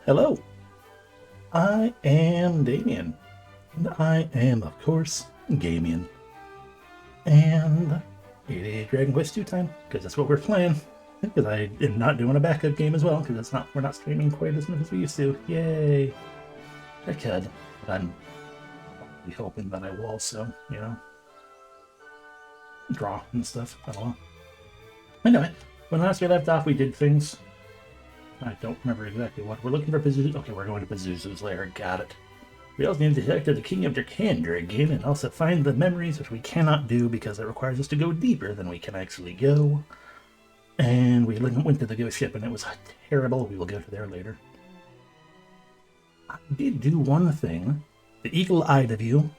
Hello, I am Damien, and I am, of course, Gamien. And it is Dragon Quest 2 time, because that's what we're playing. Because I am not doing a backup game as well, because we're not streaming quite as much as we used to. Yay! I could, but I'm probably hoping that I will also, draw and stuff. I don't know. Anyway, when last we left off, we did things. I don't remember exactly what. We're looking for Pazuzu. Okay, we're going to Pazuzu's lair. Got it. We also need to detect the King of Drakander again, and also find the memories, which we cannot do because it requires us to go deeper than we can actually go. And we went to the ghost ship, and it was terrible. We will go to there later. I did do one thing. The eagle-eyed of you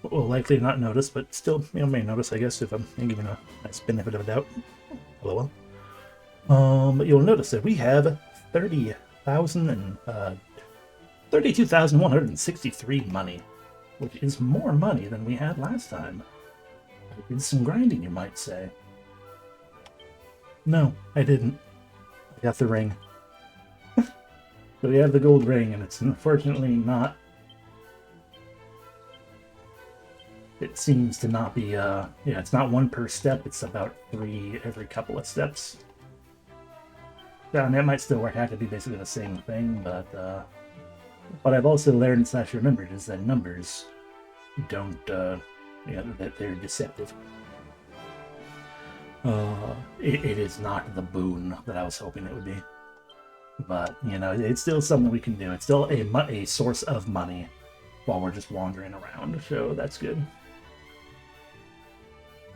will likely not notice, but still, may notice, I guess, if I'm giving a nice benefit of a doubt. Hello. But you'll notice that we have 32,163 money, which is more money than we had last time. I did some grinding, you might say. No, I didn't. I got the ring. So we have the gold ring, and it's unfortunately not... It seems to not be, it's not one per step, it's about 3 every couple of steps. And that might still work out to be basically the same thing, but what I've also learned / remembered is that numbers don't, that they're deceptive. It is not the boon that I was hoping it would be. But, it's still something we can do. It's still a source of money while we're just wandering around, so that's good.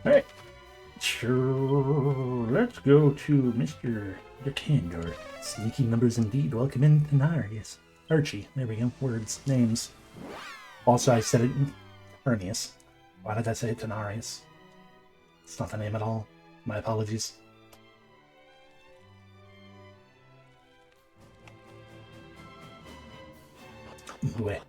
Alright. Sure, let's go to Mr. Drakander. Sneaky numbers indeed. Welcome in, Tenarius. Archie. There we go. Words. Names. Also, I said it Ernius. Why did I say Tenarius? It's not the name at all. My apologies. Wait.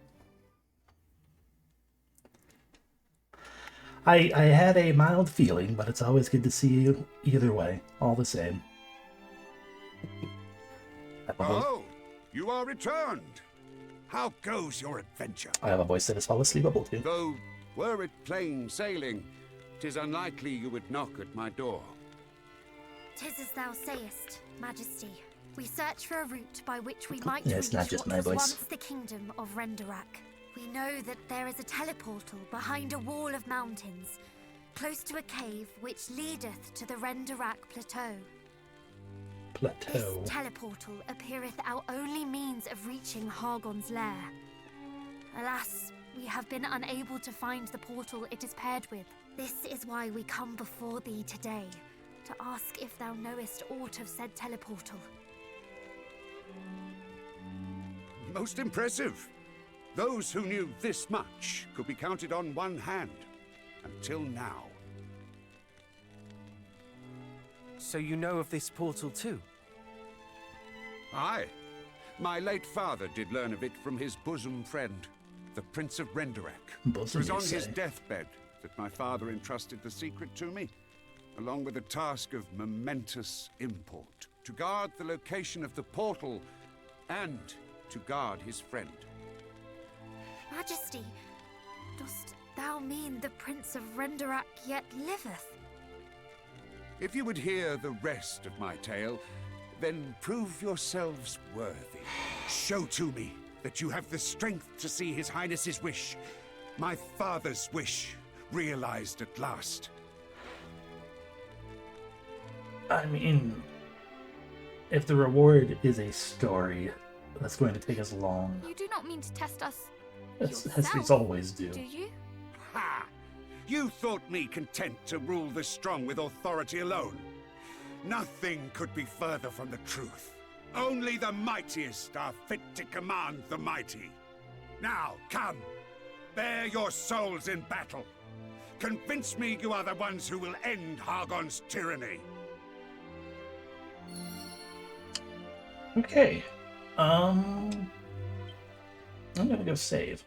I had a mild feeling, but it's always good to see you either way, all the same. Oh, you are returned. How goes your adventure? I have a voice that is fall asleepable too. Though, were it plain sailing, 'tis unlikely you would knock at my door. 'Tis as thou sayest, Majesty. We search for a route by which we might Yeah, reach it's not just what my was voice. once the kingdom of Renderak. We know that there is a teleportal behind a wall of mountains, close to a cave which leadeth to the Renderak Plateau. Plateau. This teleportal appeareth our only means of reaching Hargon's lair. Alas, we have been unable to find the portal it is paired with. This is why we come before thee today, to ask if thou knowest aught of said teleportal. Most impressive. Those who knew this much could be counted on one hand. Until now. So you know of this portal too? Aye. My late father did learn of it from his bosom friend, the Prince of Renderak. Bosom, It was you on his say? deathbed that my father entrusted the secret to me, along with a task of momentous import, to guard the location of the portal and to guard his friend. Majesty, dost thou mean the Prince of Renderak yet liveth? If you would hear the rest of my tale, then prove yourselves worthy. Show to me that you have the strength to see His Highness's wish, my father's wish, realized at last. I mean, if the reward is a story, that's going to take us long. You do not mean to test us As yourself, these always do. do you? Ha! You thought me content to rule the strong with authority alone. Nothing could be further from the truth. Only the mightiest are fit to command the mighty. Now, come. Bear your souls in battle. Convince me you are the ones who will end Hargon's tyranny. Okay. I'm gonna go save.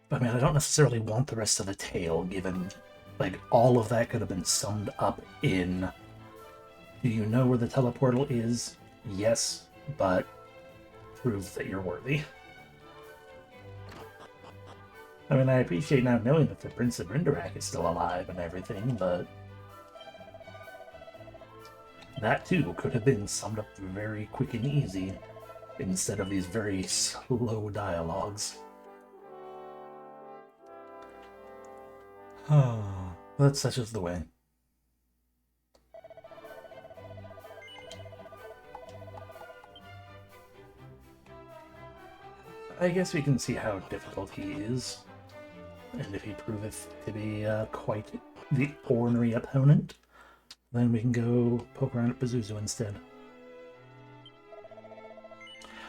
But I mean, I don't necessarily want the rest of the tale, given, like, all of that could have been summed up in Do you know where the teleportal is? Yes, but prove that you're worthy. I mean, I appreciate not knowing that the Prince of Rindarak is still alive and everything, but that too could have been summed up very quick and easy instead of these very slow dialogues. But such is the way. I guess we can see how difficult he is, and if he proveth to be quite the ornery opponent, then we can go poke around at Pazuzu instead.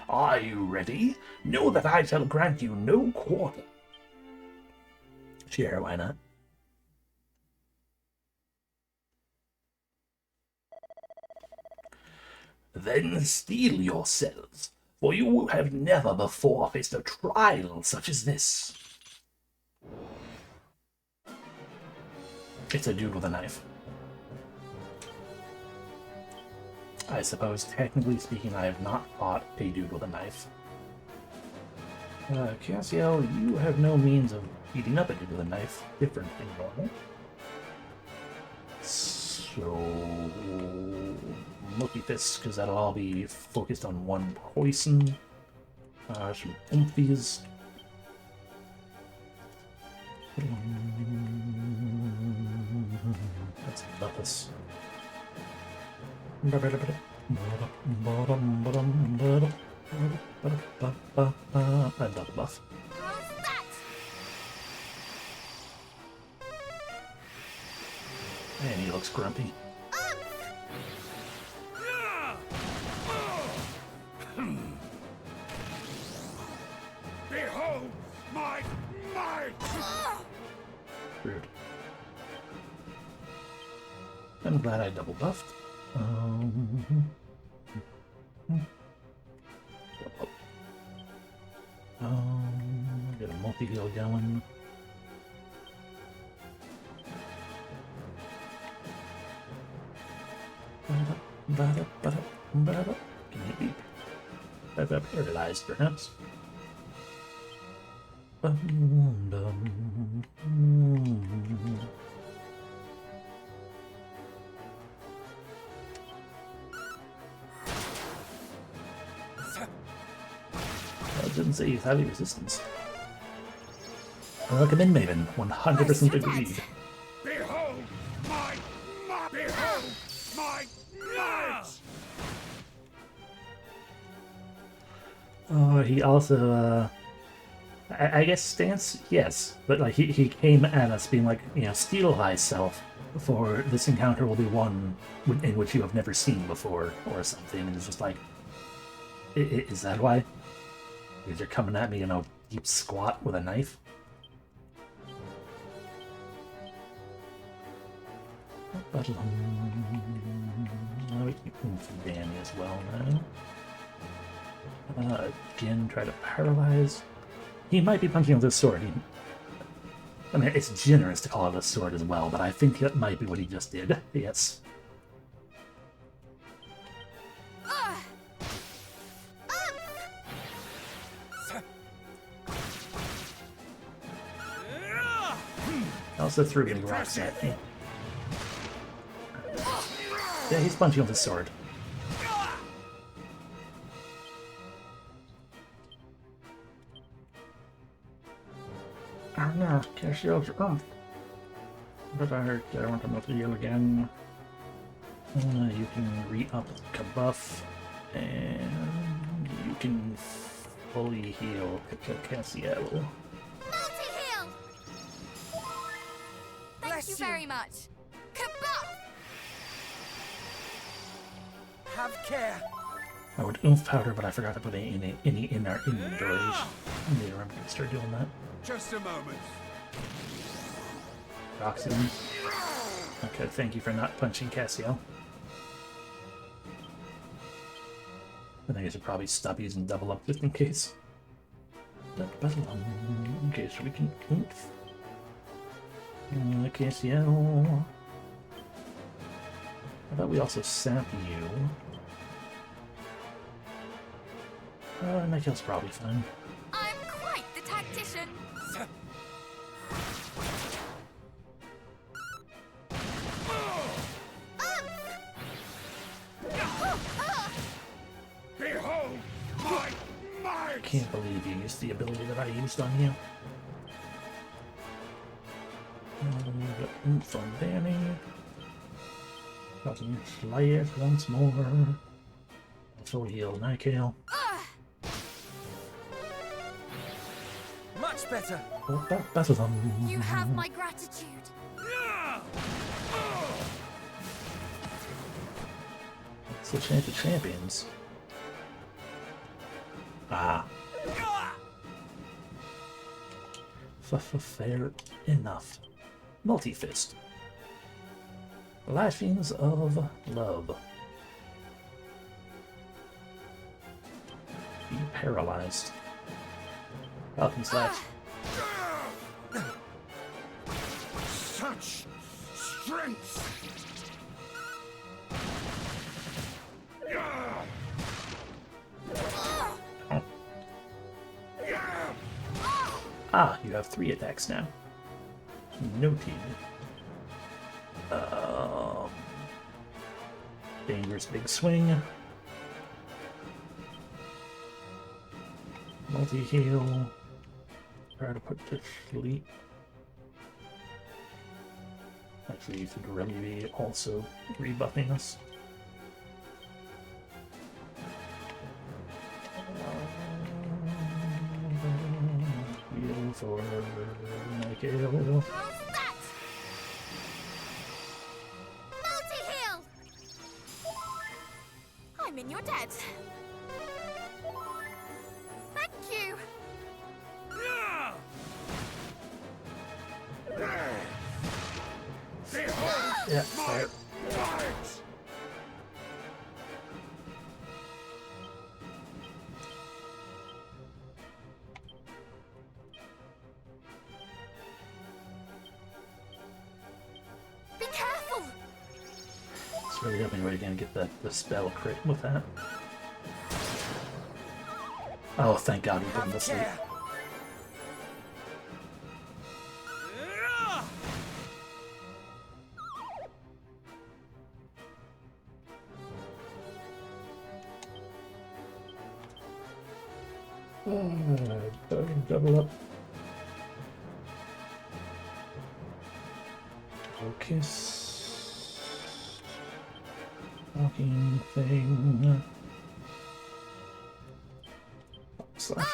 Are you ready? Know that I shall grant you no quarter. Sure, why not? Then steel yourselves, for you have never before faced a trial such as this. It's a dude with a knife. I suppose, technically speaking, I have not fought a dude with a knife. Cassiel, you have no means of beating up a dude with a knife different than normal. So, Milky Fist, because that'll all be focused on one poison. Some empties. That's Lapis. I double buff. And he looks grumpy. Behold my might! Rude. I'm glad I double buffed. Get a multi-heal going. Can he be paralyzed, perhaps? I didn't say he's highly resistance. Recommend Maven, 100% agreed. Behold my might! Behold my might! He also, I guess stance, yes, but like he came at us being like, you know, steel thyself, for this encounter will be one in which you have never seen before, or something, and it's just like, is that why? Because you're coming at me in a deep squat with a knife? But we keep moving from Damien as well now. Again, try to paralyze. He might be punching with his sword. I mean, it's generous to call it a sword as well, but I think that might be what he just did. Yes. Also threw big rocks at me. Yeah, he's punching with his sword. Oh no, Cassiel's oomph. But I want to move the heal again. You can re-up the buff, and you can fully heal Cassiel. Multi-heal! Thank you very much. Kabuff! Have care. I would oomph powder, but I forgot to put any in our inventories. I need to remember to start doing that. Just a moment. Oxygen. Okay, thank you for not punching Cassiel. I think I should probably stop using double up just in case. Okay, so we can oomph. Cassiel. thought we also sent you. Nikhil's probably fine. I'm quite the tactician. Behold my might! Can't believe you used the ability that I used on you. Got oomph on Danny. Causing Slash once more. Also heal Nikhil. Much better. Oh, that better than. You have my gratitude. It's the chant of champions. Ah. Fair enough. Multi-fist. Lashings of love. Be paralyzed. Falcon slash. Such strength! Ah, you have 3 attacks now. Noted. Dangerous big swing. Multi-heal. Try to put to sleep. Actually, you could really be also rebuffing us. Heal for Michael. How's that? Multi-heal! I'm in your debt. Thank you. Yeah, fire. Might! Be careful. It's really hoping we're gonna get the spell crit with that. Oh, thank God we put him to Have sleep. care. Double up. Focus. Walking thing. Slash.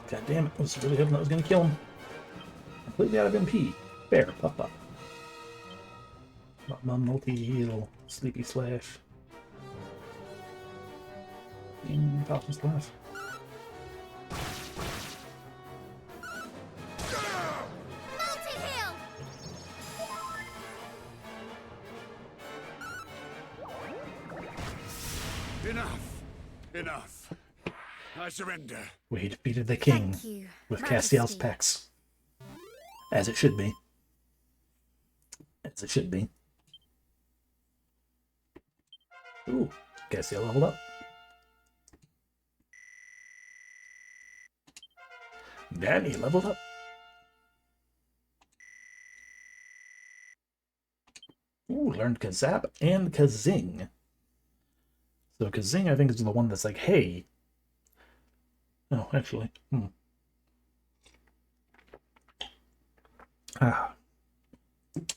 God damn it, I was really hoping that was gonna kill him. Completely out of MP. Bear, puff up. Multi-heal, sleepy slash. Falcon slash. Multi-heal! Enough! Enough! I surrender. We defeated the king Thank you, with Majesty. Castiel's pecs. As it should be. As it should be. Ooh, Castiel leveled up. Danny leveled up. Ooh, learned Kazap and Kazing. So Kazing, I think, is the one that's like, hey. Oh, actually.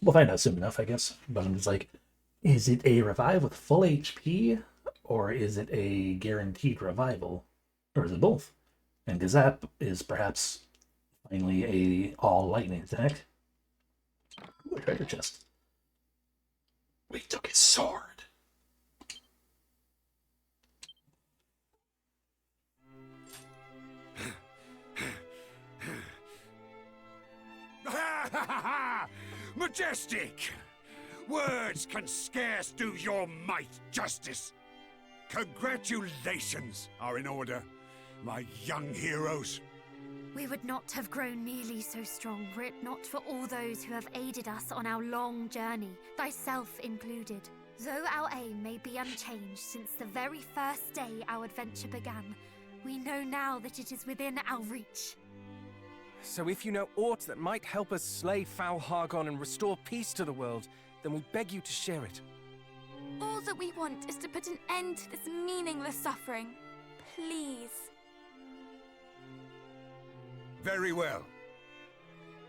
We'll find out soon enough, I guess. But I'm just like, is it a revive with full HP? Or is it a guaranteed revival? Or is it both? And Gazap is perhaps finally a all lightning attack. Ooh, a treasure chest. We took his sword. Majestic! Words can scarce do your might justice. Congratulations are in order, my young heroes. We would not have grown nearly so strong were it not for all those who have aided us on our long journey, thyself included. Though our aim may be unchanged since the very first day our adventure began, we know now that it is within our reach. So if you know aught that might help us slay foul Hargon and restore peace to the world, then we beg you to share it. All that we want is to put an end to this meaningless suffering. Please. Very well.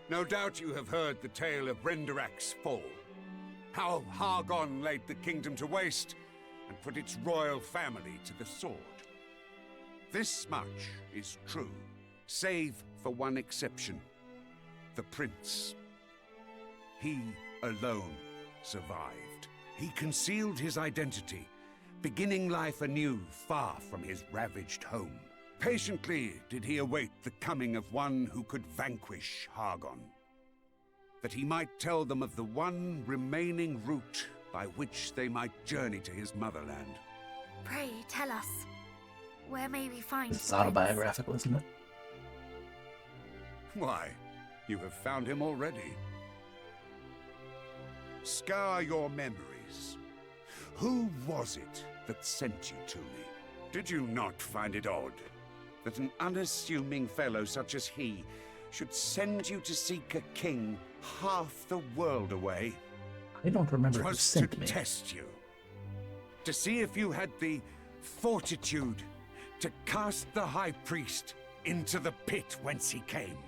No doubt you have heard the tale of Renderak's fall. How Hargon laid the kingdom to waste and put its royal family to the sword. This much is true, save for one exception. The prince. He alone survived. He concealed his identity, beginning life anew far from his ravaged home. Patiently did he await the coming of one who could vanquish Hargon, that he might tell them of the one remaining route by which they might journey to his motherland. Pray, tell us. Where may we find It's the prince? autobiographical, isn't it? Why, you have found him already. Scour your memories. Who was it that sent you to me? Did you not find it odd that an unassuming fellow such as he should send you to seek a king half the world away? I don't remember who Twas to sent me. test you. To see if you had the fortitude to cast the High Priest into the pit whence he came.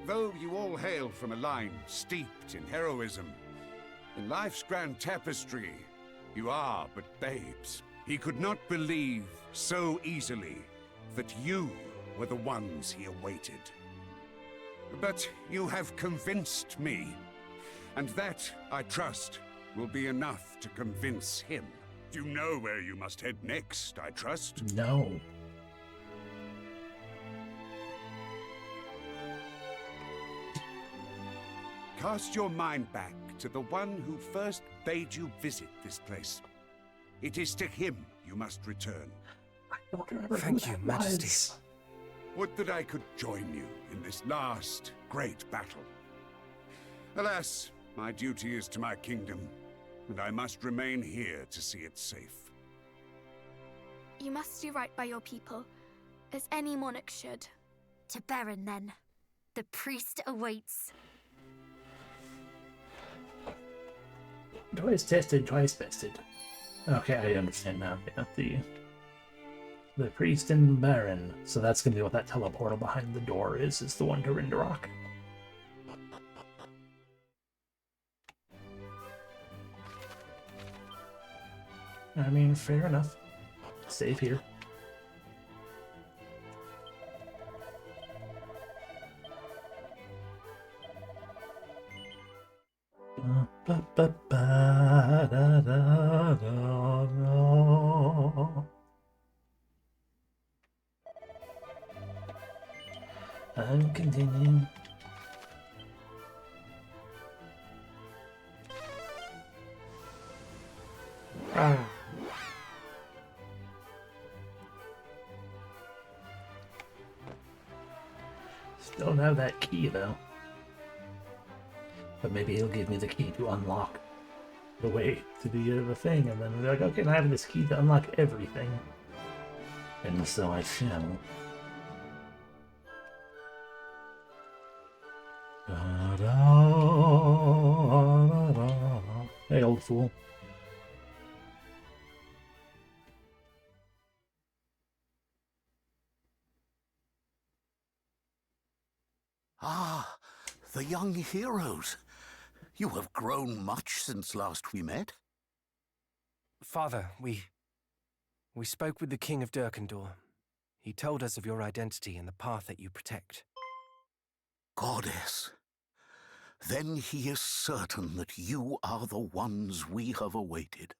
Though you all hail from a line steeped in heroism, in life's grand tapestry, you are but babes. He could not believe so easily that you were the ones he awaited. But you have convinced me, and that, I trust, will be enough to convince him. You know where you must head next, I trust? No. Cast your mind back to the one who first bade you visit this place. It is to him you must return. I don't remember Thank who you, that Majesty. was. Would that I could join you in this last great battle. Alas, my duty is to my kingdom, and I must remain here to see it safe. You must do right by your people, as any monarch should. To Beren, then. The priest awaits. Twice tested, twice bested. Okay, I understand now. Yeah, the priest and Baron. So that's gonna be what that teleportal behind the door is the one to Rindarok. I mean, fair enough. Save here. I'm continuing. Still don't have that key though. But maybe he'll give me the key to unlock the way to the thing, and then we'll be like, okay, now I have this key to unlock everything. And so I shall. Hey, old fool. Ah, the young heroes. You have grown much since last we met. Father, we spoke with the King of Durkandor. He told us of your identity and the path that you protect. Goddess. Then he is certain that you are the ones we have awaited.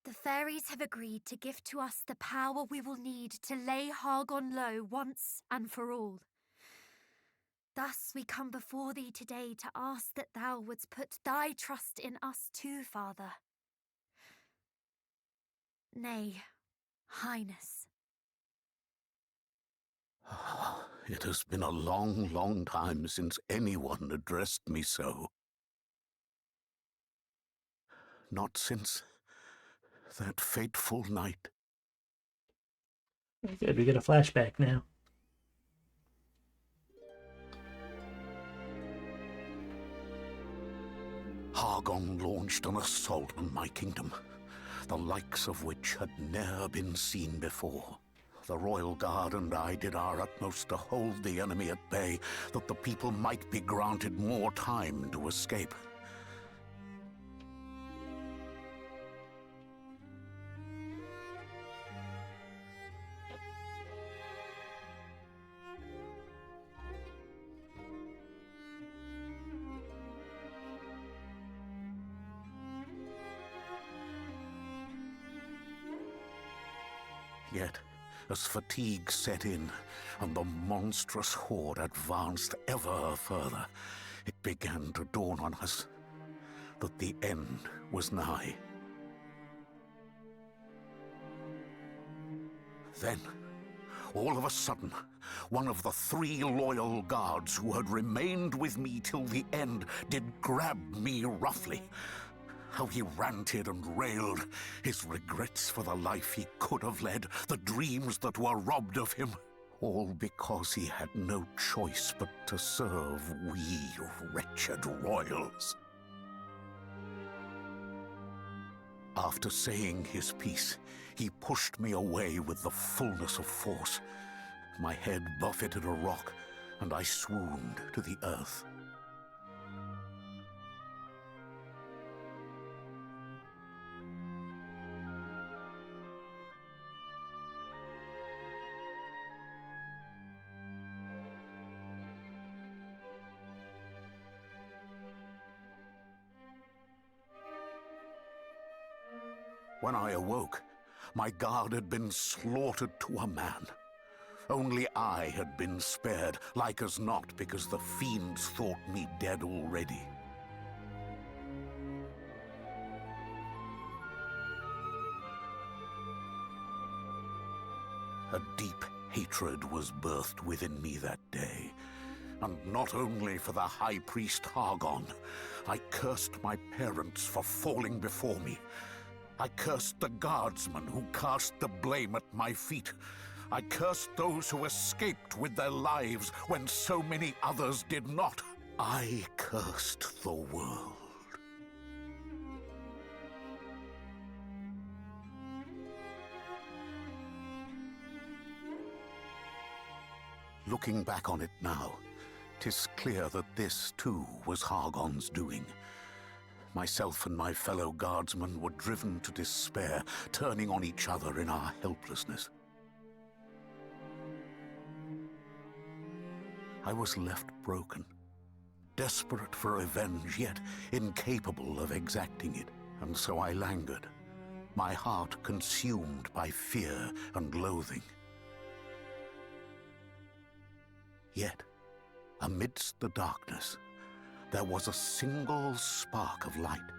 The fairies have agreed to give to us the power we will need to lay Hargon low once and for all. Thus we come before thee today to ask that thou wouldst put thy trust in us too, Father. Nay, Highness. It has been a long, long time since anyone addressed me so. Not since that fateful night. Good, we get a flashback now. Hargon launched an assault on my kingdom, the likes of which had ne'er been seen before. The royal guard and I did our utmost to hold the enemy at bay, that the people might be granted more time to escape. Yet, as fatigue set in, and the monstrous horde advanced ever further, it began to dawn on us that the end was nigh. Then, all of a sudden, one of the 3 loyal guards who had remained with me till the end did grab me roughly. How he ranted and railed, his regrets for the life he could have led, the dreams that were robbed of him, all because he had no choice but to serve we wretched royals. After saying his piece, he pushed me away with the fullness of force. My head buffeted a rock, and I swooned to the earth. When I awoke, my guard had been slaughtered to a man. Only I had been spared, like as not, because the fiends thought me dead already. A deep hatred was birthed within me that day. And not only for the High Priest Hargon. I cursed my parents for falling before me. I cursed the guardsmen who cast the blame at my feet. I cursed those who escaped with their lives when so many others did not. I cursed the world. Looking back on it now, 'tis clear that this too was Hargon's doing. Myself and my fellow guardsmen were driven to despair, turning on each other in our helplessness. I was left broken, desperate for revenge, yet incapable of exacting it. And so I languid, my heart consumed by fear and loathing. Yet, amidst the darkness, there was a single spark of light,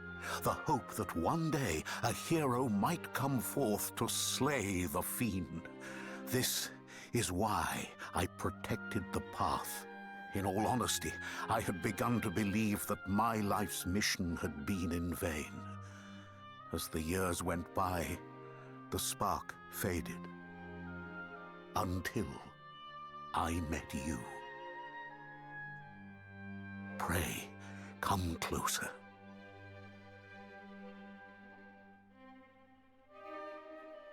the hope that one day a hero might come forth to slay the fiend. This is why I protected the path. In all honesty, I had begun to believe that my life's mission had been in vain. As the years went by, the spark faded. Until I met you. Pray, come closer.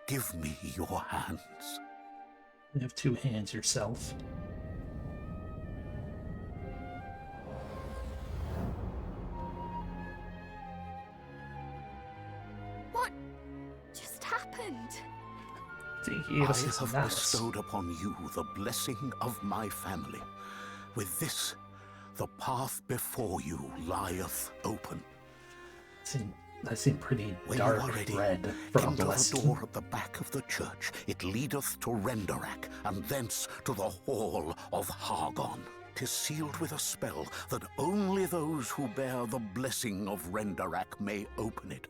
Give me your hands. You have 2 hands yourself. What just happened? I have bestowed upon you the blessing of my family. With this, the path before you lieth open. That seemed pretty When dark you are ready, red for a enter blessing. the door at the back of the church. It leadeth to Renderak, and thence to the hall of Hargon. 'Tis sealed with a spell that only those who bear the blessing of Renderak may open it,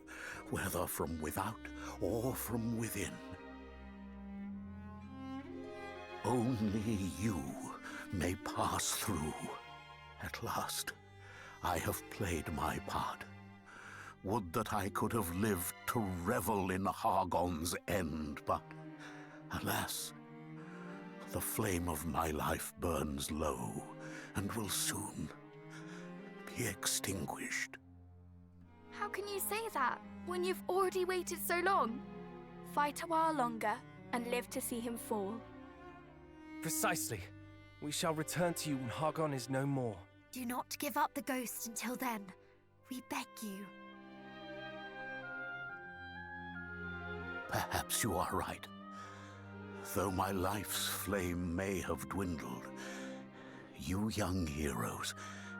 whether from without or from within. Only you may pass through. At last, I have played my part. Would that I could have lived to revel in Hargon's end, but alas, the flame of my life burns low and will soon be extinguished. How can you say that when you've already waited so long? Fight a while longer and live to see him fall. Precisely. We shall return to you when Hargon is no more. Do not give up the ghost until then. We beg you. Perhaps you are right. Though my life's flame may have dwindled, you young heroes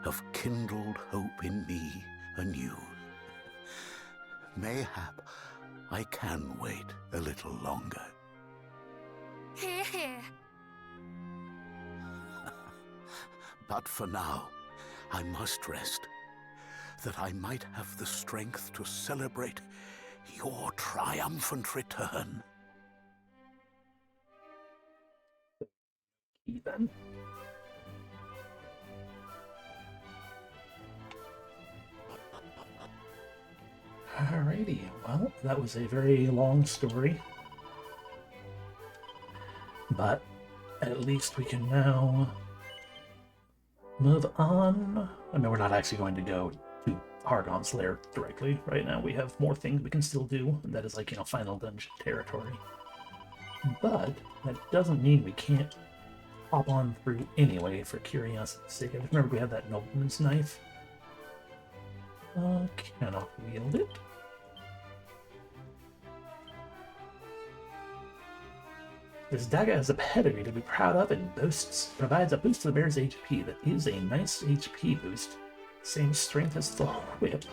have kindled hope in me anew. Mayhap I can wait a little longer. Hear, hear. But for now, I must rest, that I might have the strength to celebrate your triumphant return. Even. Alrighty, well, that was a very long story. But at least we can now move on. I mean, we're not actually going to go to Hargon's lair directly right now. We have more things we can still do, and that is like, final dungeon territory. But that doesn't mean we can't hop on through anyway for curiosity's sake. I just remember we had that nobleman's knife. Cannot wield it. This dagger has a pedigree to be proud of and provides a boost to the bear's HP. That is a nice HP boost. Same strength as the whip.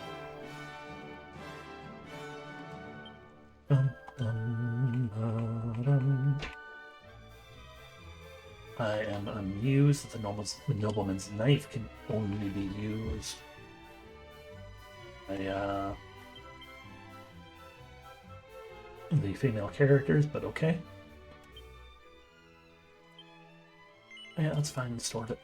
I am amused that the nobleman's knife can only be used by the female characters, but okay. Yeah, that's fine. Stored it.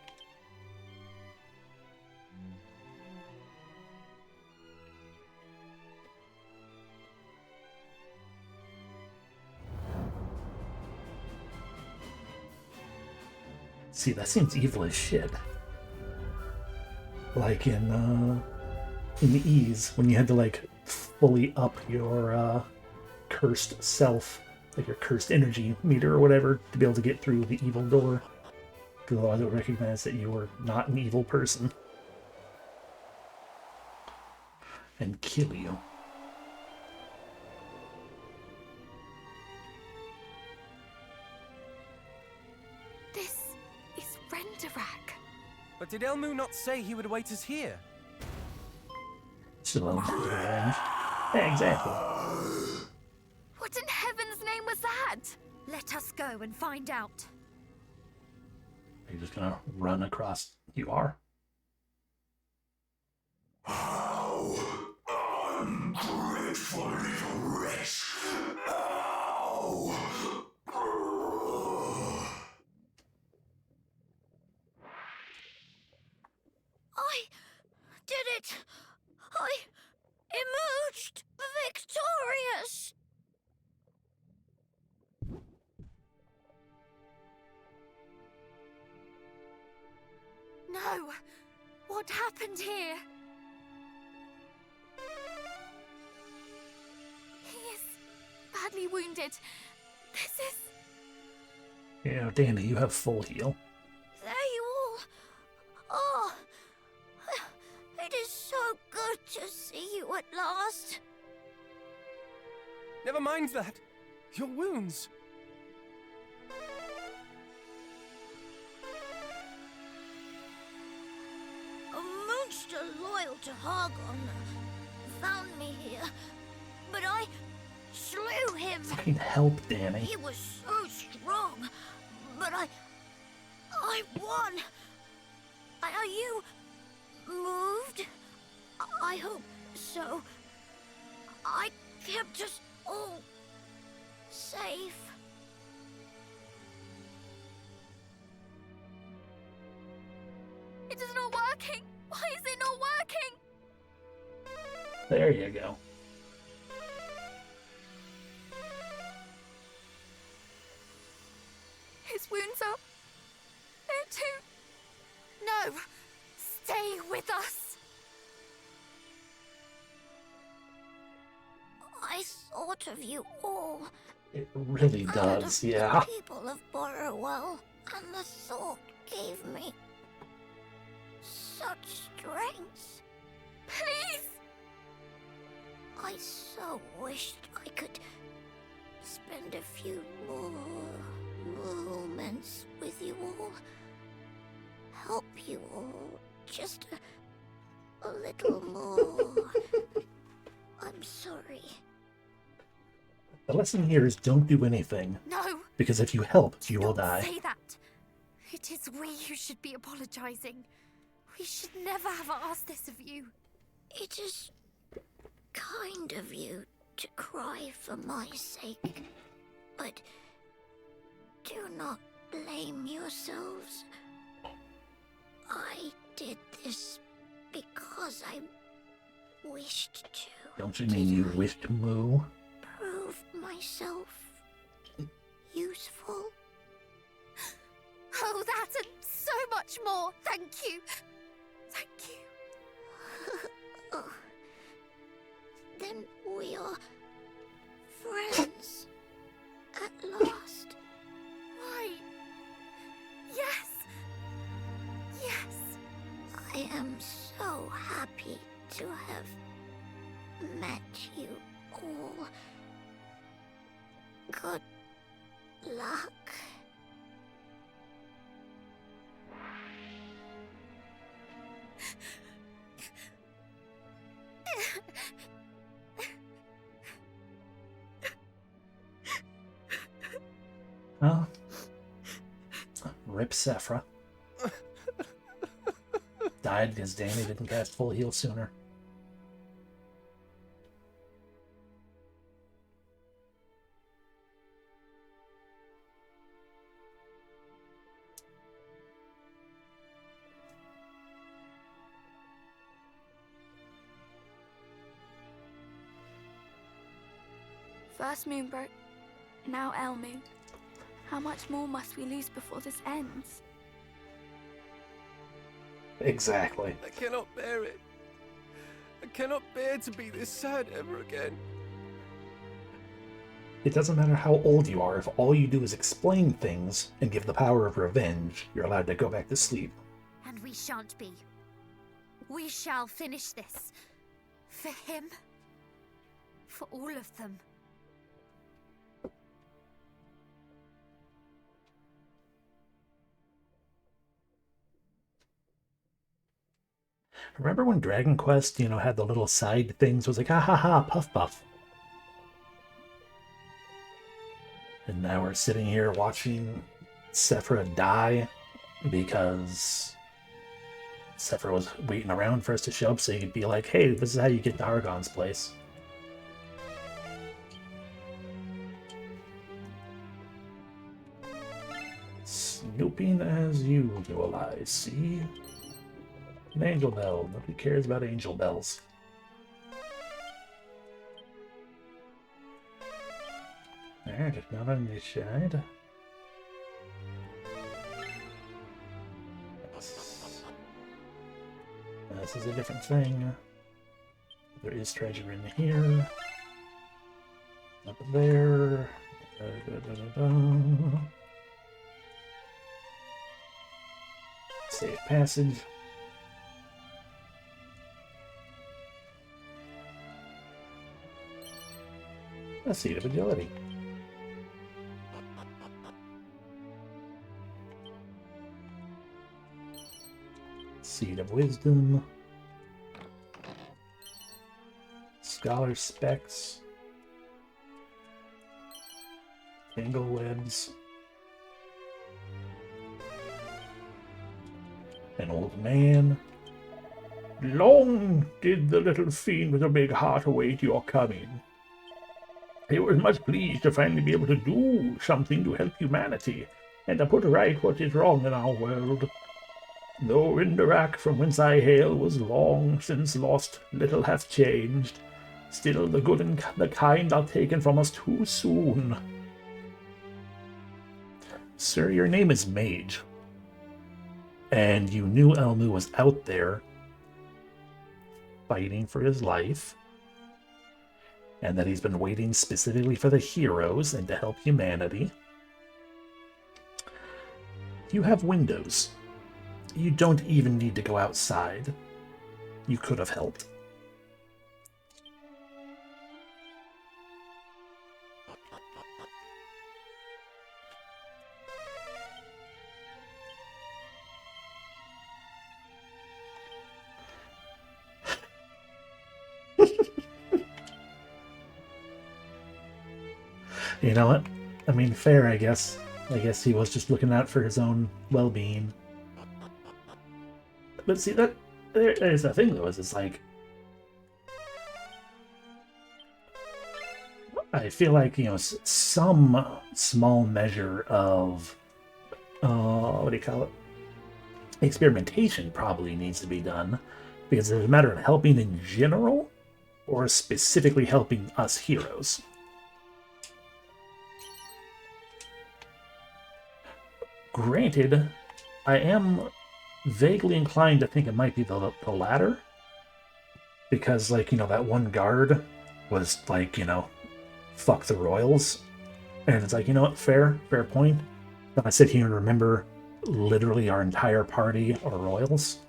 See, that seems evil as shit. Like in Ease, when you had to like fully up your cursed self, like your cursed energy meter or whatever, to be able to get through the evil door. Because otherwise it would recognize that you were not an evil person. And kill you. This is Renderak. But did Elmu not say he would await us here? Still on revenge. Yeah, exactly. What in heaven's name was that? Let us go and find out. Are you just gonna run across? You are? How ungrateful little wretch! How! I did it! I emerged victorious! No! What happened here? He is badly wounded. This is... Yeah, Danny, you have full heal. There you all are. It is so good to see you at last. Never mind that. Your wounds. A monster loyal to Hargon found me here, but I slew him. Fucking help, Danny. He was so strong, but I won. Are you moved? I hope so. I kept us all safe. working? Why is it not working? There you go. His wounds are... they're too... No! Stay with us! I thought of you all. It really does, yeah. The people of Borrowell, and the thought gave me such strength. Please! I so wished I could spend a few more moments with you all. Help you all just a little more. I'm sorry. The lesson here is don't do anything. No! Because if you help, you will Don't die. say that. It is we who should be apologizing. We should never have asked this of you. It is kind of you to cry for my sake, but do not blame yourselves. I did this because I wished to. Don't you mean you wish to moo? Prove myself useful. Oh, that and so much more. Thank you. Thank you. Oh. Then we are friends at last. Why? Yes. Yes. I am so happy to have met you all. Good luck. Well, rip Sephra. Died because Damien didn't cast full heal sooner. First moon broke, now Elmu. How much more must we lose before this ends? Exactly. I cannot bear it. I cannot bear to be this sad ever again. It doesn't matter how old you are, if all you do is explain things and give the power of revenge, you're allowed to go back to sleep. And we shan't be. We shall finish this. For him. For all of them. Remember when Dragon Quest, had the little side things? It was like, ha ha ha, puff puff. And now we're sitting here watching Sephra die because Sephra was waiting around for us to show up so he could be like, hey, this is how you get to Argon's place. Snooping as usual, I see. An angel bell. Nobody cares about angel bells. There, just not on this side. This is a different thing. There is treasure in here. Up there. Safe passage. A seed of agility. Seed of wisdom. Scholar specs. Tangle webs. An old man. Long did the little fiend with a big heart await your coming. He was much pleased to finally be able to do something to help humanity, and to put right what is wrong in our world. Though Inderac, from whence I hail, was long since lost, little hath changed. Still the good and the kind are taken from us too soon. Sir, your name is Mage. And you knew Elmu was out there fighting for his life. And that he's been waiting specifically for the heroes and to help humanity. You have windows. You don't even need to go outside. You could have helped. You know what? I mean, fair, I guess. I guess he was just looking out for his own well-being. But see, there's the thing, though, is it's like... I feel like, you know, some small measure of... what do you call it? Experimentation probably needs to be done. Because it's a matter of helping in general, or specifically helping us heroes. Granted, I am vaguely inclined to think it might be the latter. Because, like, you know, that one guard was like, you know, fuck the royals. And it's like, you know what, fair point. Then I sit here and remember literally our entire party are royals.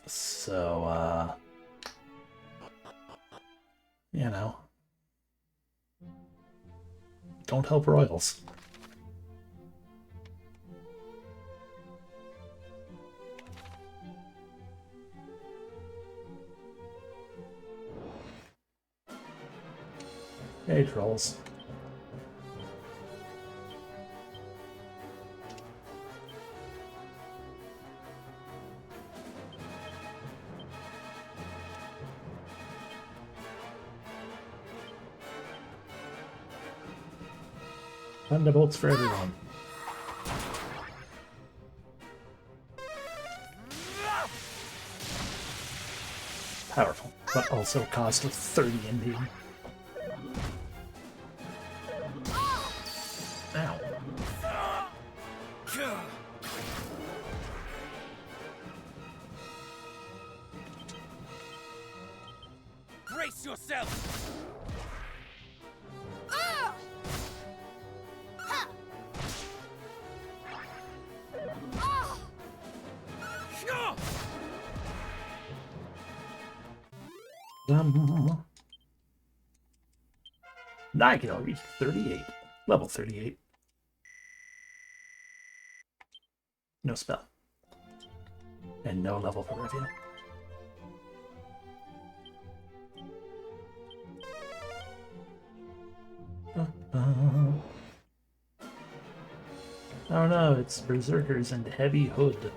So, you know. Don't help royals. Hey, trolls. Thunderbolts for everyone. Powerful, but also cost 30 Indian. Ow. Brace yourself! Now I can reach 38. Level 38. No spell. And no level for review. Oh no, it's Berserkers and Heavy Hood.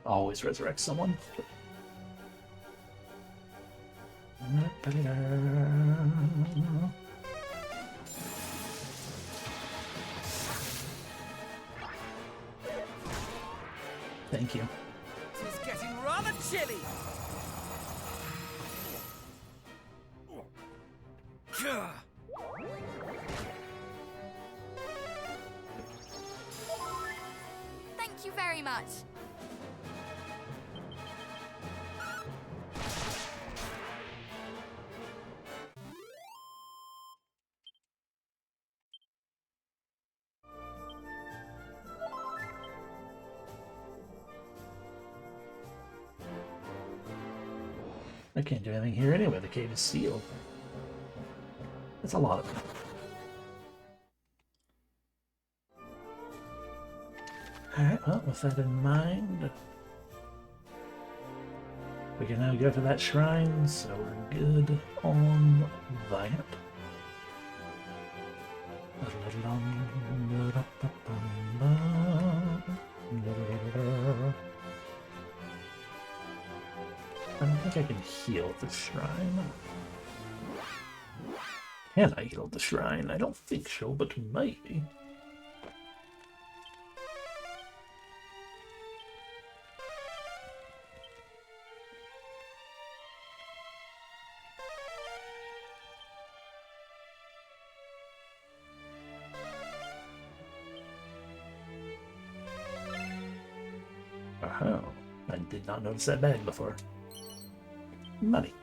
Always resurrect someone. Thank you. It's getting rather chilly. very much. I can't do anything here anyway. The cave is sealed. That's a lot of it. Alright, well, with that in mind, we can now go to that shrine, so we're good on that. I don't think I can heal at the shrine. Can I heal at the shrine? I don't think so, but maybe. Oh, I did not notice that bag before. Money.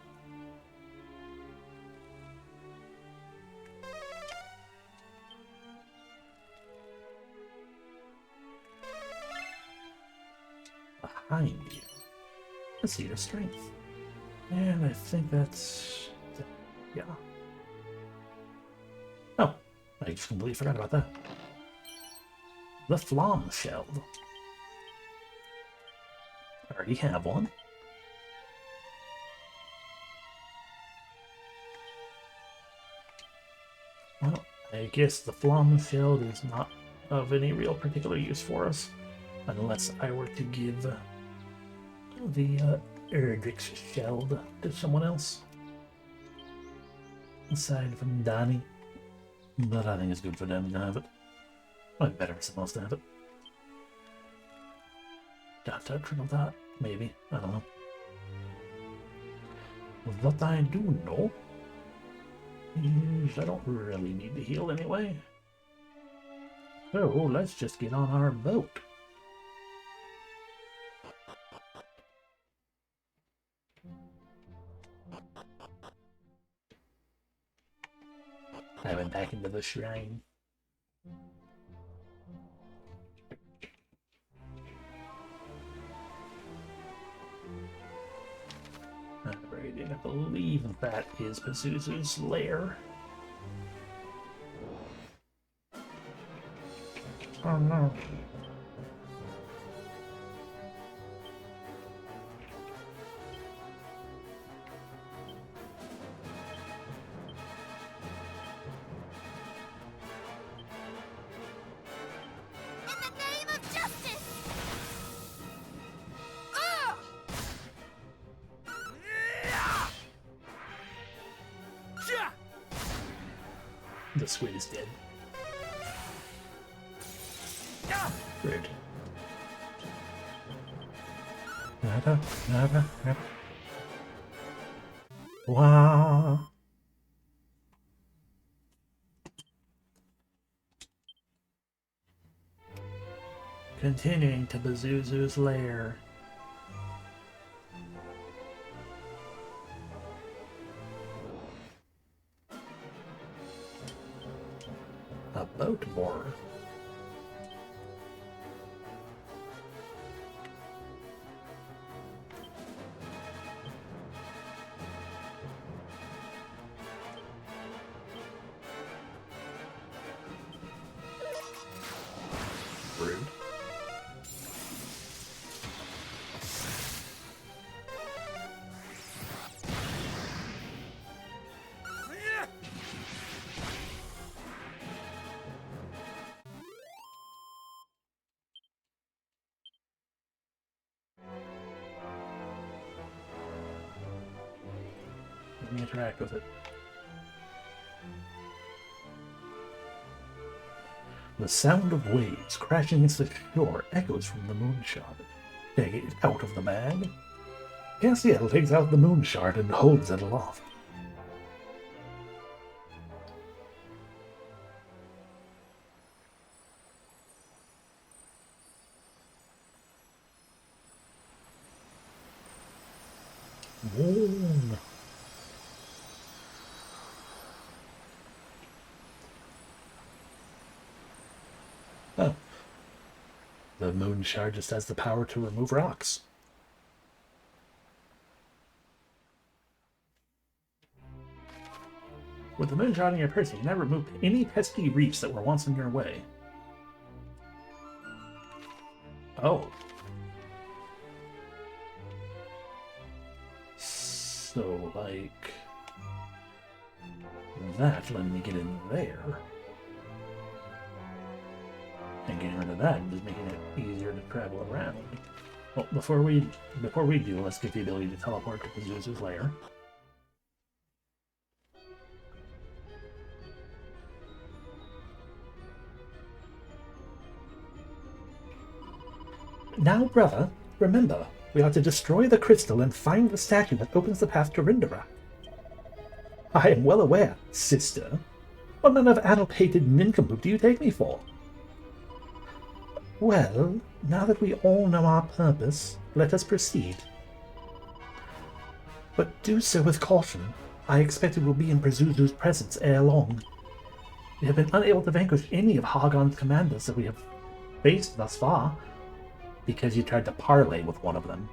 Behind you. A seed of strength. And I think that's... yeah. Oh, I just completely forgot about that. The Flom Shell. I already have one. Well, I guess the Flom Shell is not of any real particular use for us, unless I were to give the Erdrix Shell to someone else. Aside from Donnie. But I think it's good for them to have it. Well, better for someone else to have it. Triple dot, maybe. I don't know. What I do know is I don't really need to heal anyway. So let's just get on our boat. I went back into the shrine. Alrighty, I believe that is Pazuzu's lair. Oh no. In the name of justice! The squid is dead. Rude. Wow. Continuing to Pazuzu's lair. A boat moorer. Rude. Let me interact with it. The sound of waves crashing against the shore echoes from the moon shard. Take it out of the bag. Cassiel takes out the moon shard and holds it aloft. Oh. The moon shard just has the power to remove rocks. With the moon shard in your person, you now remove any pesky reefs that were once in your way. Oh. So, like... that, let me get in there. And getting rid of that is making it easier to travel around. Well, before we do, let's get the ability to teleport to Pazuzu's lair. Now, brother, remember, we are to destroy the crystal and find the statue that opens the path to Rindara. I am well aware, sister. What manner of adult-hated nincompoop do you take me for? Well, now that we all know our purpose, let us proceed. But do so with caution. I expect it will be in Pazuzu's presence ere long. We have been unable to vanquish any of Hargon's commanders that we have faced thus far, because you tried to parley with one of them.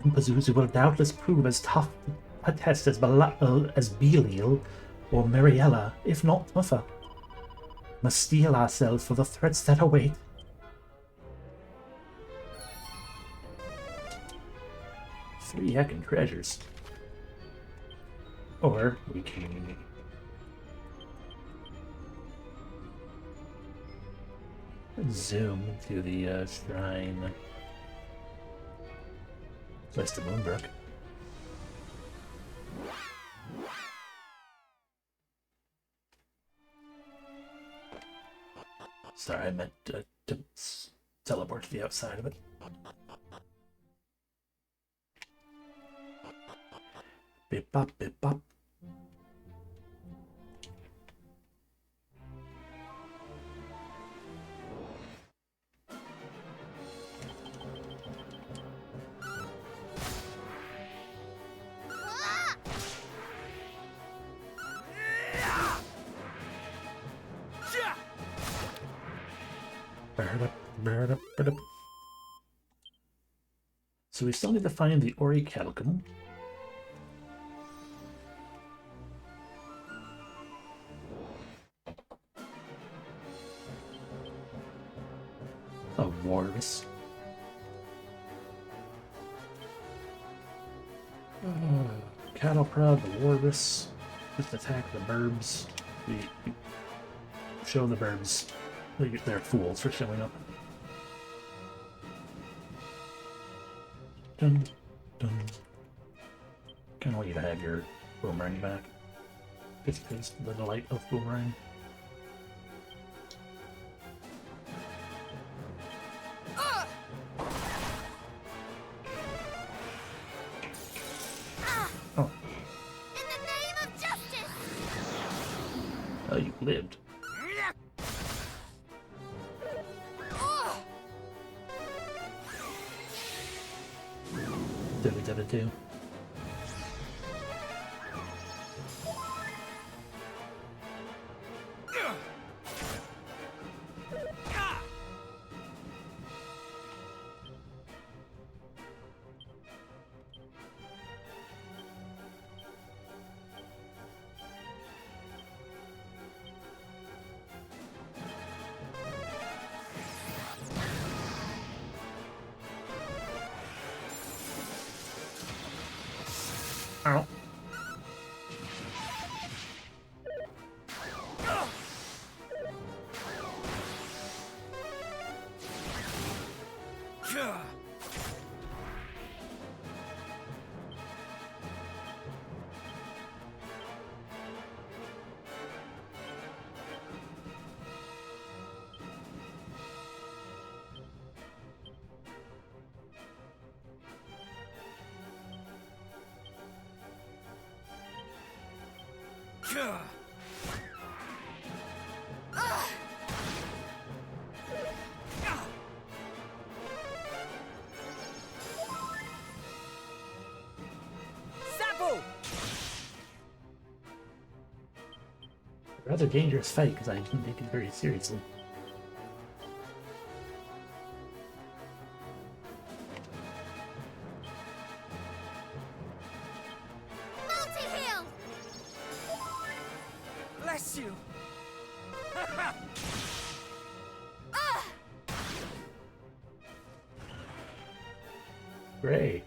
And Pazuzu will doubtless prove as tough a test as Belial or Mariella, if not tougher. Must steel ourselves for the threats that await. Three heckin' treasures. Or we can... zoom to the shrine. West of Moonbrook. Sorry, I meant to teleport to the outside of it. Bip bop, bip bop. So we still need to find the Ori Catacomb. Of Warvis. Cattle Prod, the Warvis. Just attack the burbs. We show the burbs. They're fools for showing up. Dun, dun. Kind of want you to have your boomerang back. Just because the delight of boomerang. Oh. In the name of justice! Oh, you lived. Too. Ow. Rather dangerous fight because I didn't take it very seriously. Multi-heal! Bless you! Great.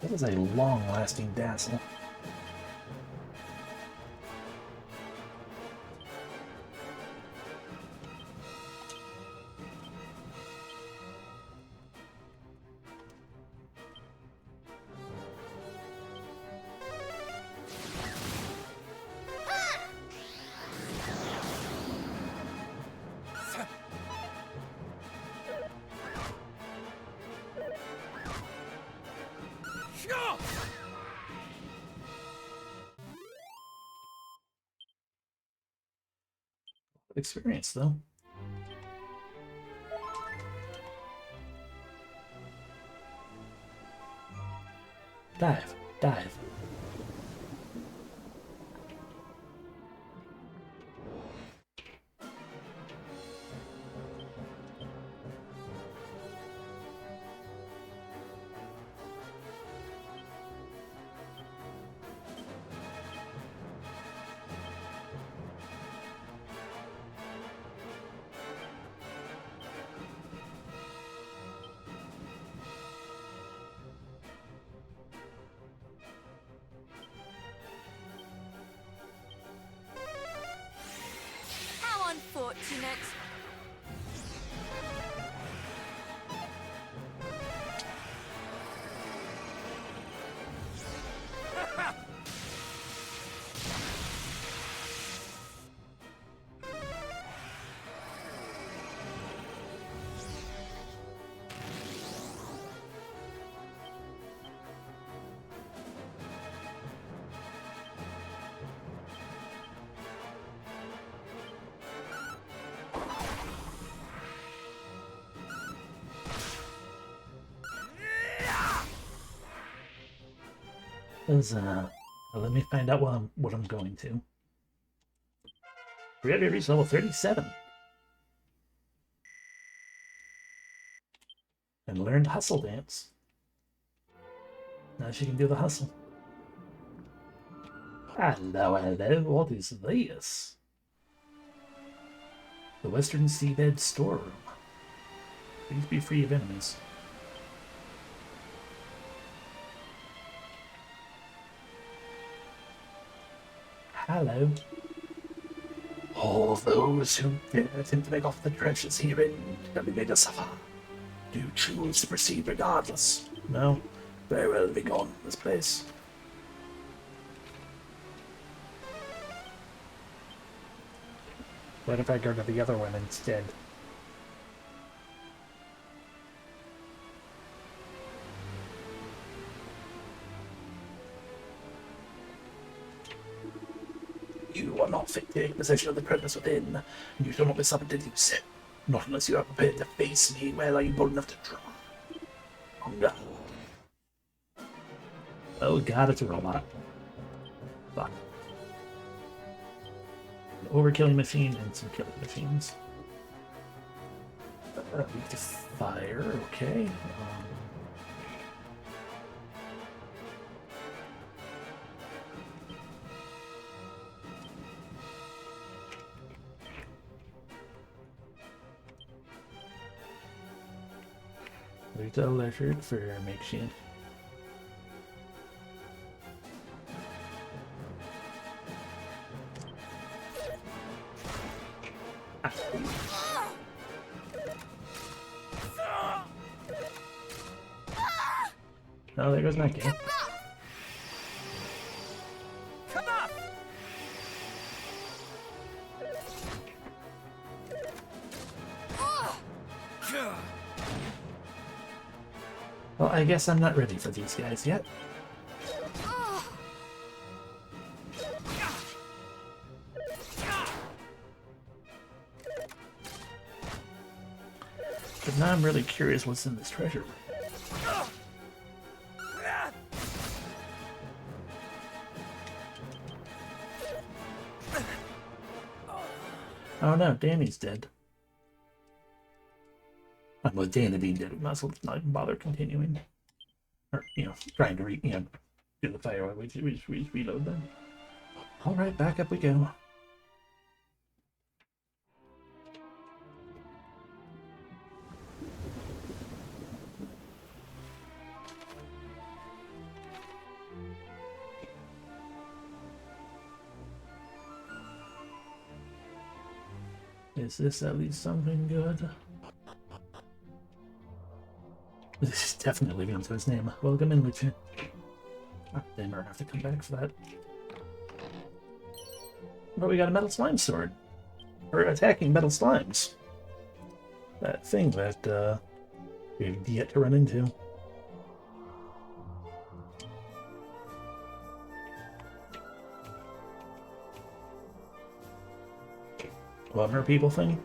That was a long-lasting dazzle. Experience, though. Dive, dive. How unfortunate. Let me find out what I'm going to. We have to reach level 37. And learned hustle dance. Now she can do the hustle. Hello, hello, what is this? The Western Seabed Storeroom. Please be free of enemies. Hello. All those who dare attempt to make off the treasures herein shall be made to suffer. Do choose to proceed regardless. No? Very well, be gone from this place. What if I go to the other one instead? You are not fit to take possession of the treasures within, and you shall not be summoned to do so. Not unless you are prepared to face me. Well, are you bold enough to try? Hunger. Oh god, it's a robot. Fuck. An overkilling machine and some killing machines. Weak to fire, okay. Retail leisure for makeshift. Oh, there goes my game. Come on! Well, I guess I'm not ready for these guys yet. But now I'm really curious what's in this treasure room. Oh no, Danny's dead. With Danny being dead, we might as well not even bother continuing. Or, trying to do the fire while we reload them. Alright, back up we go. Is this at least something good? This is definitely living up to his name. Welcome in, Lucia. Oh, damn, I have to come back for that. But we got a metal slime sword. Or attacking metal slimes. That thing that we've yet to run into. What mer people thing?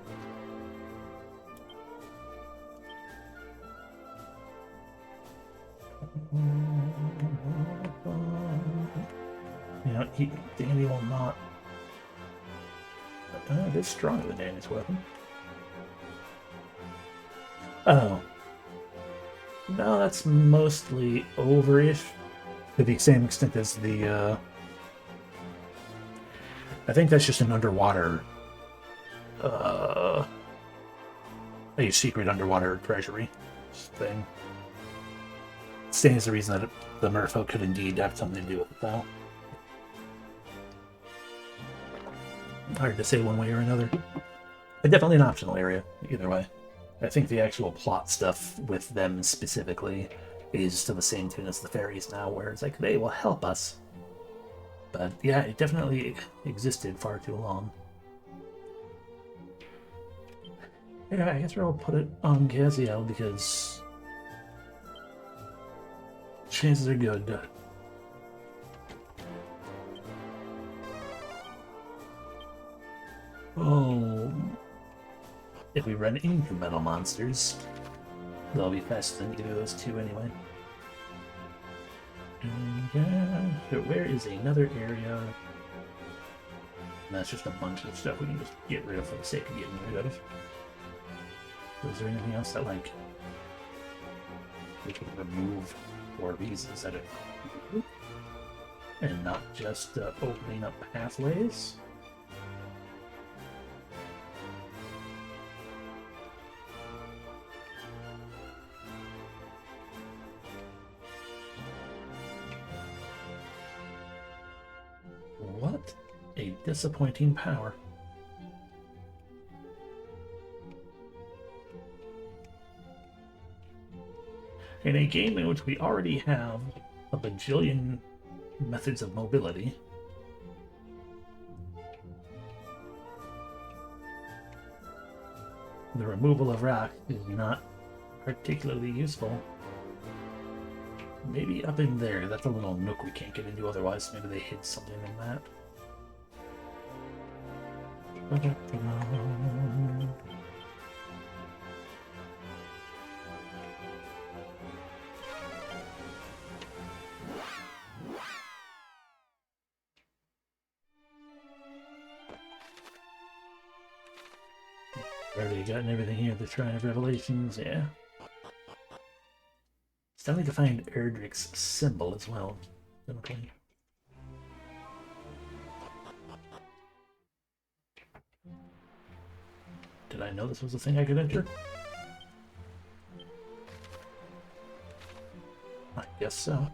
Yeah, Danny will not. It is stronger than Danny's weapon. Oh. No, that's mostly over-ish. To the same extent as the, I think that's just an underwater, a secret underwater treasury thing. Stands the reason that the merfolk could indeed have something to do with it, though. Hard to say one way or another. But definitely an optional area, either way. I think the actual plot stuff with them specifically is to the same tune as the fairies now, where it's like, they will help us. But yeah, it definitely existed far too long. Yeah, I guess we'll put it on Gaziel because chances are good. Oh, if we run into metal monsters, they'll be faster than either of those two anyway. Yeah, so where is another area? And that's just a bunch of stuff we can just get rid of for the sake of getting rid of. Is there anything else that, like, we can remove for reasons that it and not just opening up pathways? What a disappointing power. In a game in which we already have a bajillion methods of mobility, the removal of rock is not particularly useful. Maybe up in there, that's a little nook we can't get into otherwise. Maybe they hid something in that. Already gotten everything here at the Shrine of Revelations, yeah. Still need to find Erdrick's symbol as well. Okay. Did I know this was a thing I could enter? I guess so.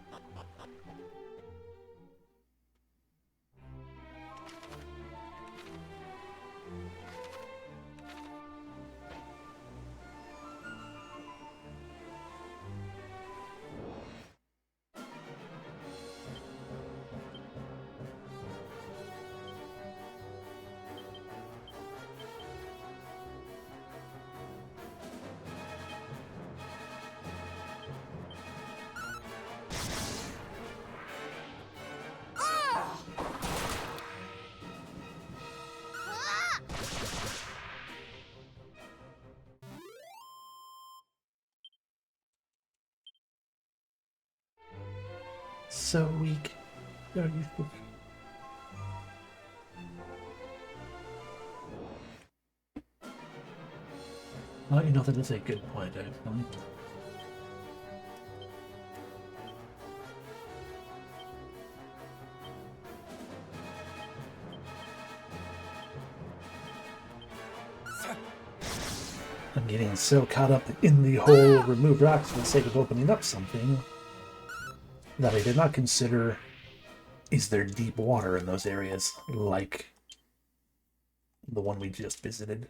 So weak. So useful. Well, you know, that is a good point, actually. I'm getting so caught up in the whole remove rocks for the sake of opening up something that I did not consider, is there deep water in those areas, like the one we just visited?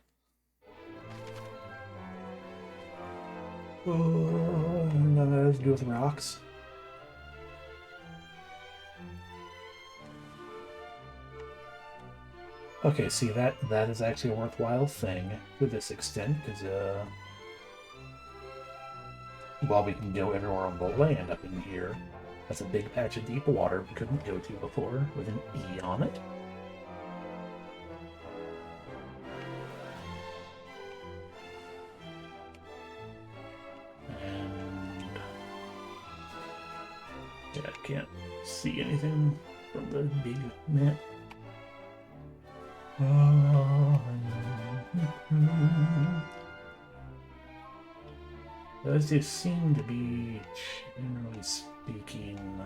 Oh, nothing that has to do with rocks. Okay, see, that is actually a worthwhile thing to this extent, because, while we can go everywhere on the land up in here, that's a big patch of deep water we couldn't go to before, with an E on it. And... yeah, I can't see anything from the big map. Those just seem to be, generally speaking,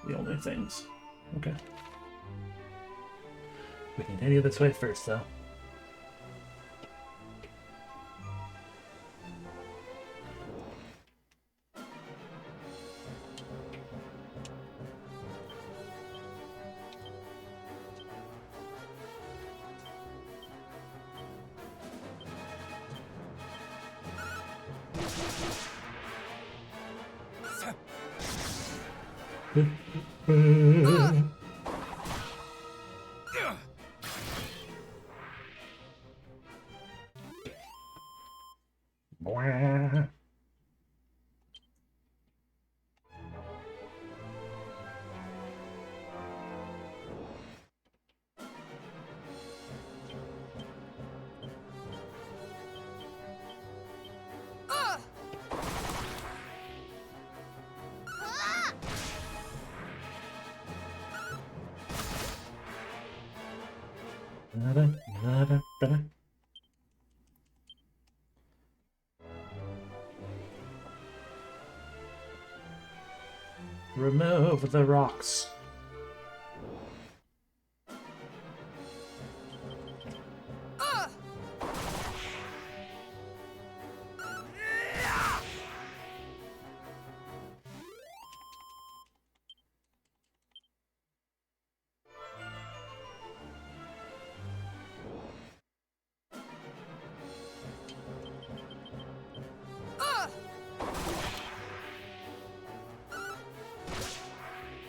the only things. Okay. We continue this way first, though. Remove the rocks.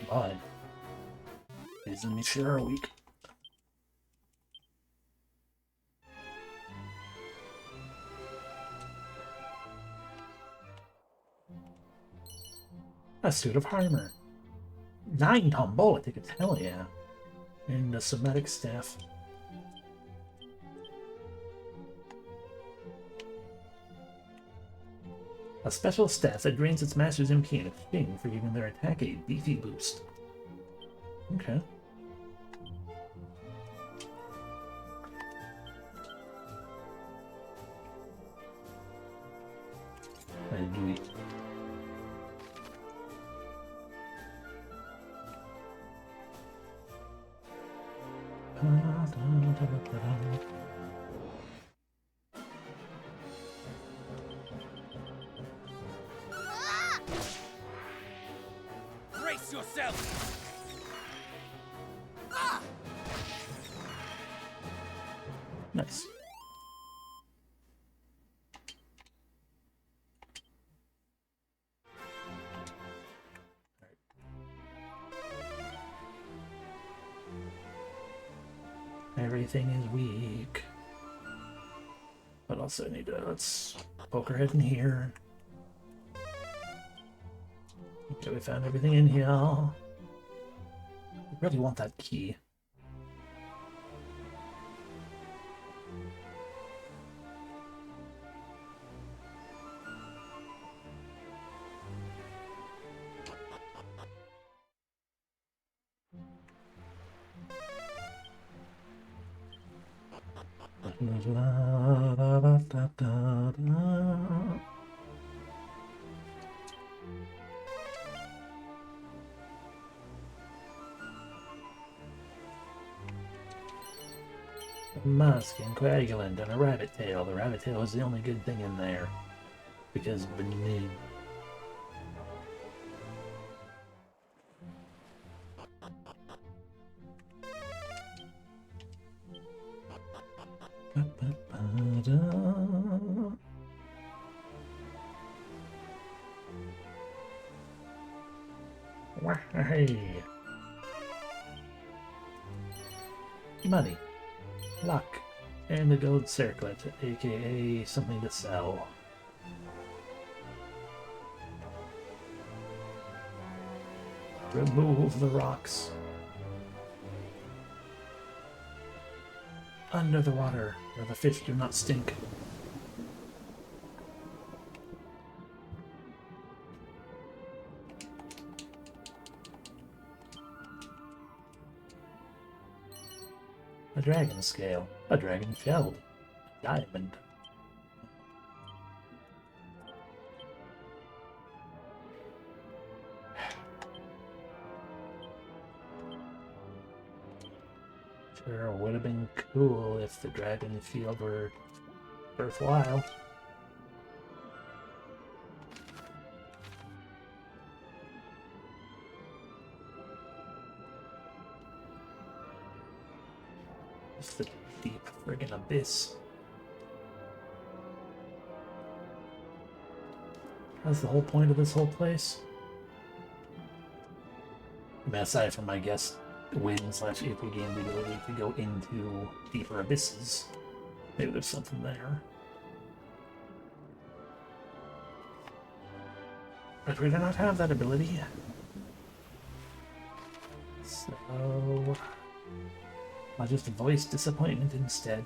But isn't it sure a week? A suit of armor. 9 tombola tickets, hell yeah. And a somatic staff. A special staff that drains its master's MP in exchange for giving their attack a beefy boost. Okay. And do we... Brace yourself! Nice. Everything is weak. But also need to, let's poke our head in here. Okay, we found everything in here. We really want that key. musk and coagulant and a rabbit tail. The rabbit tail is the only good thing in there. Because bleh. Ba-ba-ba-da. Hey. Money, luck, and a gold circlet, aka something to sell. Remove the rocks. Under the water, where the fish do not stink. A dragon scale, a dragon shell, a diamond. Sure would have been cool if the dragon field were worthwhile. It's the deep friggin' abyss. That's the whole point of this whole place. I mean, aside from, I guess, win/if we gain the ability to go into deeper abysses, maybe there's something there. But we do not have that ability. So I'll just voice disappointment instead.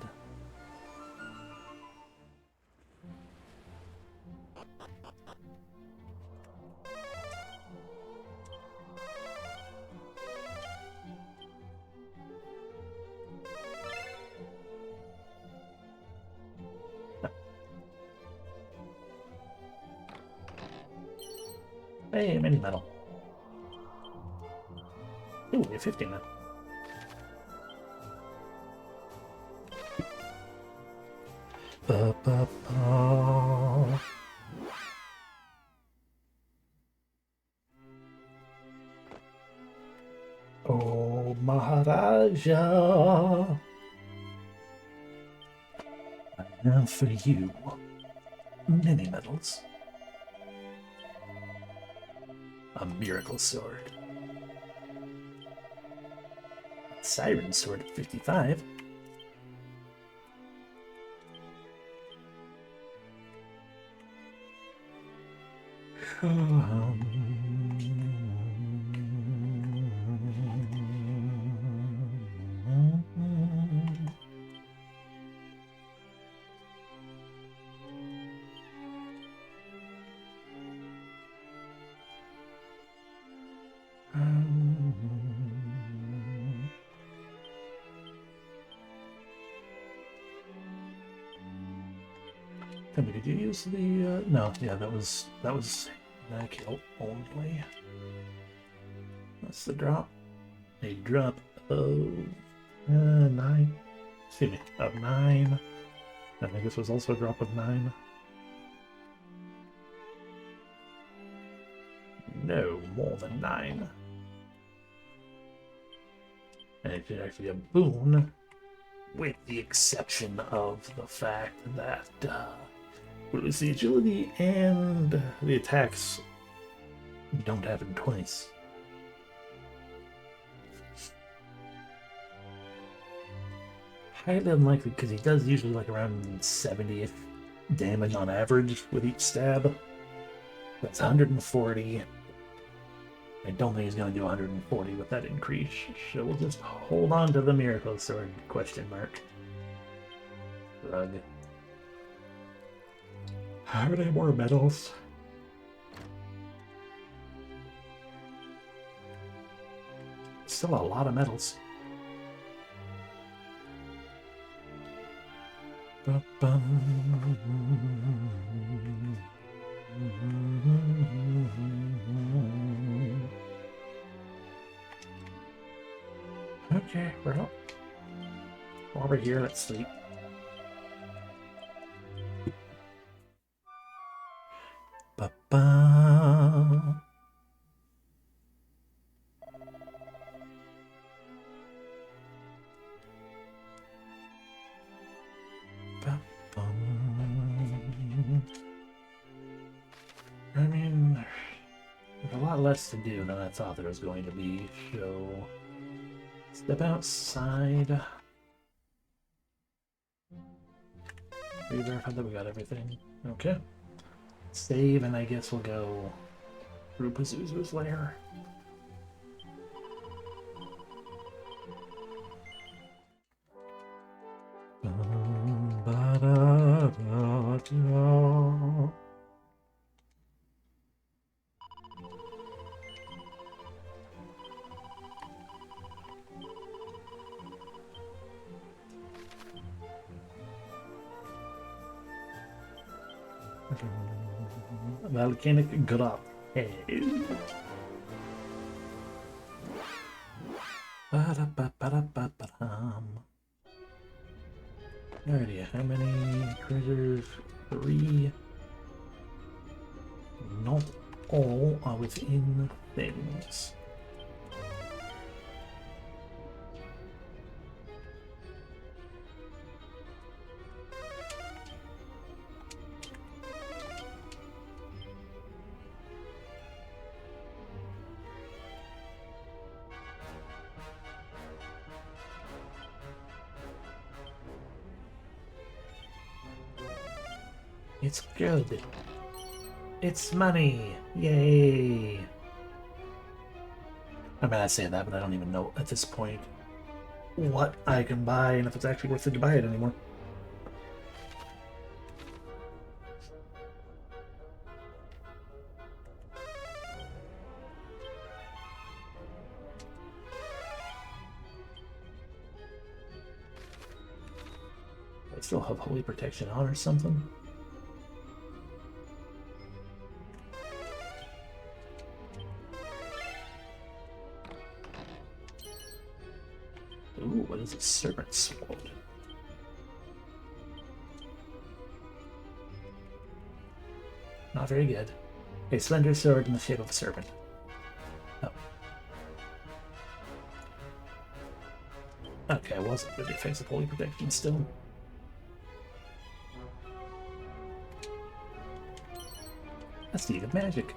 Hey, mini metal. Ooh, we have 50 now. Ba, ba, ba. Oh, Maharaja, I have for you many medals. A miracle sword. Siren sword at 55. Tell me, did you use the, no, yeah, that was kill only. That's the drop. A drop of 9. Excuse me, of 9. I think this was also a drop of 9. No, more than 9. And it's actually a boon, with the exception of the fact that what was the agility and the attacks don't happen twice. Highly unlikely, because he does usually like around 70 damage on average with each stab. That's 140. I don't think he's going to do 140 with that increase, so we'll just hold on to the miracle sword, question mark. Rug. How many more medals? Still a lot of medals. Okay, we're up. While we're here, let's sleep. Ba-ba. I mean, there's a lot less to do than I thought there was going to be, so step outside. Re-verify that we got everything. Okay. Save, and I guess we'll go through Pazuzu's lair. Volcanic grot. Hey. Alrighty, how many treasures? 3. Not all are within things. It's good. It's money. Yay. I mean, I say that, but I don't even know at this point what I can buy and if it's actually worth it to buy it anymore. I still have holy protection on or something. Ooh, what is a serpent sword? Not very good. A slender sword in the shape of a serpent. Oh. Okay, I wasn't really effective holy protection still. That's neat of magic.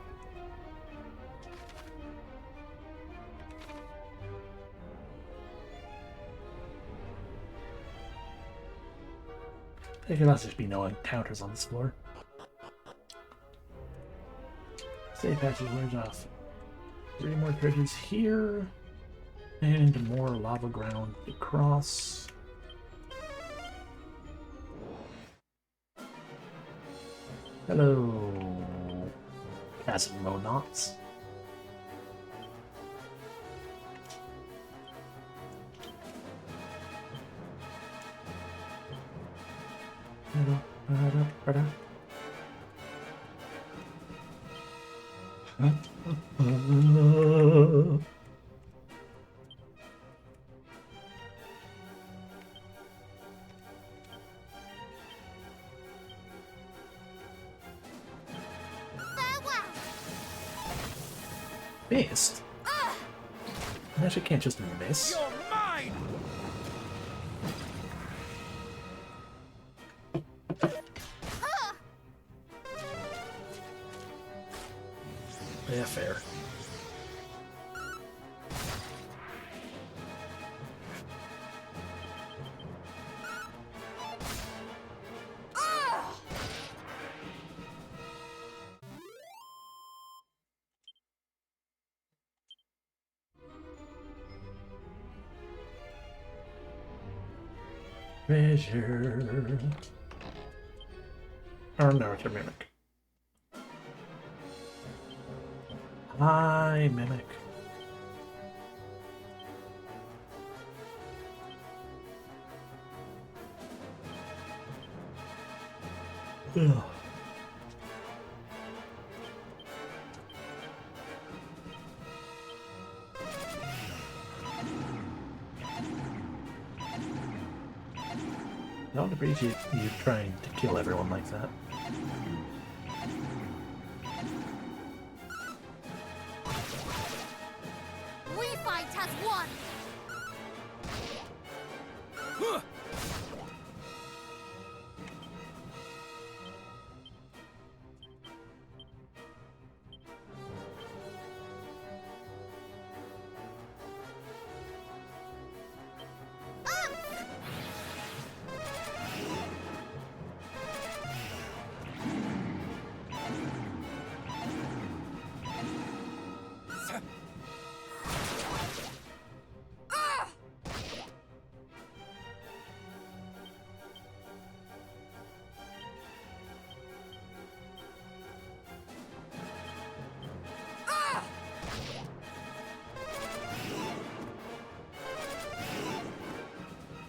There could also just be no encounters on this floor. Safe passage wears off. 3 more treasures here. And more lava ground to cross. Hello, Cosmonauts. Missed? I actually can't just miss. You're mine! Yeah, fair. Treasure. Oh no, it's a mimic. Hi, mimic. Ugh. don't appreciate you trying to kill everyone like that. We fight as one!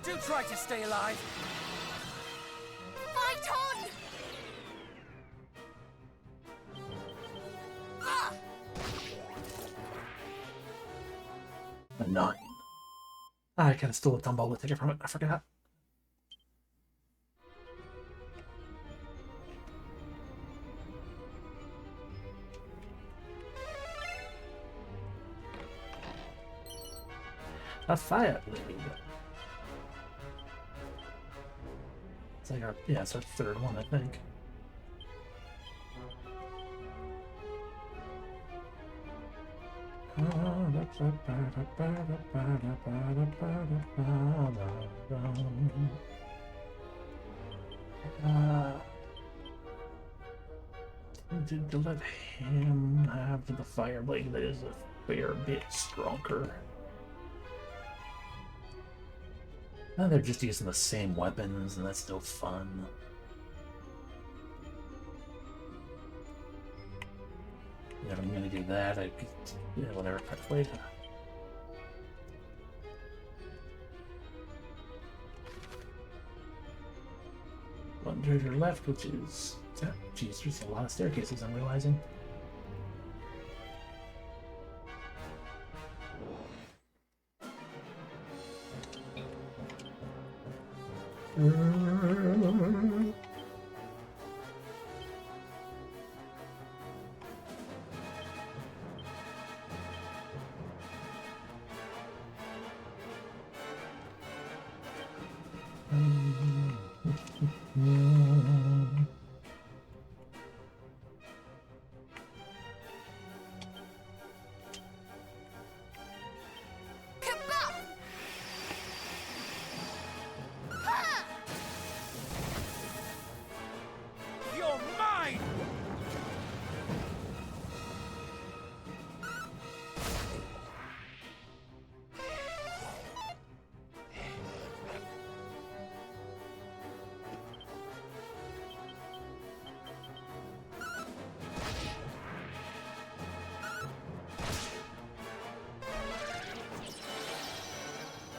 Do try to stay alive. Fight on! A 9. I kind of stole a tumble ticket from it. I forgot. A fire blade. It's like our, yeah, it's our third one, I think. To let him have the fire blade that is a fair bit stronger. Now they're just using the same weapons, and that's no fun. Yeah, if I'm gonna do that, I could, yeah, whatever. Wait. One to your left, which is... Geez, there's a lot of staircases, I'm realizing. You're mine!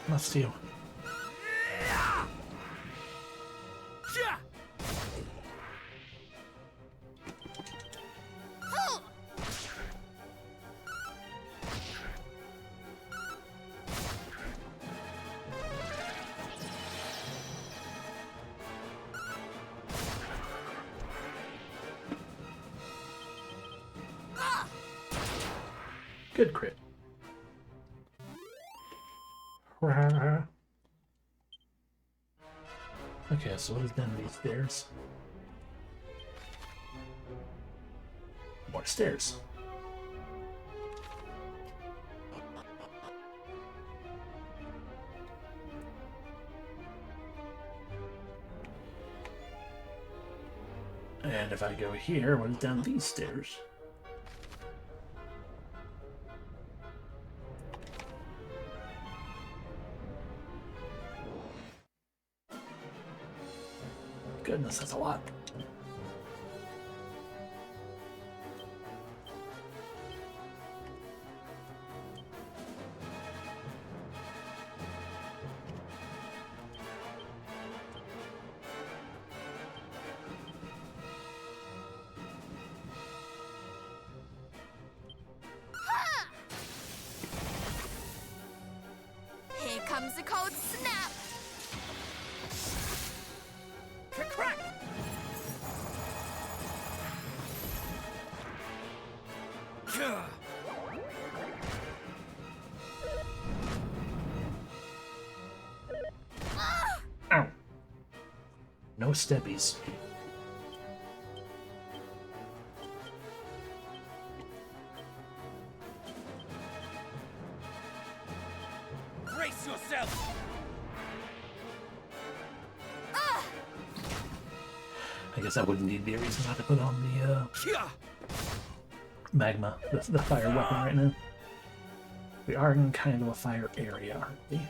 Must you. Good crit. Okay, so what is down these stairs? More stairs. And if I go here, what is down these stairs? Goodness, that's a lot. Here comes the cold snap! Ow. No steppies. Brace yourself! I guess I wouldn't need be a reason not to put on the magma, the fire weapon right now. We are in kind of a fire area, aren't we?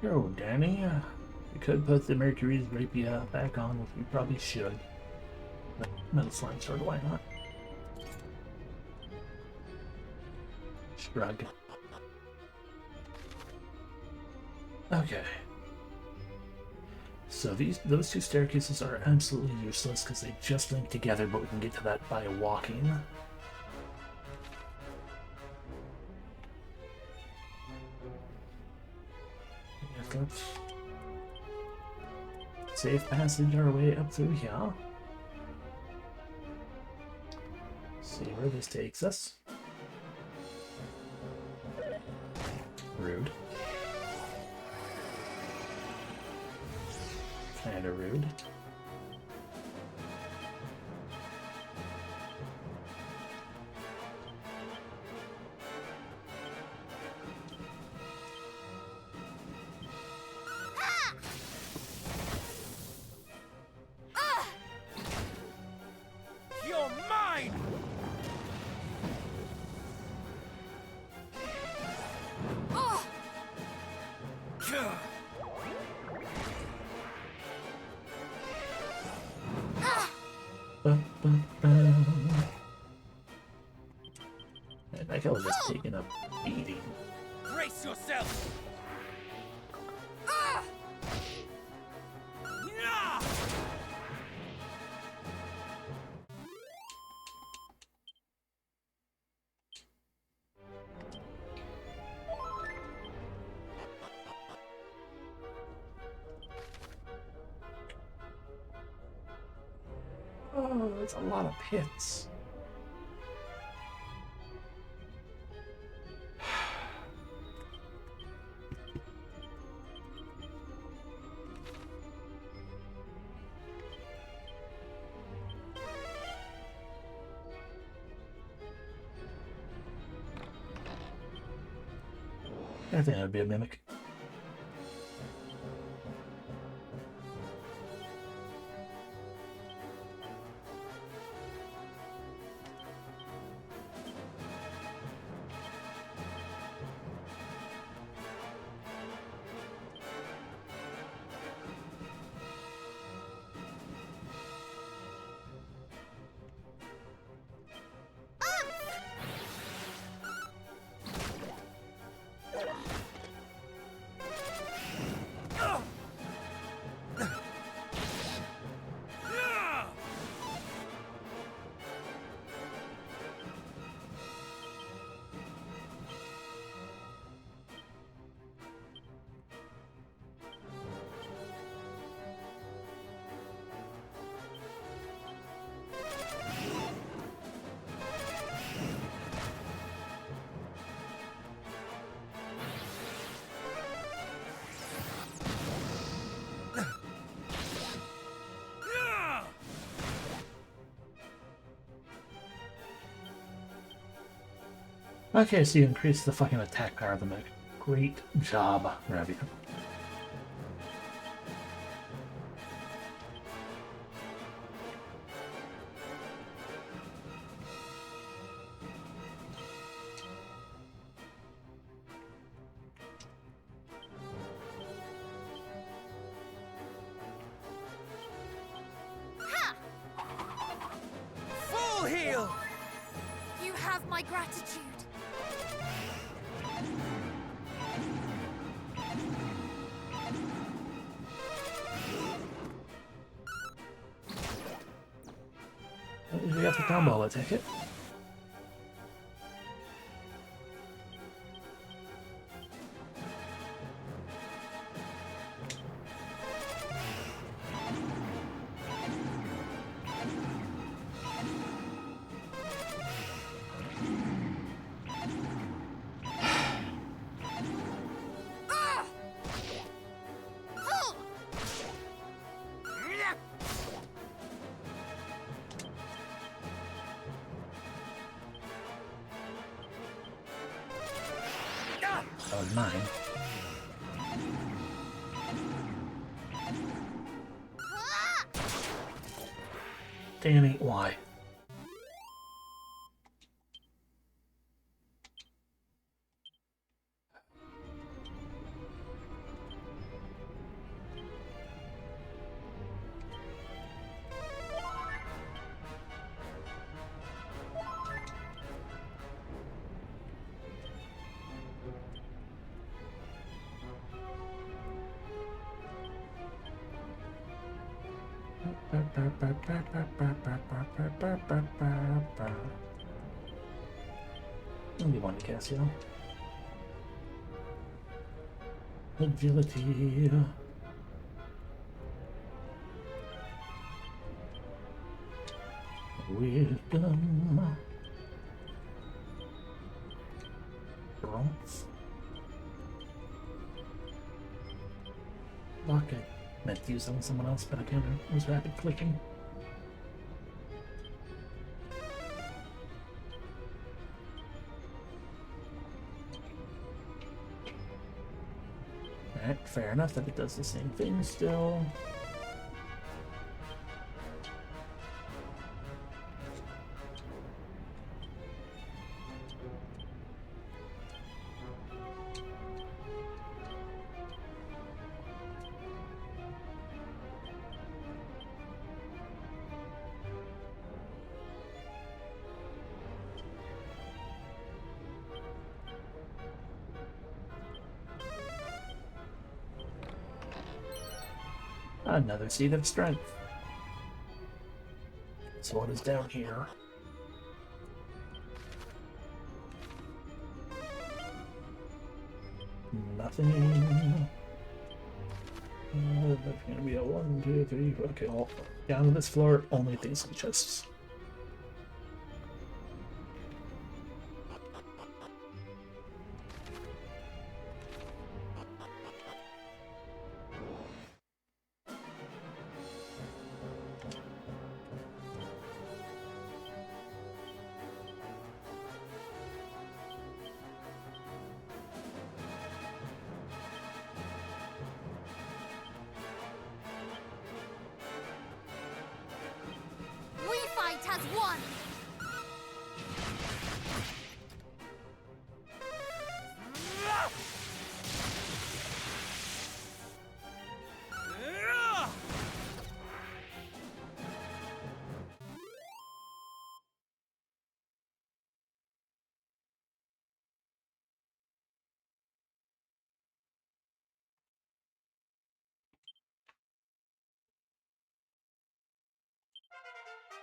Oh, Danny, we could put the Mercury's rapier back on, which we probably should. But metal slime sword, why not? Shrug. Okay. So those two staircases are absolutely useless because they just link together, but we can get to that by walking. I guess let's safe passage our way up through here. See where this takes us. Rude. Kinda rude. You're mine! That guy was just taking a beating. Brace yourself! Oh, there's a lot of pits. I think that would be a mimic. Okay, so you increase the fucking attack power of the mech. Great job, Ravi. Full heal! You have my gratitude. We got the combo, I'll take it. That was mine. Danny, why? Only one to cast, you know. Agility. Wisdom. Strength. Lock it. Meant to use that on someone else, but I kind of was rapid clicking. Alright, fair enough that it does the same thing still. Another seed of strength. So what is down here? Nothing. That's gonna be a 1, 2, 3. Okay, well, down to this floor, only things in chests. Has won!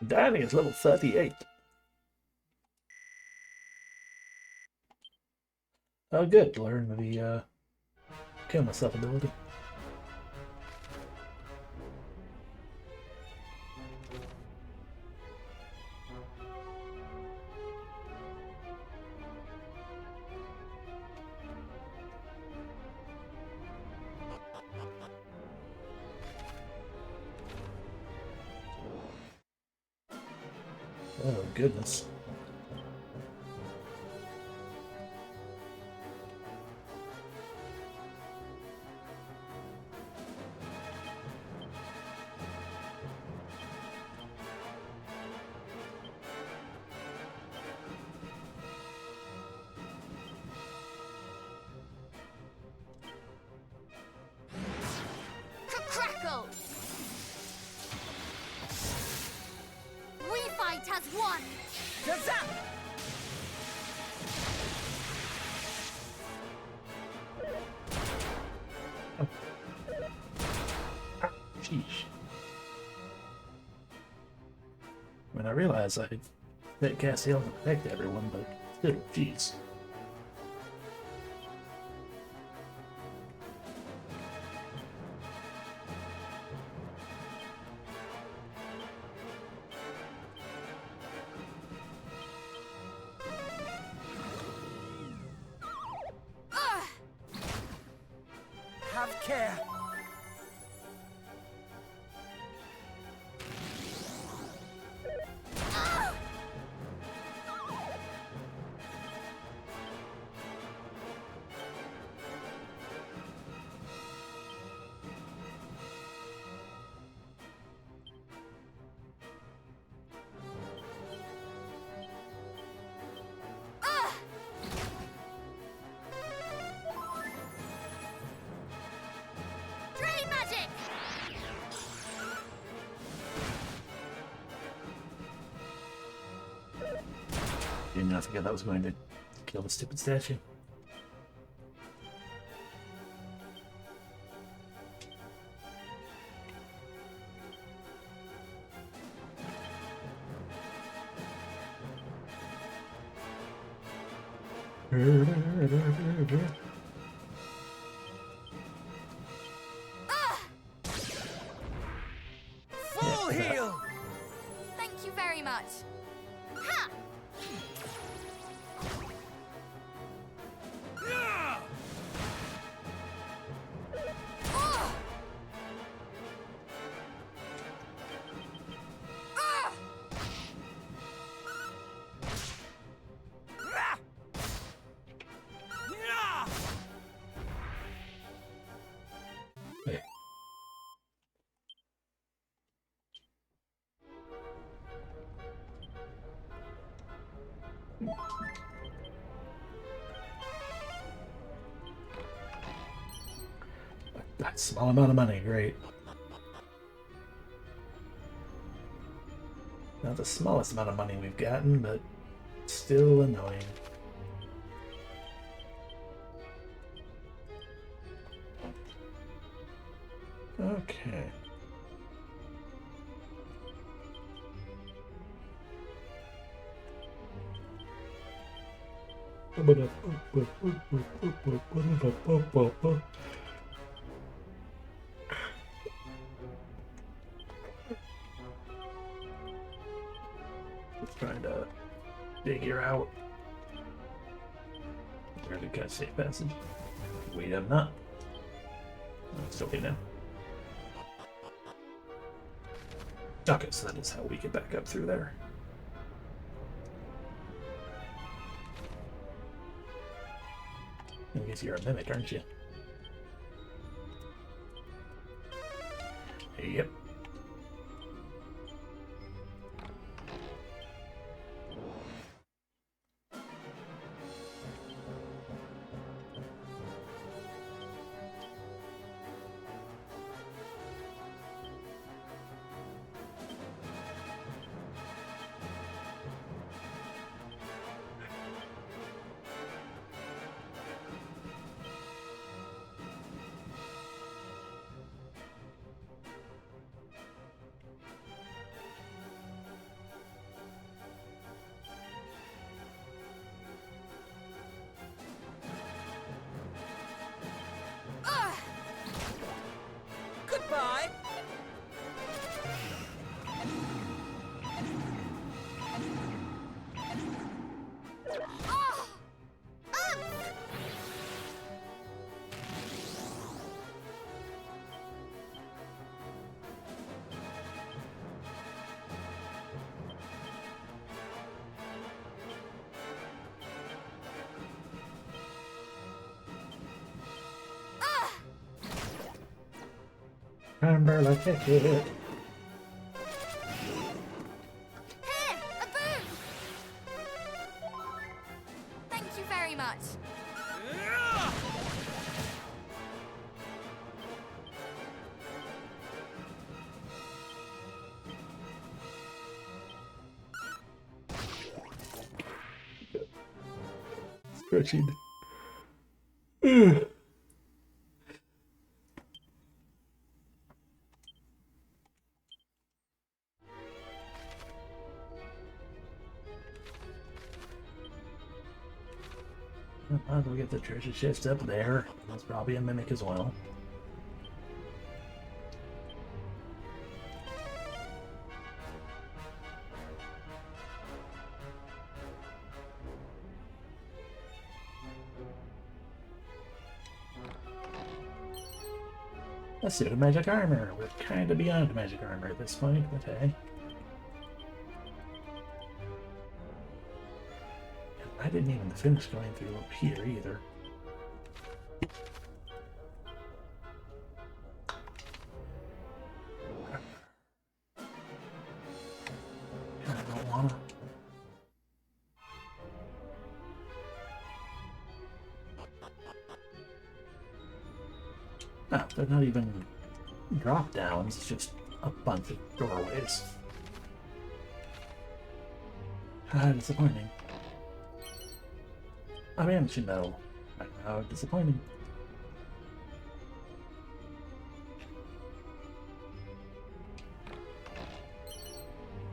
Danny is level 38. Oh, good. Learn the kill myself ability. Oh, goodness. Crackle! We fight has won! Sheesh. I mean, I realize I that cast heal to protect everyone, but still, jeez. Have care. I forgot that was going to kill the stupid statue. Full heal! Thank you very much. Ha! Wait. That small amount of money, great. Not the smallest amount of money we've gotten, but still annoying. Okay. Just trying to figure out where to cut safe passage. Wait, I'm not. I'm still waiting now. Okay, so that is how we get back up through there. I guess you're a mimic, aren't you? Yep. Goodbye! Remember, like it. Here! A boon! Thank you very much. Stretching. Might as well get the treasure chest up there. That's probably a mimic as well. A suit of magic armor. We're kind of beyond magic armor at this point, but hey. I didn't even finish going through up here either. I don't wanna. Oh, they're not even drop downs, it's just a bunch of doorways. Ah, disappointing. I mean, metal. How disappointing.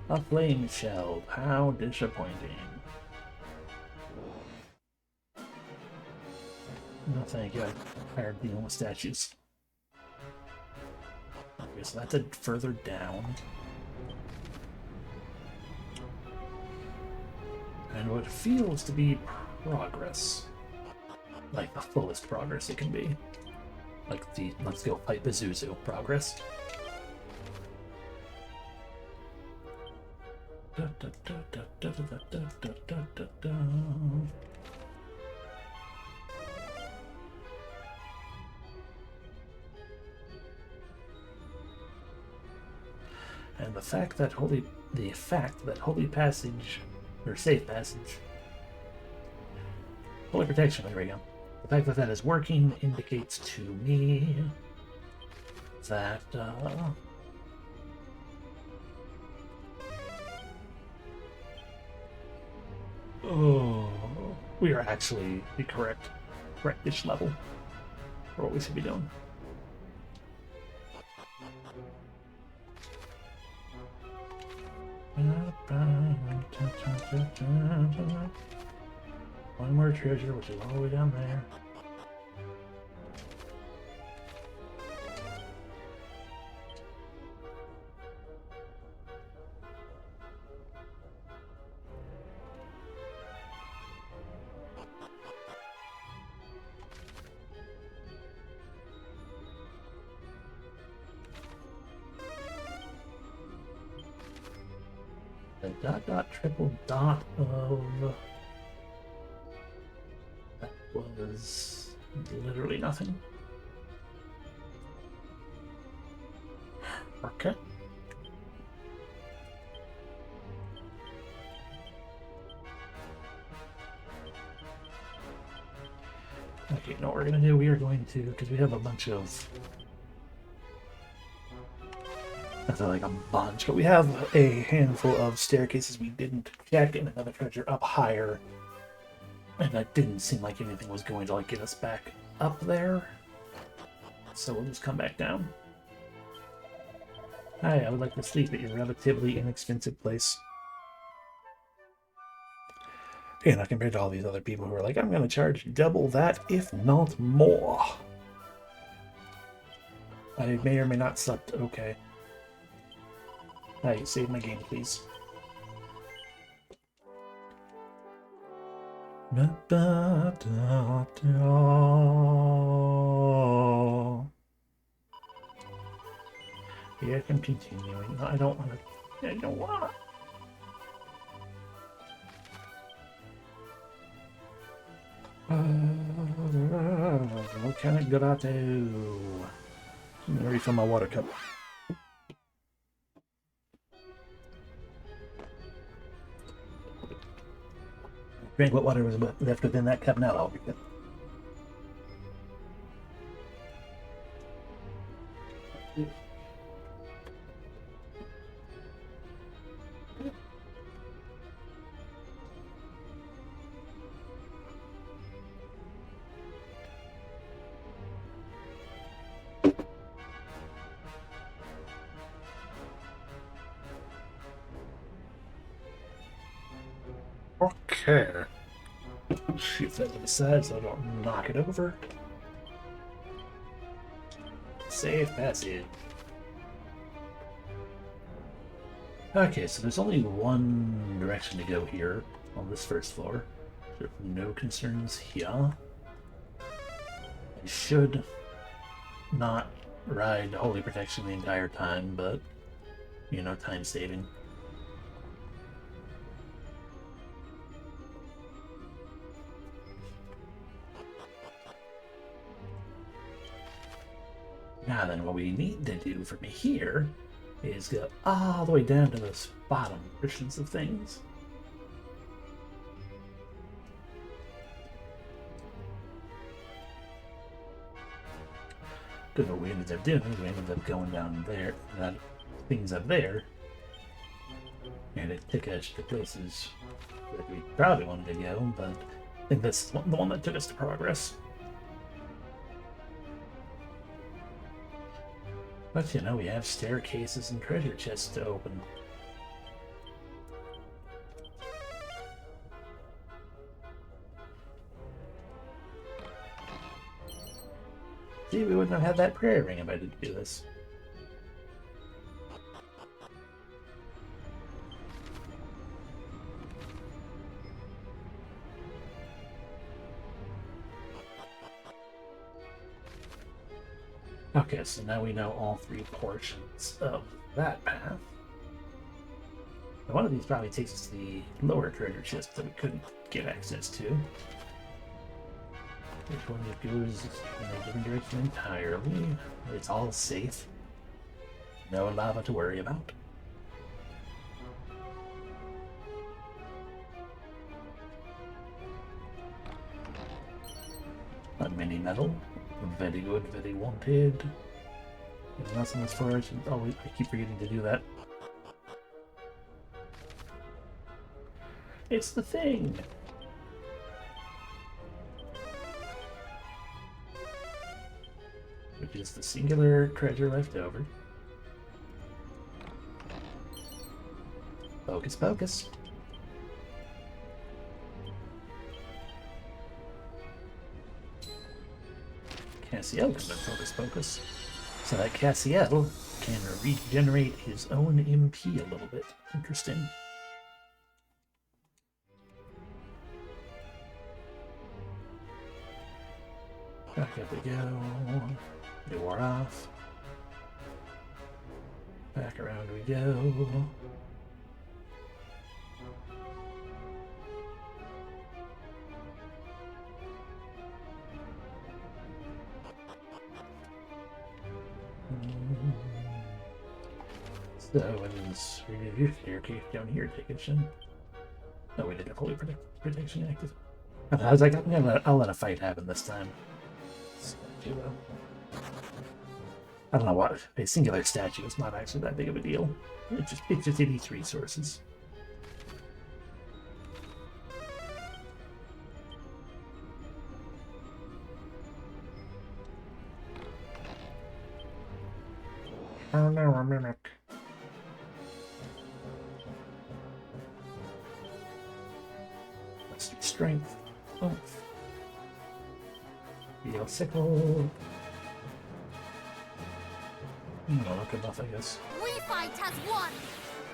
A flame shell. How disappointing. No thank you. I'm tired of dealing with statues. Okay, so that's a further down. And what feels to be progress. Like the fullest progress it can be. Like the let's go fight Pazuzu progress. Da, da, da, da, da, da, da, da, da, da. And the fact that holy passage or safe passage, holy protection, there we go. The fact that that is working indicates to me that we are actually the correct-ish level for what we should be doing. One more treasure, which is all the way down there. The dot dot triple dot of that was literally nothing. Okay. Okay, you know what we're gonna do? We are going to, because we have a bunch of, that's not like a bunch, but we have a handful of staircases we didn't check and another treasure up higher. And that didn't seem like anything was going to like get us back up there. So we'll just come back down. Hi, I would like to sleep at your relatively inexpensive place. Okay, now compared to all these other people who are like, I'm going to charge double that, if not more. I may or may not slept okay. Hi, save my game, please. Yeah, I'm continuing. I don't want to. I don't want to. What can I get out to? I'm gonna refill my water cup. Drink what water was left within that cup. Now I'll be good. Okay. Shoot that to the side so I don't knock it over. Safe passage. Okay, so there's only one direction to go here on this first floor. There are no concerns here. I should not ride Holy Protection the entire time, but, you know, time saving. Now then, what we need to do from here is go all the way down to those bottom portions of things. Because what we ended up doing is we ended up going down there, that things up there, and it took us to places that we probably wanted to go, but think this is the one that took us to progress. But you know, we have staircases and treasure chests to open. See, we wouldn't have had that prayer ring if I didn't do this. Okay, so now we know all 3 portions of that path. Now, one of these probably takes us to the lower treasure chest that we couldn't get access to. Which one goes in a different direction entirely. It's all safe. No lava to worry about. A mini medal. Very good, very wanted. Anything else in this forest? Oh, I keep forgetting to do that. It's the thing! Which is the singular treasure left over. Focus, focus. Cassiel can focus, focus. So that Cassiel can regenerate his own MP a little bit. Interesting. Back up we go. They wore off. Back around we go. So, it's staircase down here, take it, Shin. No, we didn't fully protection active. I was like, I'll let a fight happen this time. I don't know what a singular statue is not actually that big of a deal. It just eats resources. Oh no, a mimic. Let's do strength. Oh. Heal sickle. No, not good enough, I guess. We fight as one!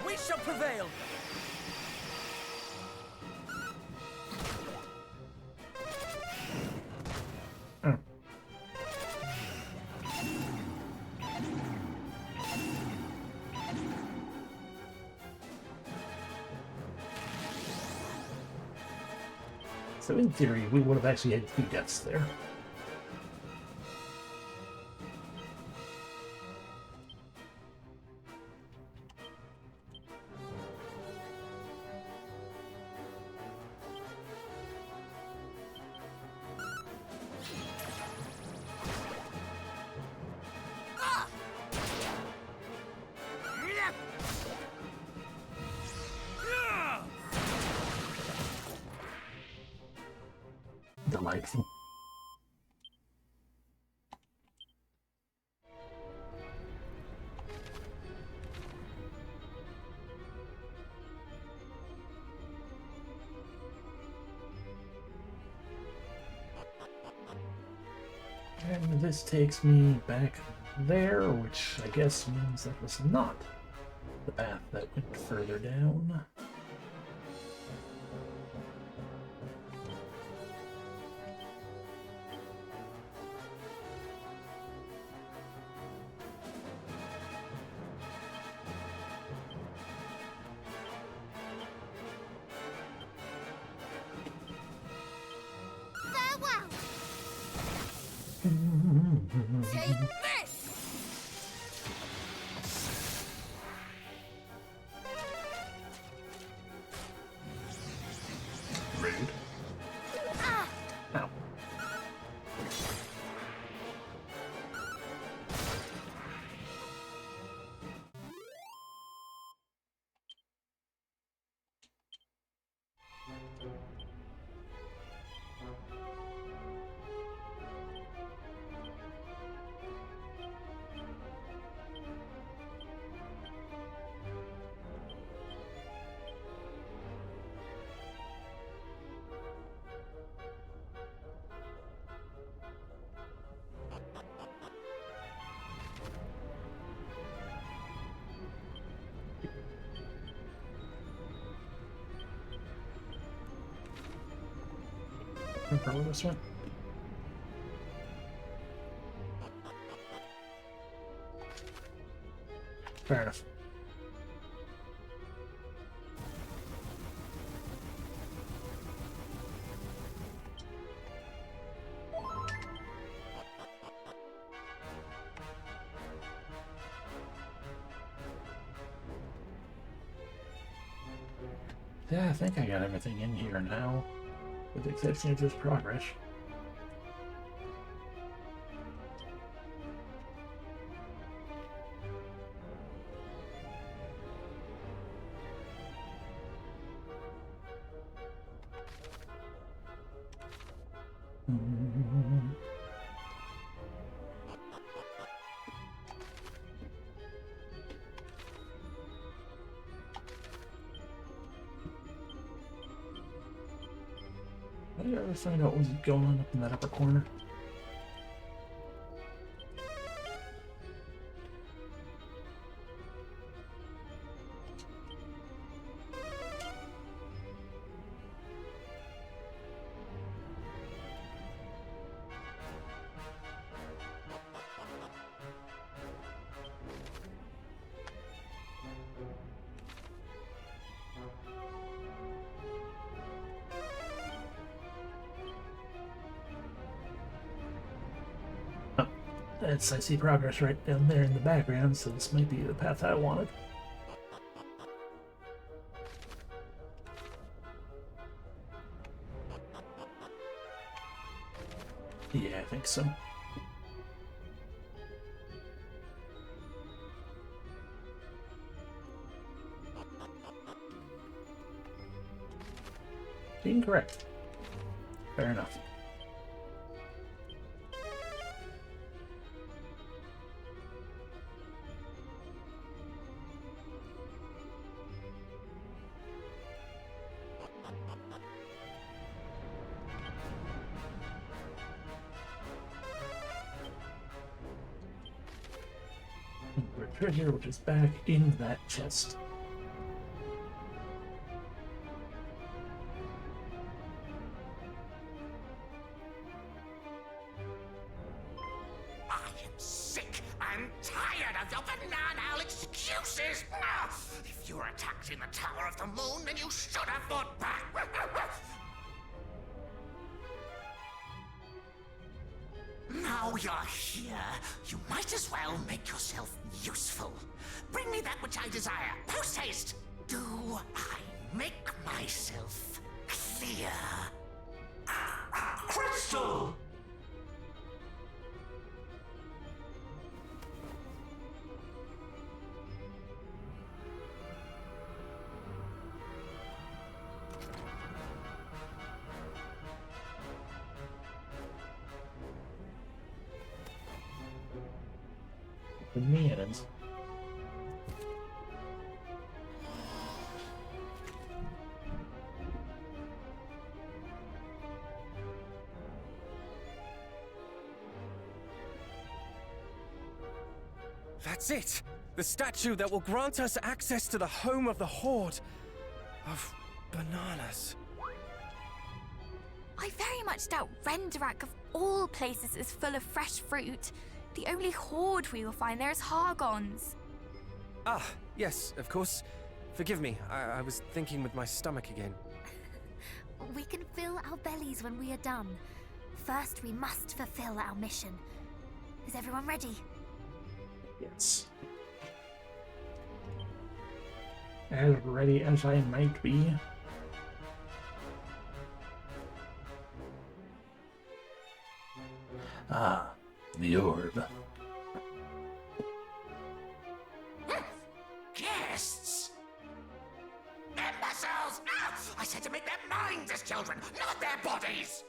We shall prevail! Oh. So in theory, we would have actually had 2 deaths there. Delightful. And this takes me back there, which I guess means that was not the path that went further down. Farewell! Take this! Rude. Ah! Ow. Probably this one. Fair enough. Yeah, I think I got everything in here now, with the exception of just progress. I gotta find out what's going on up in that upper corner. I see progress right down there in the background, so this might be the path I wanted. Yeah, I think so. Incorrect. Fair enough. Treasure, which is back in that chest. I am sick and tired of your banal excuses. If you were attacked in the Tower of the Moon, then you should have fought back. Now you're here, you might as well make yourself useful. Bring me that which I desire, post haste! Do I make myself clear? Crystal! Bananas. That's it! The statue that will grant us access to the home of the Horde of bananas. I very much doubt Renderak of all places is full of fresh fruit. The only Horde we will find there is Hargons. Ah, yes, of course. Forgive me, I was thinking with my stomach again. We can fill our bellies when we are done. First, we must fulfill our mission. Is everyone ready? Yes. As ready as I might be. Ah, the orb. Guests! Imbeciles! I said to make their minds as children, not their bodies!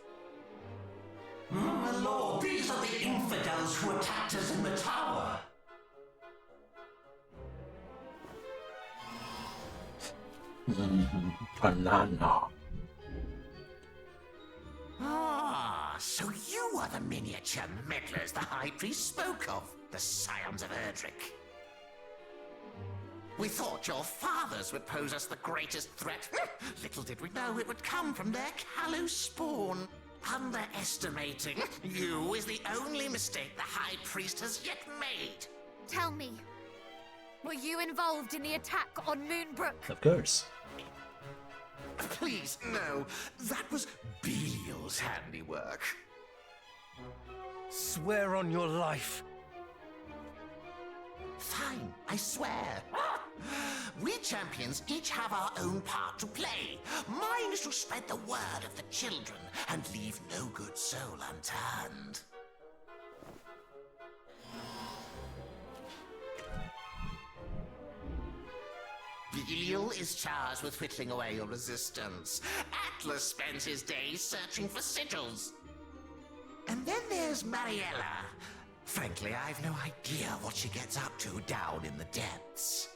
My lord, these are the infidels who attacked us in the tower. Banana. Ah, so you are the miniature meddlers the High Priest spoke of, the Scions of Erdrick. We thought your fathers would pose us the greatest threat. Little did we know it would come from their callow spawn. Underestimating you is the only mistake the High Priest has yet made. Tell me, were you involved in the attack on Moonbrook? Of course. Please, no. That was Belial's handiwork. Swear on your life. Fine, I swear. We champions each have our own part to play. Mine is to spread the word of the children and leave no good soul unturned. Belial is charged with whittling away your resistance. Atlas spends his days searching for sigils. And then there's Mariella. Frankly, I've no idea what she gets up to down in the depths.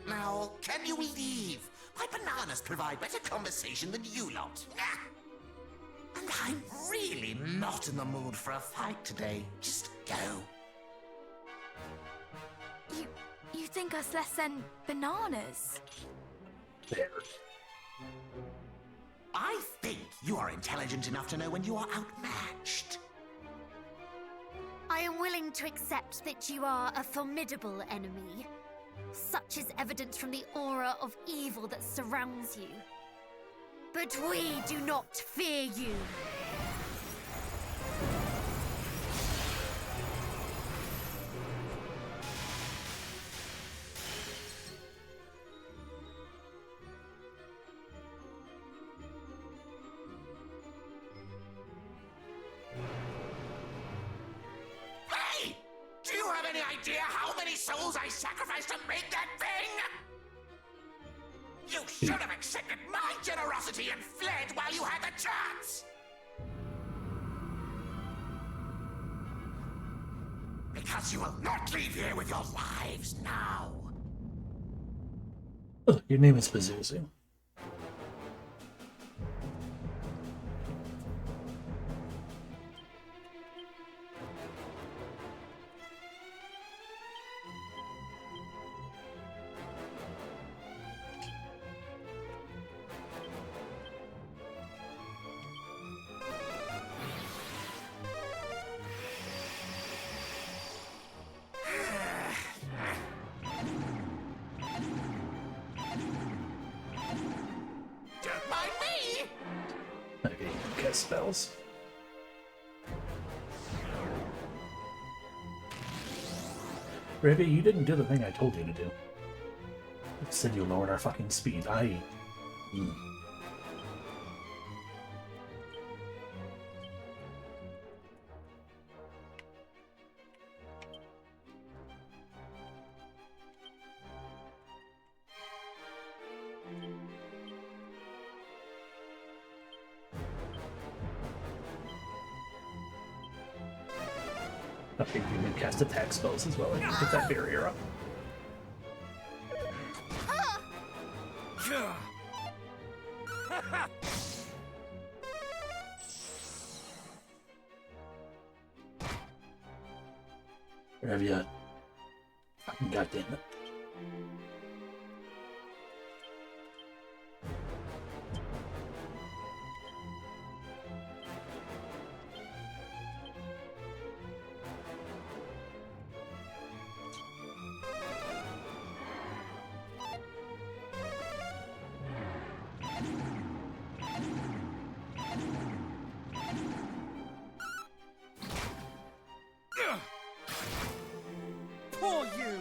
Now, can you leave? My bananas provide better conversation than you lot. And I'm really not in the mood for a fight today. Just go. You think us less than bananas? There. I think you are intelligent enough to know when you are outmatched. I am willing to accept that you are a formidable enemy. Such is evident from the aura of evil that surrounds you. But we do not fear you. Hey! Do you have any idea how many souls I sacrificed to make that thing? You should have accepted my generosity and fled while you had the chance! Because you will not leave here with your lives now. Oh, your name is Pazuzu. Don't mind me! Okay, cast spells. Rabbit, you didn't do the thing I told you to do. It said you lowered our fucking speed. Okay, you can cast attack spells as well. I can put that barrier up. Where have you? Fucking goddamn it. Poor you!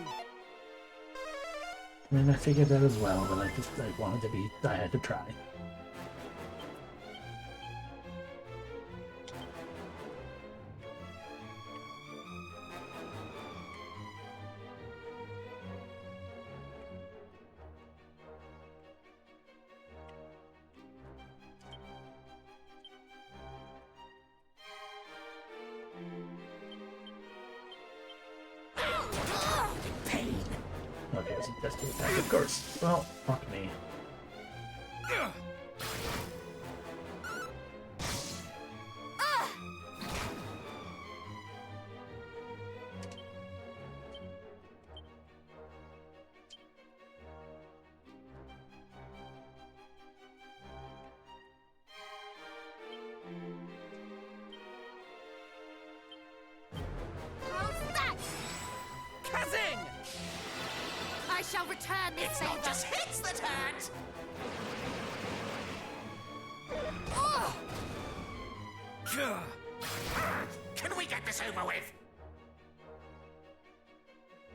I mean, I figured that as well, but I wanted to be, I had to try. Pain. Okay, so that's the attack, of course. Well, fuck me. shall return this It's favor. not just hits that hurt! Oh! Can we get this over with?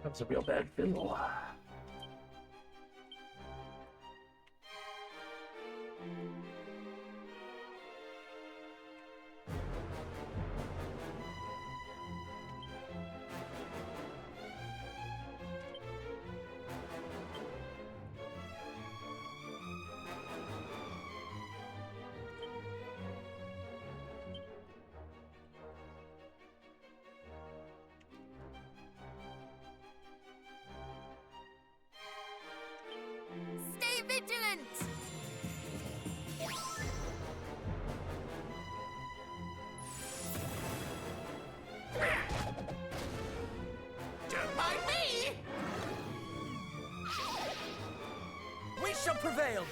That was a real bad fizzle. Stay vigilant! Don't mind me! We shall prevail!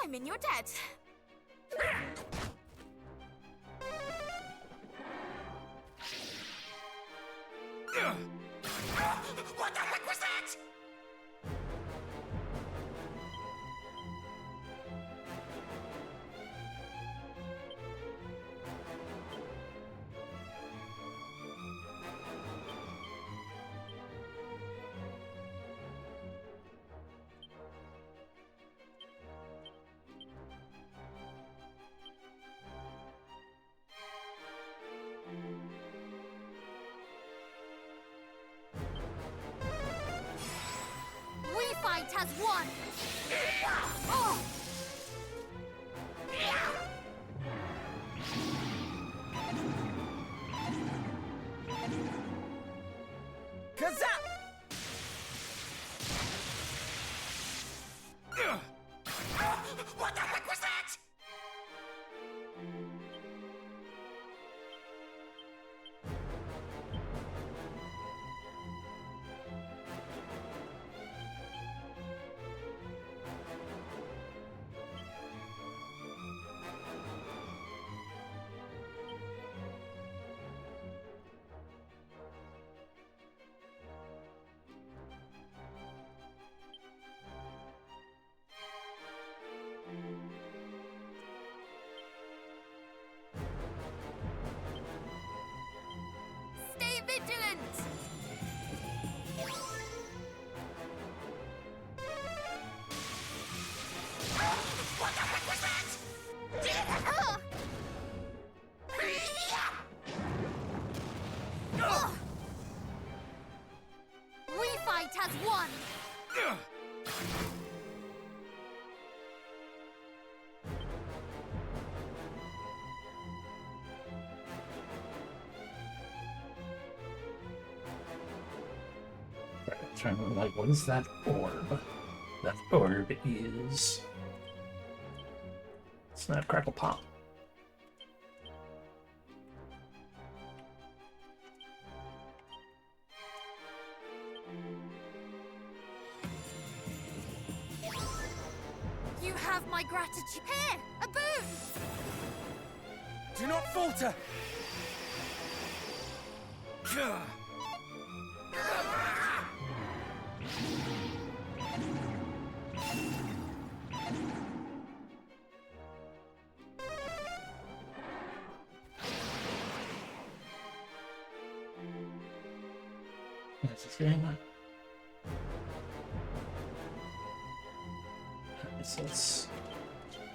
I'm in your debt. What the heck was that? We fight as one! Oh! Kazap! What the heck was that? Stay vigilant! What the heck was that? Ah! Ah! We fight as one! Trying to like, what is that orb? That orb is Snap Crackle Pop. You have my gratitude. Here, a boon! Do not falter! That's this game. It says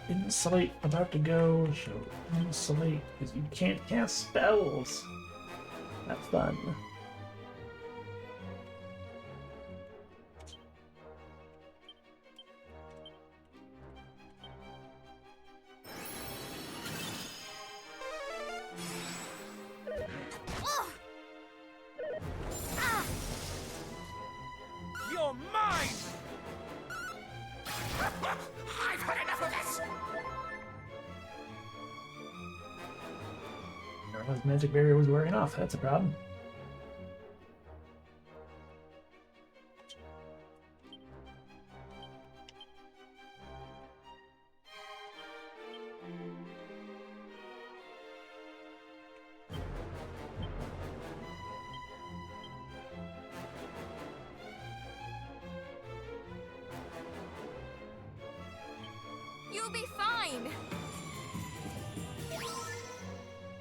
Insight about to go. Show Insight because you can't cast spells. That's fun. Oh! Ah! You're mine! realized magic barrier was wearing off. That's a problem. You'll be fine.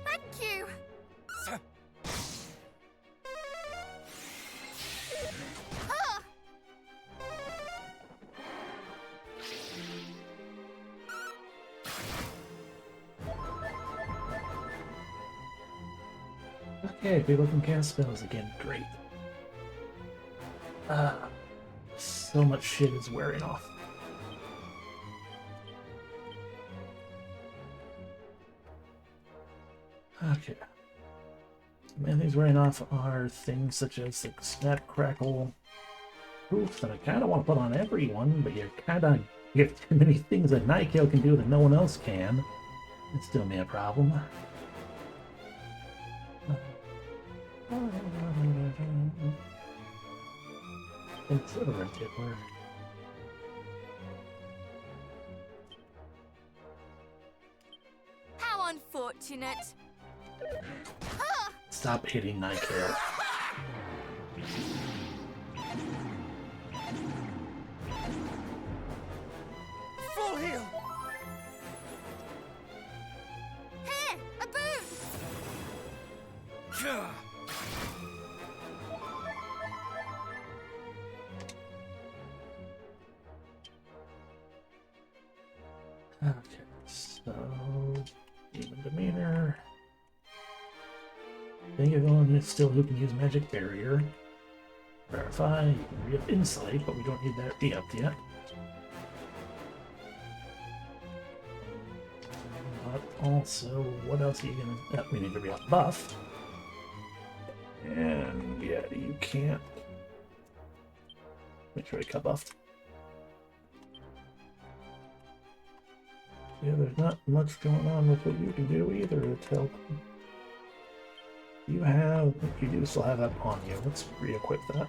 Thank you. Ah! Okay, people can cast spells again. Great. So much shit is wearing off. Okay. Main things wearing off are things such as like snap, crackle, poof that I kind of want to put on everyone, but you kind of get too many things that Nightkill can do that no one else can. It's still me a problem. Tickler. How unfortunate. Stop hitting Nightkill. Full heal! Here, a boot. Okay, so even demeanor. Think everyone is still who can use magic barrier. Verify, you can re-up insight, but we don't need that re-upped yet. But also, what else are you gonna... we need to re-up buff. And yeah, you can't... Make sure I cut buffed. Yeah, there's not much going on with what you can do either to help. You do still have that on you. Let's re-equip that.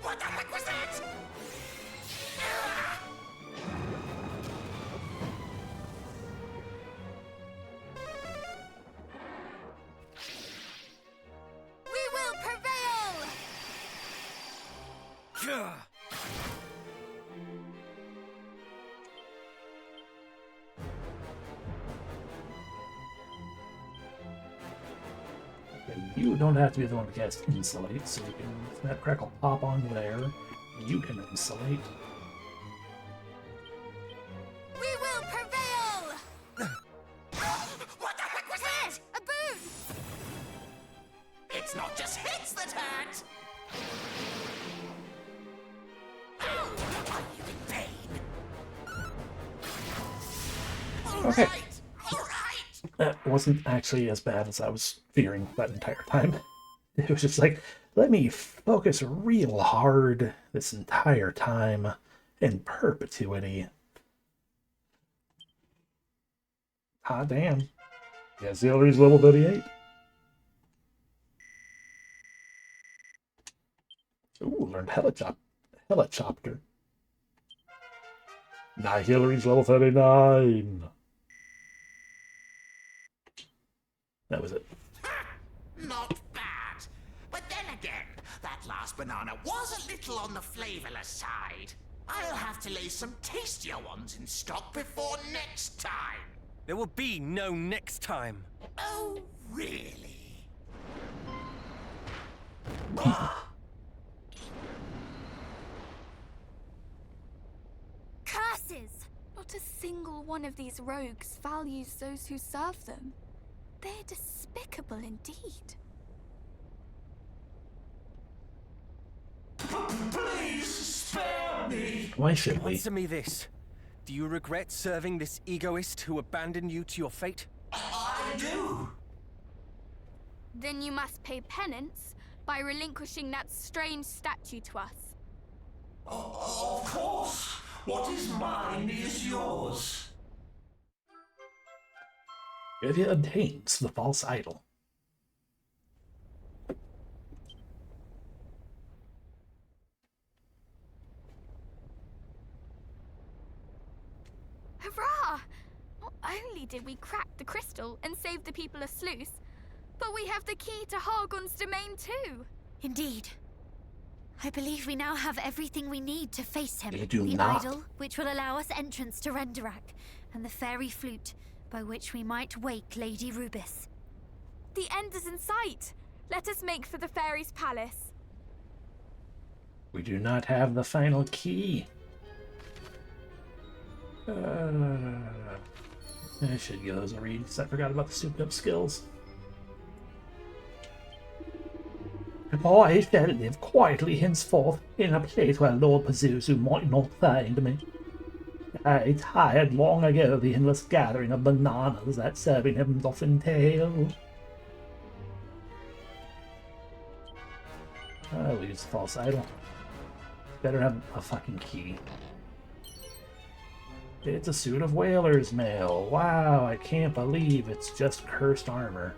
What the heck was that? We will prevail. You don't have to be the one to cast Insulate, so you can that crackle pop on there. You can insulate. We will prevail. What the heck was that? A boot. It's not just hits that hurt! Ow! Are you in pain? Okay. All right! That wasn't actually as bad as I was fearing that entire time. It was just like, let me focus real hard this entire time in perpetuity. Ah, damn. Yeah, Zillry's level 38. Ooh, learned Helicopter. Nah, Hillary's level 39. That was it. Not bad. But then again, that last banana was a little on the flavorless side. I'll have to lay some tastier ones in stock before next time. There will be no next time. Oh, really? Curses! Not a single one of these rogues values those who serve them. They're despicable indeed. Please spare me! Why should we? Answer me this. Do you regret serving this egoist who abandoned you to your fate? I do! Then you must pay penance by relinquishing that strange statue to us. Of course! What is mine is yours. It obtains the false idol. Hurrah! Not only did we crack the crystal and save the people of Sluice, but we have the key to Hargon's domain too. Indeed. I believe we now have everything we need to face him. We do the not. idol, which will allow us entrance to Renderak, and the fairy flute, by which we might wake Lady Rubis. The end is in sight. Let us make for the fairy's palace. We do not have the final key. I should give those a read because I forgot about the souped up skills. I shall live quietly henceforth in a place where Lord Pazuzu might not find me. I tired long ago the endless gathering of bananas that serving him doth entail. I'll use the false idol. Better have a fucking key. It's a suit of whaler's mail. Wow, I can't believe it's just cursed armor.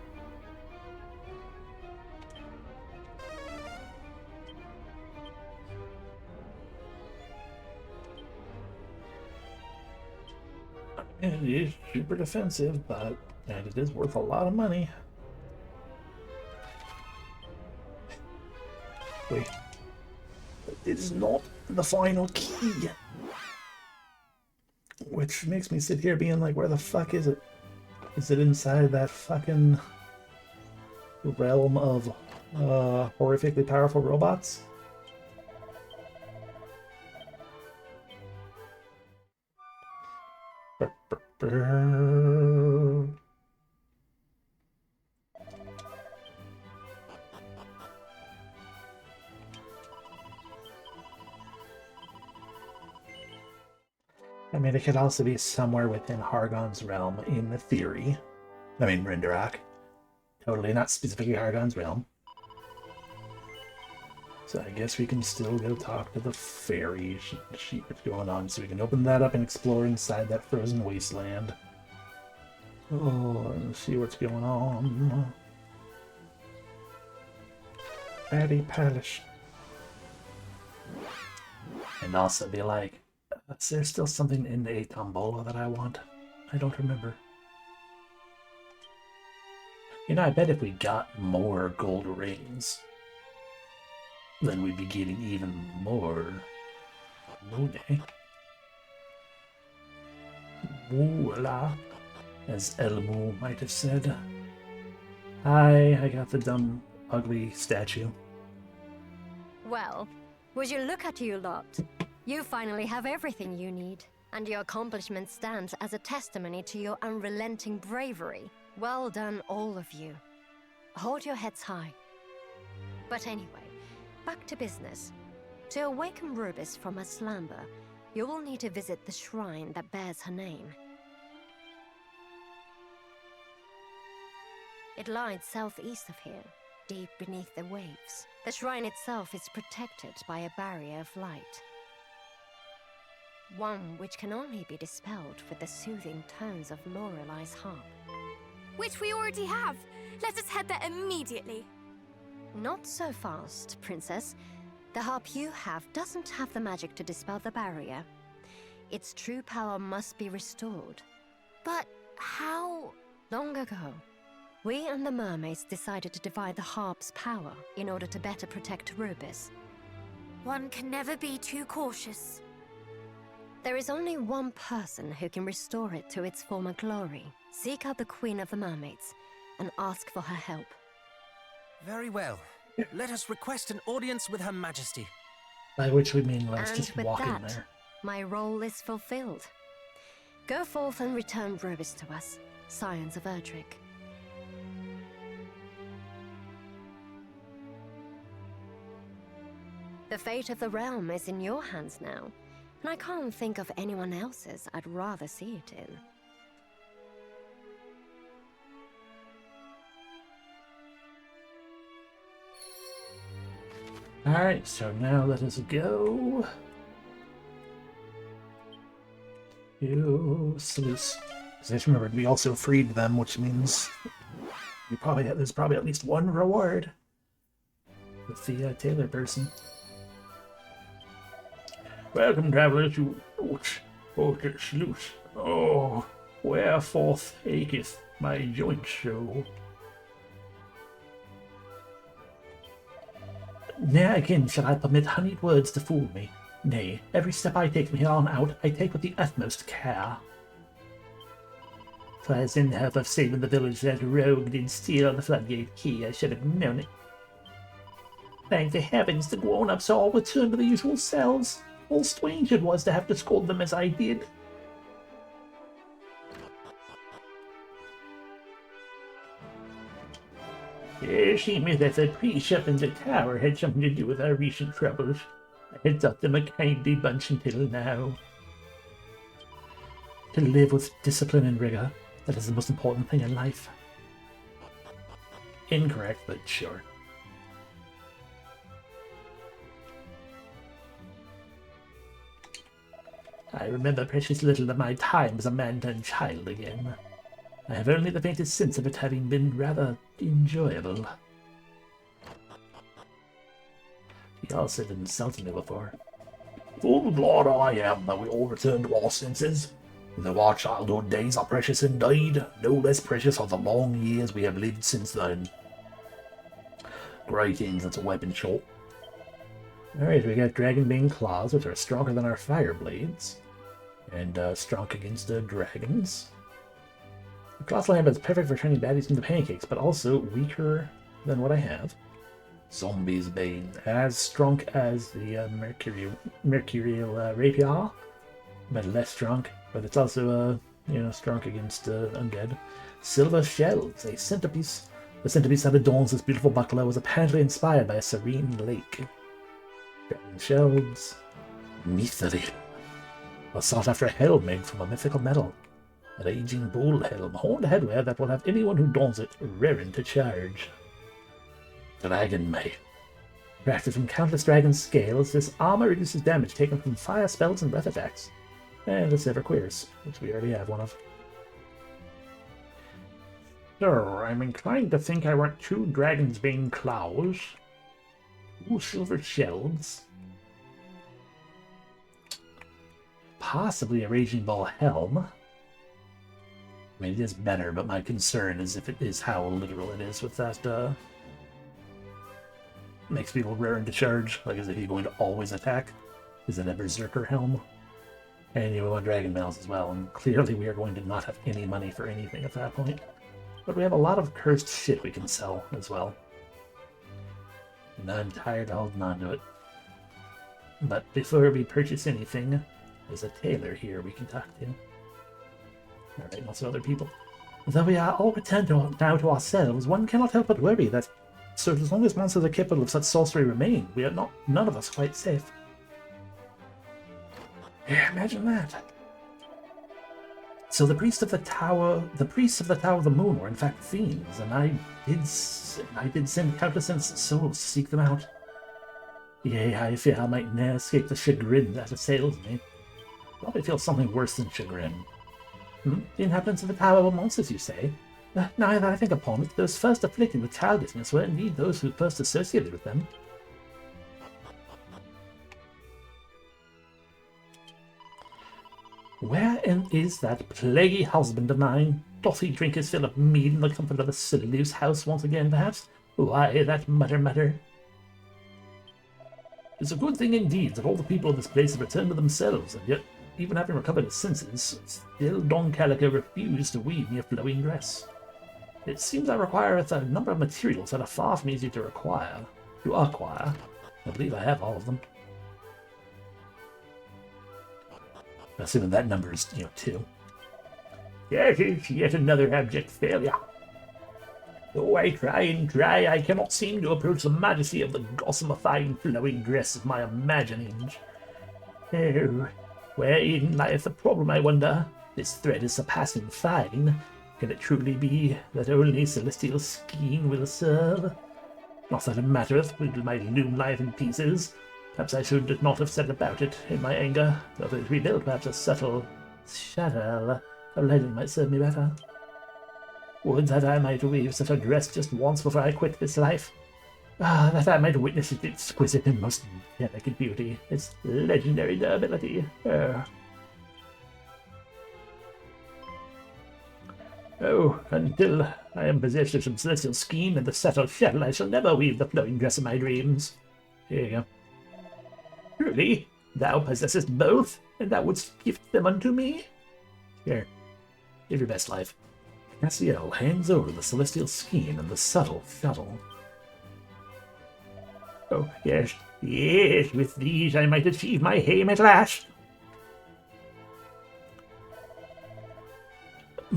It is super defensive, and it is worth a lot of money. Wait. It is not the final key. Which makes me sit here being like, where the fuck is it? Is it inside that fucking realm of horrifically powerful robots? I mean, it could also be somewhere within Hargon's realm in the theory. I mean, Renderak. Totally not specifically Hargon's realm. So I guess we can still go talk to the fairy, see what's going on. So we can open that up and explore inside that frozen wasteland. Oh, and see what's going on. Fatty Palace. And also be like, is there still something in the Tombola that I want? I don't remember. You know, I bet if we got more gold rings, then we'd be getting even more money. Voila, as Elmo might have said. Hi, I got the dumb, ugly statue. Well, would you look at you lot? You finally have everything you need, and your accomplishment stands as a testimony to your unrelenting bravery. Well done, all of you. Hold your heads high. But anyway, back to business. To awaken Rubis from her slumber, you will need to visit the shrine that bears her name. It lies southeast of here, deep beneath the waves. The shrine itself is protected by a barrier of light. One which can only be dispelled with the soothing tones of Lorelai's harp. Which we already have. Let us head there immediately. Not so fast, Princess. The harp you have doesn't have the magic to dispel the barrier. Its true power must be restored. But how? Long ago, we and the mermaids decided to divide the harp's power in order to better protect Rubis. One can never be too cautious. There is only one person who can restore it to its former glory. Seek out the Queen of the Mermaids and ask for her help. Very well. Let us request an audience with Her Majesty. By which we mean let's And just with walk in that, there. my role is fulfilled. Go forth and return Rubis to us, Scions of Erdrick. The fate of the realm is in your hands now, and I can't think of anyone else's I'd rather see it in. Alright, so now let us go to Sluice. Because I just remembered we also freed them, which means there's probably at least one reward with the tailor person. Welcome, traveler, to Sluice. Oh, whereforth acheth my joint so? Ne'er again shall I permit honeyed words to fool me. Nay, every step I take from here on out, I take with the utmost care. For as in the hope of saving the village that rogue did steal the floodgate key, I should have known it. Thank the heavens, the grown-ups all returned to the usual cells. All strange it was to have to scold them as I did. It seemed that the priest up in the tower had something to do with our recent troubles. I had thought them a kindly bunch until now. To live with discipline and rigor, that is the most important thing in life. Incorrect, but sure. I remember precious little of my time as a man-turned child again. I have only the faintest sense of it having been rather enjoyable. He also said insultingly before. Full glad I am that we all return to our senses. Though our childhood days are precious indeed, no less precious are the long years we have lived since then. Greetings, that's a weapon short. Alright, we got Dragonbane Claws, which are stronger than our Fire Blades. And strong against dragons. The Colossal Hammer is perfect for turning baddies into pancakes, but also weaker than what I have. Zombie's Bane, as strong as the Mercurial Rapier, but less strong. But it's also, strong against undead. Silver Shells, a centerpiece. The centerpiece that adorns this beautiful buckler was apparently inspired by a serene lake. Dragon Shells, Mithril, a sought-after helm made from a mythical metal. An aging bull helm, horned headwear that will have anyone who dons it raring to charge. Dragon Mail. Crafted from countless dragon scales, this armor reduces damage taken from fire spells and breath attacks. And the Silver Queers, which we already have one of. So, I'm inclined to think I want 2 Dragon's Bane Claws, 2 Silver Shells, possibly a Raging Ball Helm. I mean, it is better, but my concern is how literal it is with that, makes people raring to charge, like as if you're going to always attack. Is it a Berserker Helm? And you want Dragon Mails as well, and clearly we are going to not have any money for anything at that point. But we have a lot of cursed shit we can sell as well. And I'm tired of holding on to it. But before we purchase anything, there's a tailor here we can talk to. Alright, also other people. Though we are all returned now to ourselves, one cannot help but worry that, so as long as monsters are capable of such sorcery remain, we are none of us quite safe. Yeah, imagine that. So the priests of the Tower of the Moon were in fact fiends, and I did send countless innocent souls to seek them out. Yea, I fear I might ne'er escape the chagrin that assails me. Probably feel something worse than chagrin. The inhabitants of the Tower were monsters, you say? Now that I think upon it, those first afflicted with childishness were indeed those who first associated with them. Wherein is that plaguey husband of mine? Doth he drink his fill of mead in the comfort of the Sluice house once again, perhaps? Why, that mutter. It's a good thing indeed that all the people of this place have returned to themselves, and yet, even having recovered his senses, still Don Calico refused to weave me a flowing dress. It seems I requireth a number of materials that are far from easy to acquire. I believe I have all of them. Assuming that number is, 2. That is yet another abject failure. Though I try and try, I cannot seem to approach the majesty of the gossipifying flowing dress of my imaginings. Oh, wherein lieth the problem, I wonder? This thread is surpassing fine. Can it truly be that only celestial skein will serve? Not that it mattereth, will my loom lieth in pieces. Perhaps I should not have said about it in my anger, though it rebuilt perhaps a subtle A legend might serve me better. Would that I might weave such a dress just once before I quit this life. Ah, that I might witness its exquisite and most delicate beauty, its legendary durability. Oh, until I am possessed of some celestial scheme and the subtle shuttle, I shall never weave the flowing dress of my dreams. Here you go. Truly, thou possessest both, and thou wouldst gift them unto me? Here, live your best life. Cassiel hands over the celestial scheme and the subtle shuttle. Oh, yes, yes, with these I might achieve my aim at last.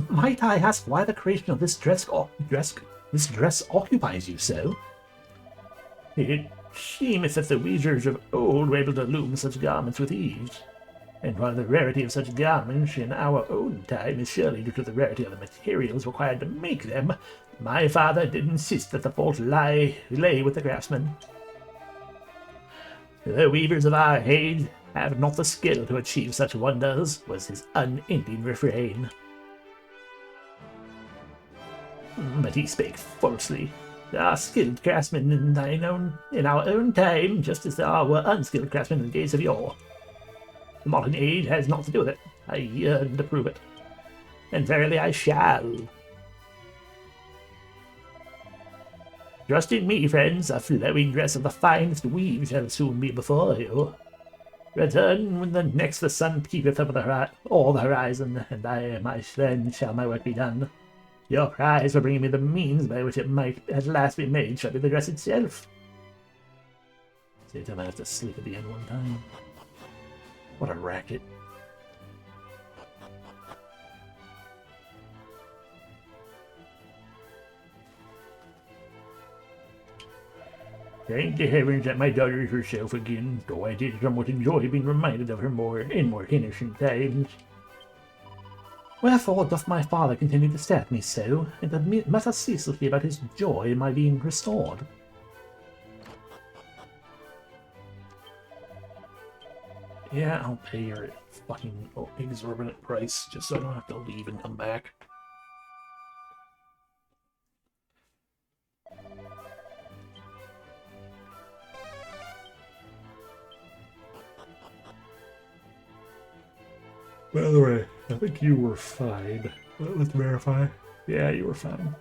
Might I ask why the creation of this dress occupies you so? It seemeth that the weavers of old were able to loom such garments with ease, and while the rarity of such garments in our own time is surely due to the rarity of the materials required to make them, my father did insist that the fault lay with the craftsmen. The weavers of our age have not the skill to achieve such wonders, was his unending refrain. But he spake falsely. There are skilled craftsmen in our own time, just as there were unskilled craftsmen in the days of yore. The modern age has naught to do with it. I yearn to prove it. And verily I shall. Trust in me, friends, a flowing dress of the finest weave shall soon be before you. Return when the sun peepeth over the horizon, and then shall my work be done. Your prize for bringing me the means by which it might at last be made shall be the dress itself. See, I might have to sleep at the end one time. What a racket. Thank the heavens that my daughter is herself again, though I did somewhat enjoy being reminded of her more innocent times. Wherefore doth my father continue to stare at me so, and mutter ceaselessly about his joy in my being restored? Yeah, I'll pay your fucking exorbitant price, just so I don't have to leave and come back. By the way, I think you were fine. Let's verify. Yeah, you were fine.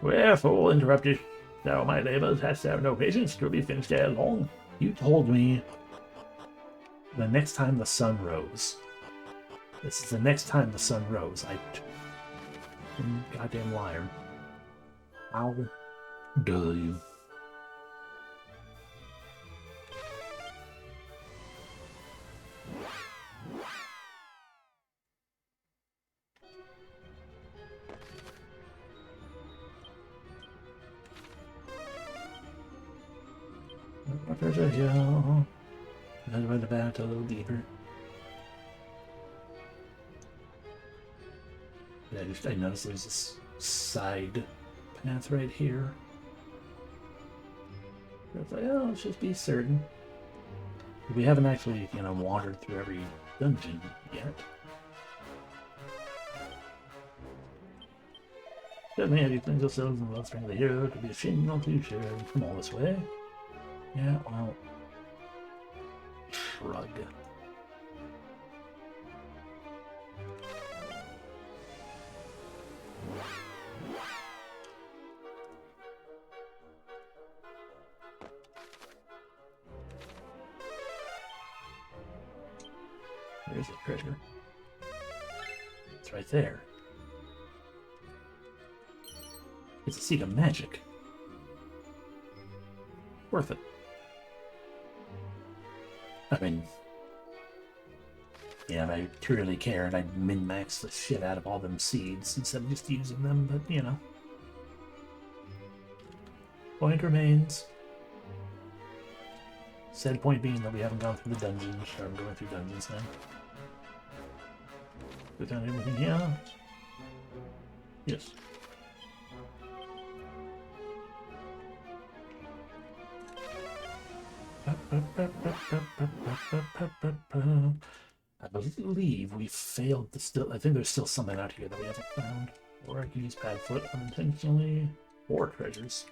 Wherefore interruptest thou my labours? Hast thou no patience to be finished ere long? You told me the next time the sun rose. This is the next time the sun rose. Goddamn liar. How dare you? There's a hill. That's where the battle a little deeper. I noticed there's this side path right here. So it's like, oh, let's just be certain. We haven't actually, wandered through every dungeon yet. Certainly, have you cleansed yourselves and lost strength of the hero to be ashamed not to share from all this way? Yeah, well, shrug. There's the treasure. It's right there. It's a seed of magic. Worth it. I mean, yeah, if I truly cared, I'd min-max the shit out of all them seeds instead of just using them, but, Point remains. Said point being that we haven't gone through the dungeons, or I'm going through dungeons now. Put down everything here. Yes. I believe we failed to still. I think there's still something out here that we haven't found. Or I can use Padfoot unintentionally. Or treasures.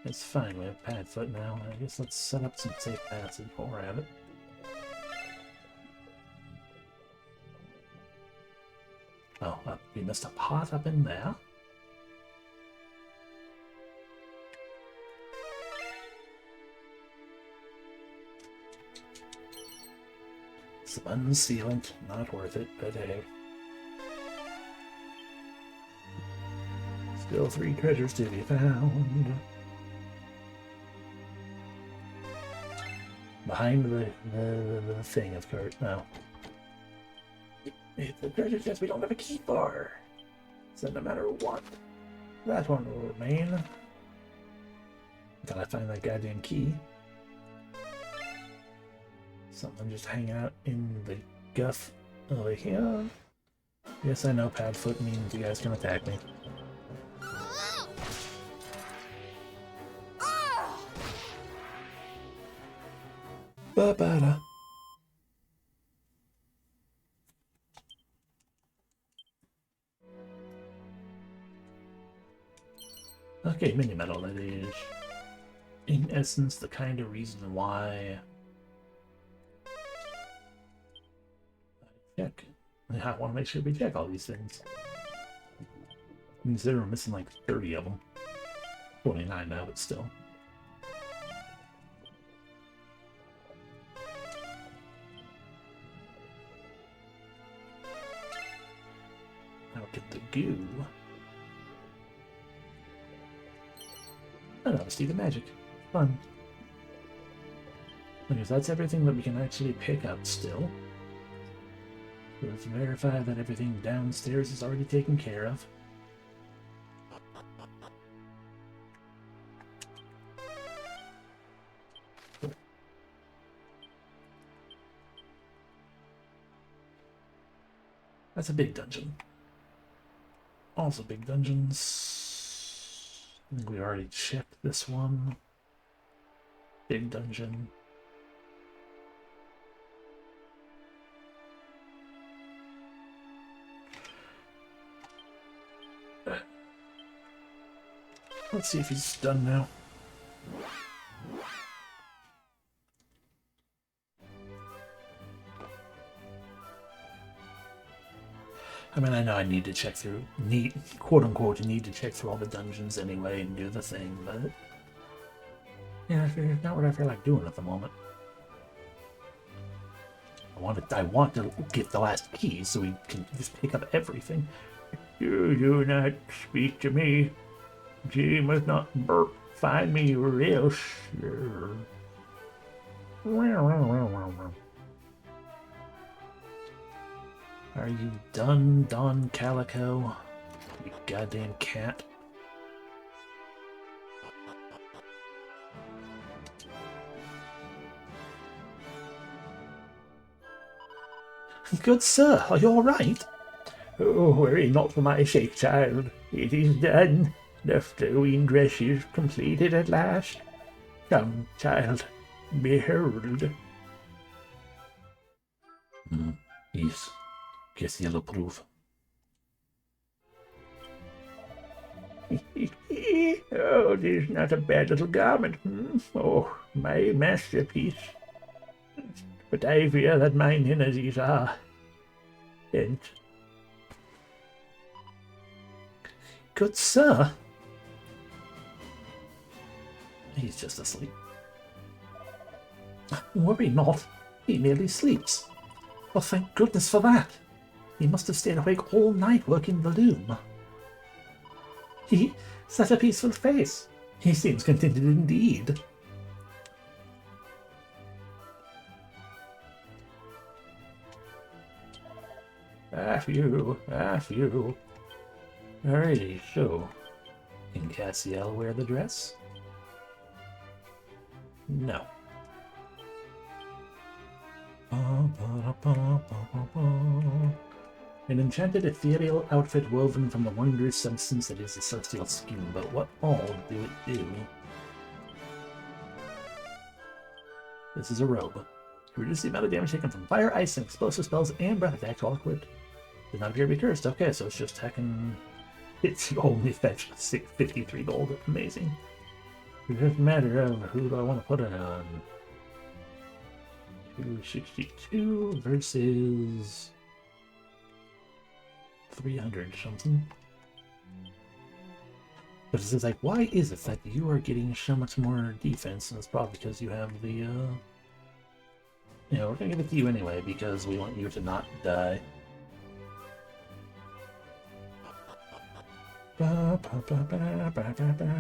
It's fine, we have Padfoot now. I guess let's set up some safe passage while we're at it. Oh, we missed a pot up in there. Some unsealant, not worth it, but hey. Still 3 treasures to be found. Behind the thing, of course. No. It's the treasure chest we don't have a key for. So no matter what, that one will remain. Until I find that goddamn key. Something just hanging out in the guff over here. Yes, I know Padfoot means you guys can attack me. Ba-ba-da. Okay, mini metal, that is. In essence, the kind of reason why I check. I want to make sure we check all these things. Consider we're missing like 30 of them. 29 now, but still. Now get the goo. And obviously the magic. Fun. Because that's everything that we can actually pick up still. Let's verify that everything downstairs is already taken care of. Cool. That's a big dungeon. Also big dungeons. I think we already checked this one. Big dungeon. Let's see if he's done now. I mean, I know I need to check through, quote unquote, need to check through all the dungeons anyway and do the thing, but yeah, it's not what I feel like doing at the moment. I want to get the last key so we can just pick up everything. You do not speak to me. You must not burp. Find me or else. Are you done, Don Calico? You goddamn cat. Good sir, are you all right? Oh, worry not for my sake, child. It is done. The flowing dress is completed at last. Come, child, behold. Yes, guess you'll approve. Oh, this is not a bad little garment. Oh, my masterpiece. But I fear that mine energies are bent. Good sir. He's just asleep. Worry not. He merely sleeps. Well, thank goodness for that. He must have stayed awake all night working the loom. He set a peaceful face. He seems contented indeed. A few. Alrighty, so, can Cassiel wear the dress? No. An enchanted ethereal outfit woven from the wondrous substance that is the celestial skin, but what all do it do? This is a robe. Reduce the amount of damage taken from fire, ice, and explosive spells and breath attacks while equipped. Does not appear to be cursed. Okay, so it's just heckin'... It's only fetched 53 gold. Amazing. It's just a matter of who do I want to put it on. 262 versus 300 something. But it's just like, why is it that you are getting so much more defense? And it's probably because you have the, you know, we're gonna give it to you anyway because we want you to not die. Ba, ba, ba, ba, ba, ba, ba.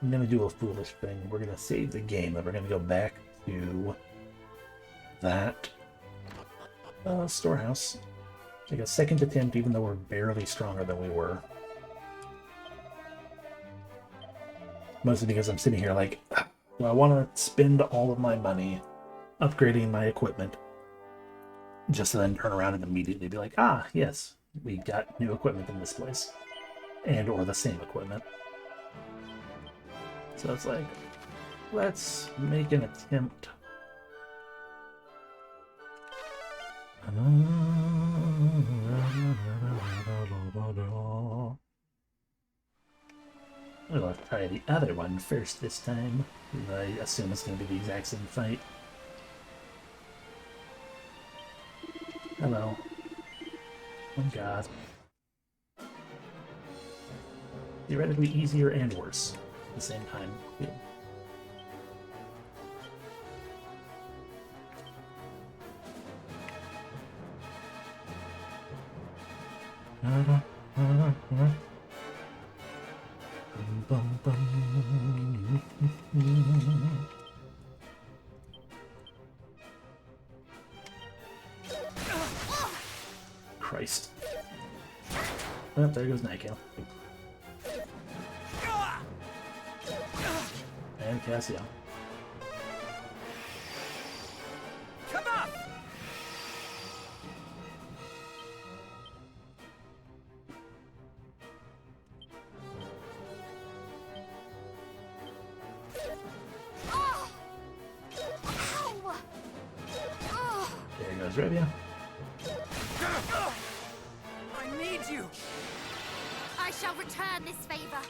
I'm gonna do a foolish thing. We're gonna save the game, and we're gonna go back to that storehouse. Take a second attempt, even though we're barely stronger than we were. Mostly because I'm sitting here like, do I want to spend all of my money upgrading my equipment just to then turn around and immediately be like, ah, yes, we got new equipment in this place. And or the same equipment. So it's like, let's make an attempt. I'll try the other one first this time. I assume it's going to be the exact same fight. Hello. Oh god. Theoretically easier and worse at the same time. Yeah. Christ. Oh, there goes Nightgale. And Cassio. Come up! There goes Revia. I need you! I shall return this favor.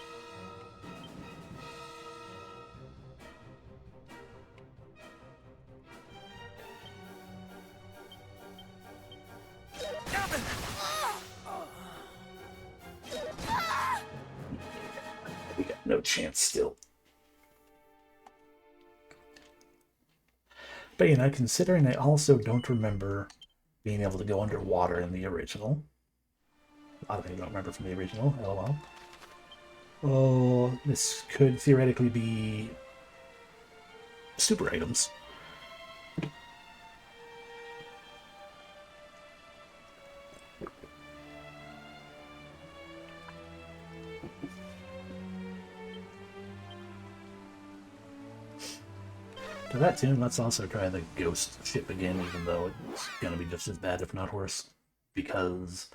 We got no chance still. But you know, considering I also don't remember being able to go underwater in the original. A lot of people don't remember from the original, lol. Oh, this could theoretically be super items. To that tune, let's also try the ghost ship again, even though it's gonna be just as bad, if not worse. Because,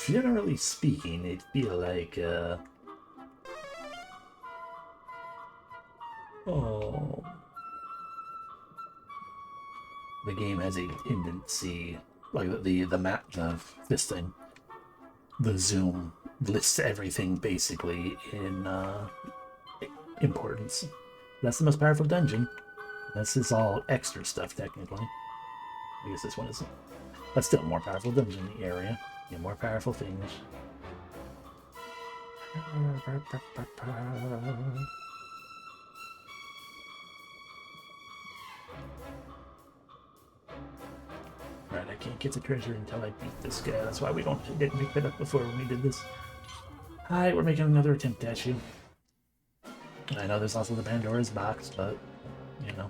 generally speaking, it feels like, oh, the game has a tendency, like the map of this thing, the zoom lists everything basically in importance. That's the most powerful dungeon. This is all extra stuff, technically. I guess this one isn't. That's still more powerful dungeon area. Yeah, more powerful things. Right, I can't get the treasure until I beat this guy. That's why we didn't pick that up before when we did this. Hi, we're making another attempt at you. I know there's also the Pandora's box, but, you know,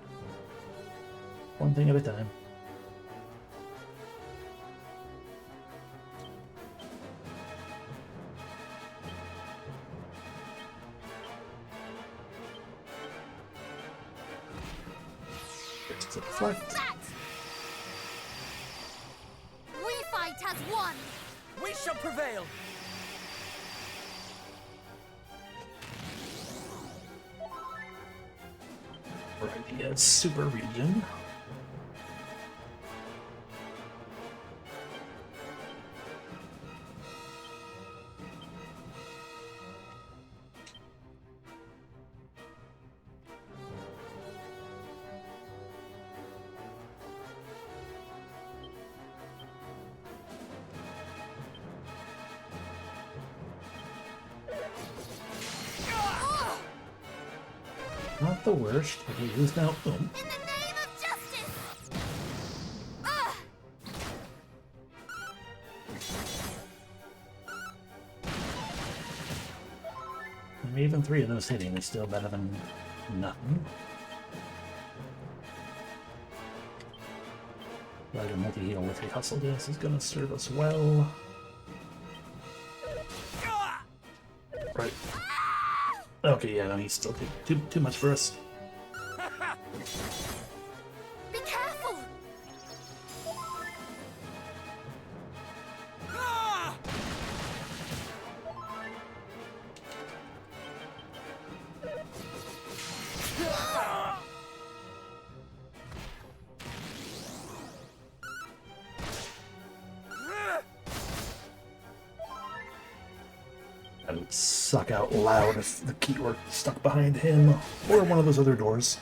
one thing at a time. Deflect. We fight as one! We shall prevail! Right, he has super region. Not the worst. Okay, who's now? In the name of justice! I mean, even 3 of those hitting is still better than nothing. Like a multi-heal with a hustle dance is gonna serve us well. Right. Okay, yeah, no, he's still too much for us. Be careful! I would suck out loud if the key were stuck behind him or one of those other doors.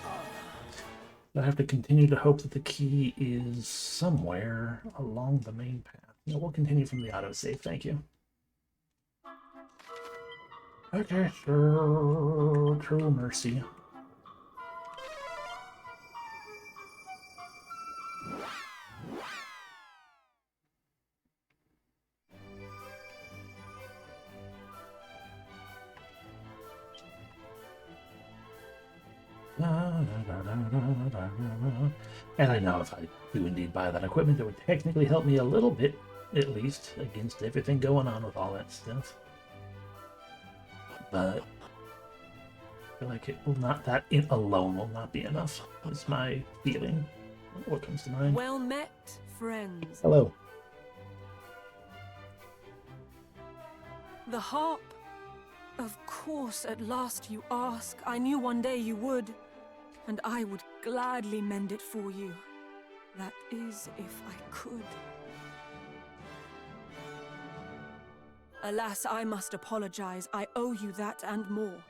I have to continue to hope that the key is somewhere along the main path. No, we'll continue from the autosave, thank you. Okay, sure, true mercy. And I know if I do indeed buy that equipment, it would technically help me a little bit, at least, against everything going on with all that stuff. But I feel like it will not, that alone will not be enough, is my feeling. What comes to mind? Well met, friends. Hello. The harp. Of course, at last you ask. I knew one day you would, and I would gladly mend it for you. That is, if I could. Alas, I must apologize. I owe you that and more.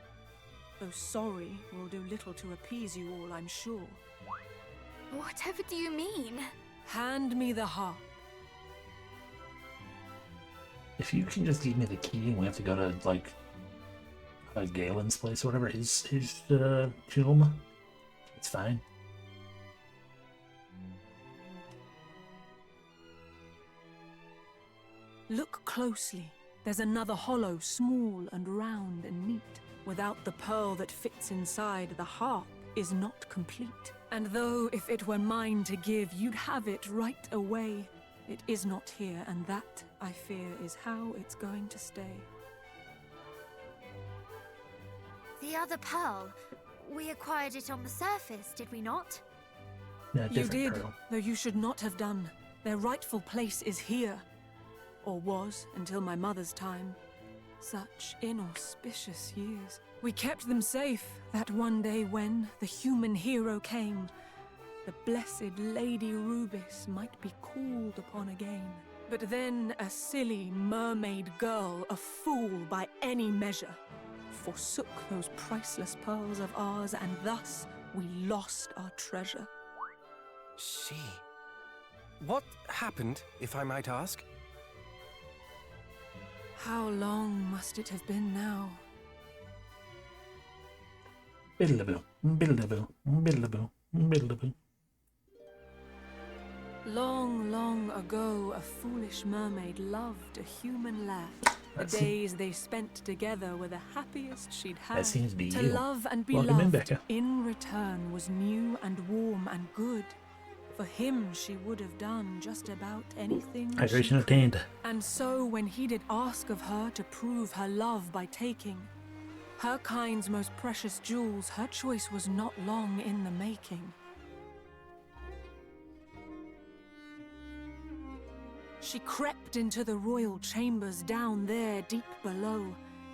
Though sorry will do little to appease you all, I'm sure. Whatever do you mean? Hand me the harp. If you can just give me the key and we have to go to, like, Galen's place or whatever, his tomb, it's fine. Look closely. There's another hollow, small and round and neat. Without the pearl that fits inside, the harp is not complete. And though if it were mine to give, you'd have it right away, it is not here, and that, I fear, is how it's going to stay. The other pearl, we acquired it on the surface, did we not? Yeah, You did, pearl. though you should not have done. Their rightful place is here. Or was, until my mother's time. Such inauspicious years. We kept them safe, that one day when the human hero came, the blessed Lady Rubis might be called upon again. But then a silly mermaid girl, a fool by any measure, forsook those priceless pearls of ours, and thus we lost our treasure. She... What happened, if I might ask? How long must it have been now? Biddle-a-boo, biddle-a-boo, biddle-a-boo, biddle-a-boo. Long, long ago, a foolish mermaid loved a human lad. The That days they spent together were the happiest she'd had. That seems to be to you. love and be Welcome in, loved Becca. in return was new and warm and good. For him, she would have done just about anything. she Hydration could. obtained. And so, when he did ask of her to prove her love by taking her kind's most precious jewels, her choice was not long in the making. She crept into the royal chambers down there deep below,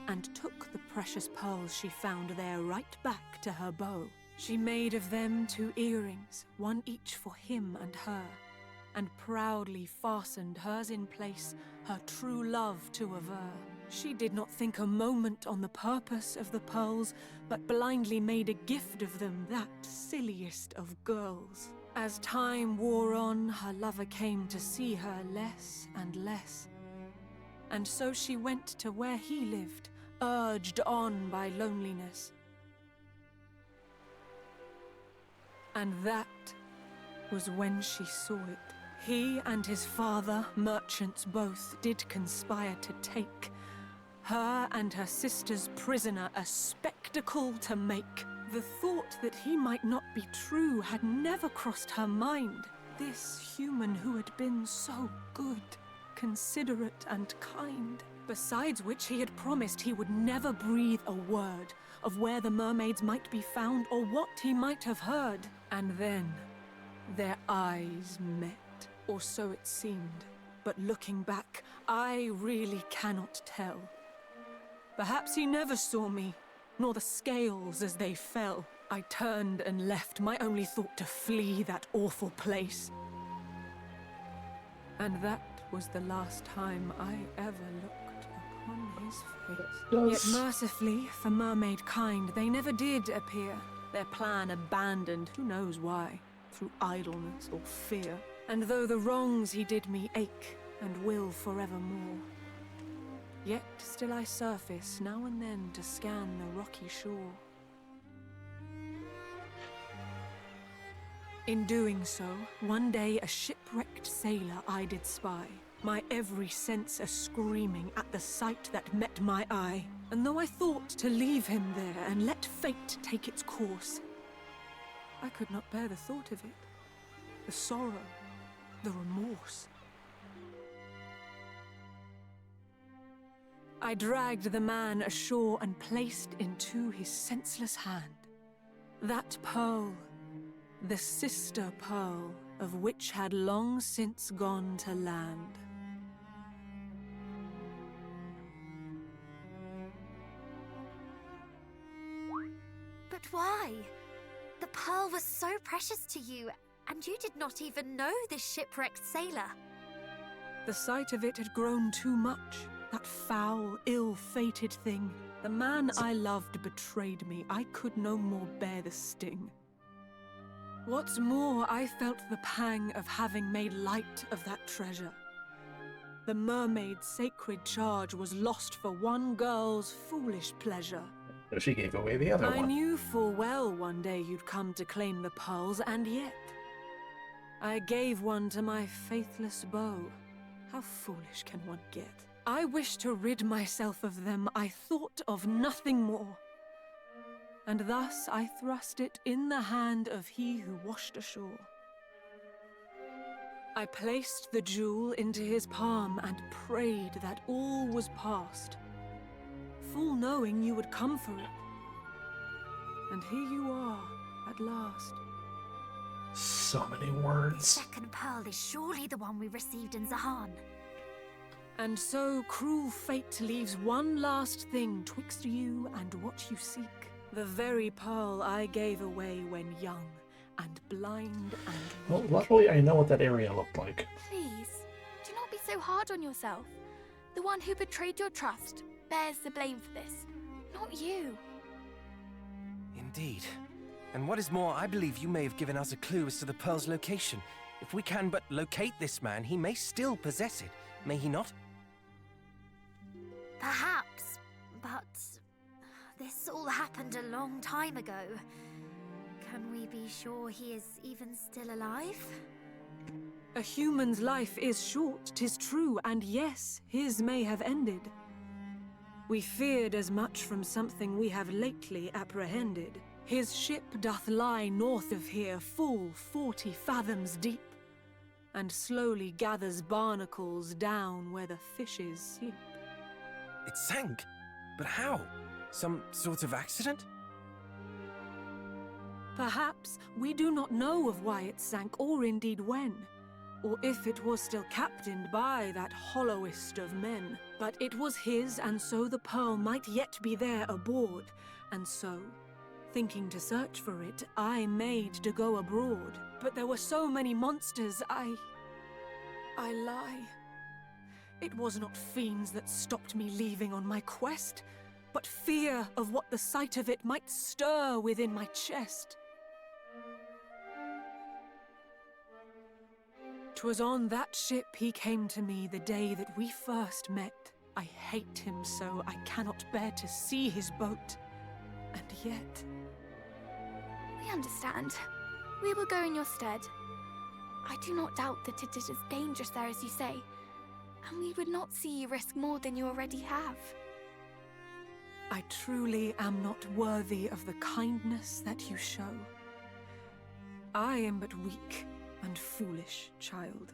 and took the precious pearls she found there right back to her bow. She made of them 2 earrings, one each for him and her, and proudly fastened hers in place, her true love to aver. She did not think a moment on the purpose of the pearls, but blindly made a gift of them, that silliest of girls. As time wore on, her lover came to see her less and less. And so she went to where he lived, urged on by loneliness. And that was when she saw it. He and his father, merchants both, did conspire to take her and her sister's prisoner, a spectacle to make. The thought that he might not be true had never crossed her mind. This human who had been so good, considerate and kind. Besides which he had promised he would never breathe a word of where the mermaids might be found or what he might have heard. And then their eyes met, or so it seemed. But looking back, I really cannot tell. Perhaps he never saw me, nor the scales as they fell. I turned and left, my only thought to flee that awful place. And that was the last time I ever looked upon his face. Yet mercifully, for mermaid kind, they never did appear. Their plan abandoned, who knows why, through idleness or fear. And though the wrongs he did me ache, and will forevermore, yet still I surface now and then to scan the rocky shore. In doing so, one day a shipwrecked sailor I did spy, my every sense a-screaming at the sight that met my eye. And though I thought to leave him there and let fate take its course, I could not bear the thought of it, the sorrow, the remorse. I dragged the man ashore and placed into his senseless hand that pearl, the sister pearl of which had long since gone to land. But why? The pearl was so precious to you, and you did not even know this shipwrecked sailor. The sight of it had grown too much. That foul, ill-fated thing. The man I loved betrayed me. I could no more bear the sting. What's more, I felt the pang of having made light of that treasure. The mermaid's sacred charge was lost for one girl's foolish pleasure. So she gave away the other one. I knew full well one day you'd come to claim the pearls, and yet I gave one to my faithless beau. How foolish can one get? I wished to rid myself of them. I thought of nothing more. And thus I thrust it in the hand of he who washed ashore. I placed the jewel into his palm and prayed that all was past, full knowing you would come for it. And here you are, at last. So many words. The second pearl is surely the one we received in Zahan. And so cruel fate leaves one last thing twixt you and what you seek. The very pearl I gave away when young and blind and weak. Well, luckily I know what that area looked like. Please, do not be so hard on yourself. The one who betrayed your trust bears the blame for this, not you. Indeed. And what is more, I believe you may have given us a clue as to the pearl's location. If we can but locate this man, he may still possess it, may he not? Perhaps, but this all happened a long time ago. Can we be sure he is even still alive? A human's life is short, 'tis true, and yes, his may have ended. We feared as much from something we have lately apprehended. His ship doth lie north of here, full 40 fathoms deep, and slowly gathers barnacles down where the fishes sleep. It sank? But how? Some sort of accident? Perhaps we do not know of why it sank, or indeed when. or if it was still captained by that hollowest of men. But it was his, and so the pearl might yet be there aboard. And so, thinking to search for it, I made to go abroad. But there were so many monsters, I lie. It was not fiends that stopped me leaving on my quest, but fear of what the sight of it might stir within my chest. 'Twas on that ship he came to me the day that we first met. I hate him so, I cannot bear to see his boat. And yet... We understand. We will go in your stead. I do not doubt that it is as dangerous there as you say, and we would not see you risk more than you already have. I truly am not worthy of the kindness that you show. I am but weak and foolish, child.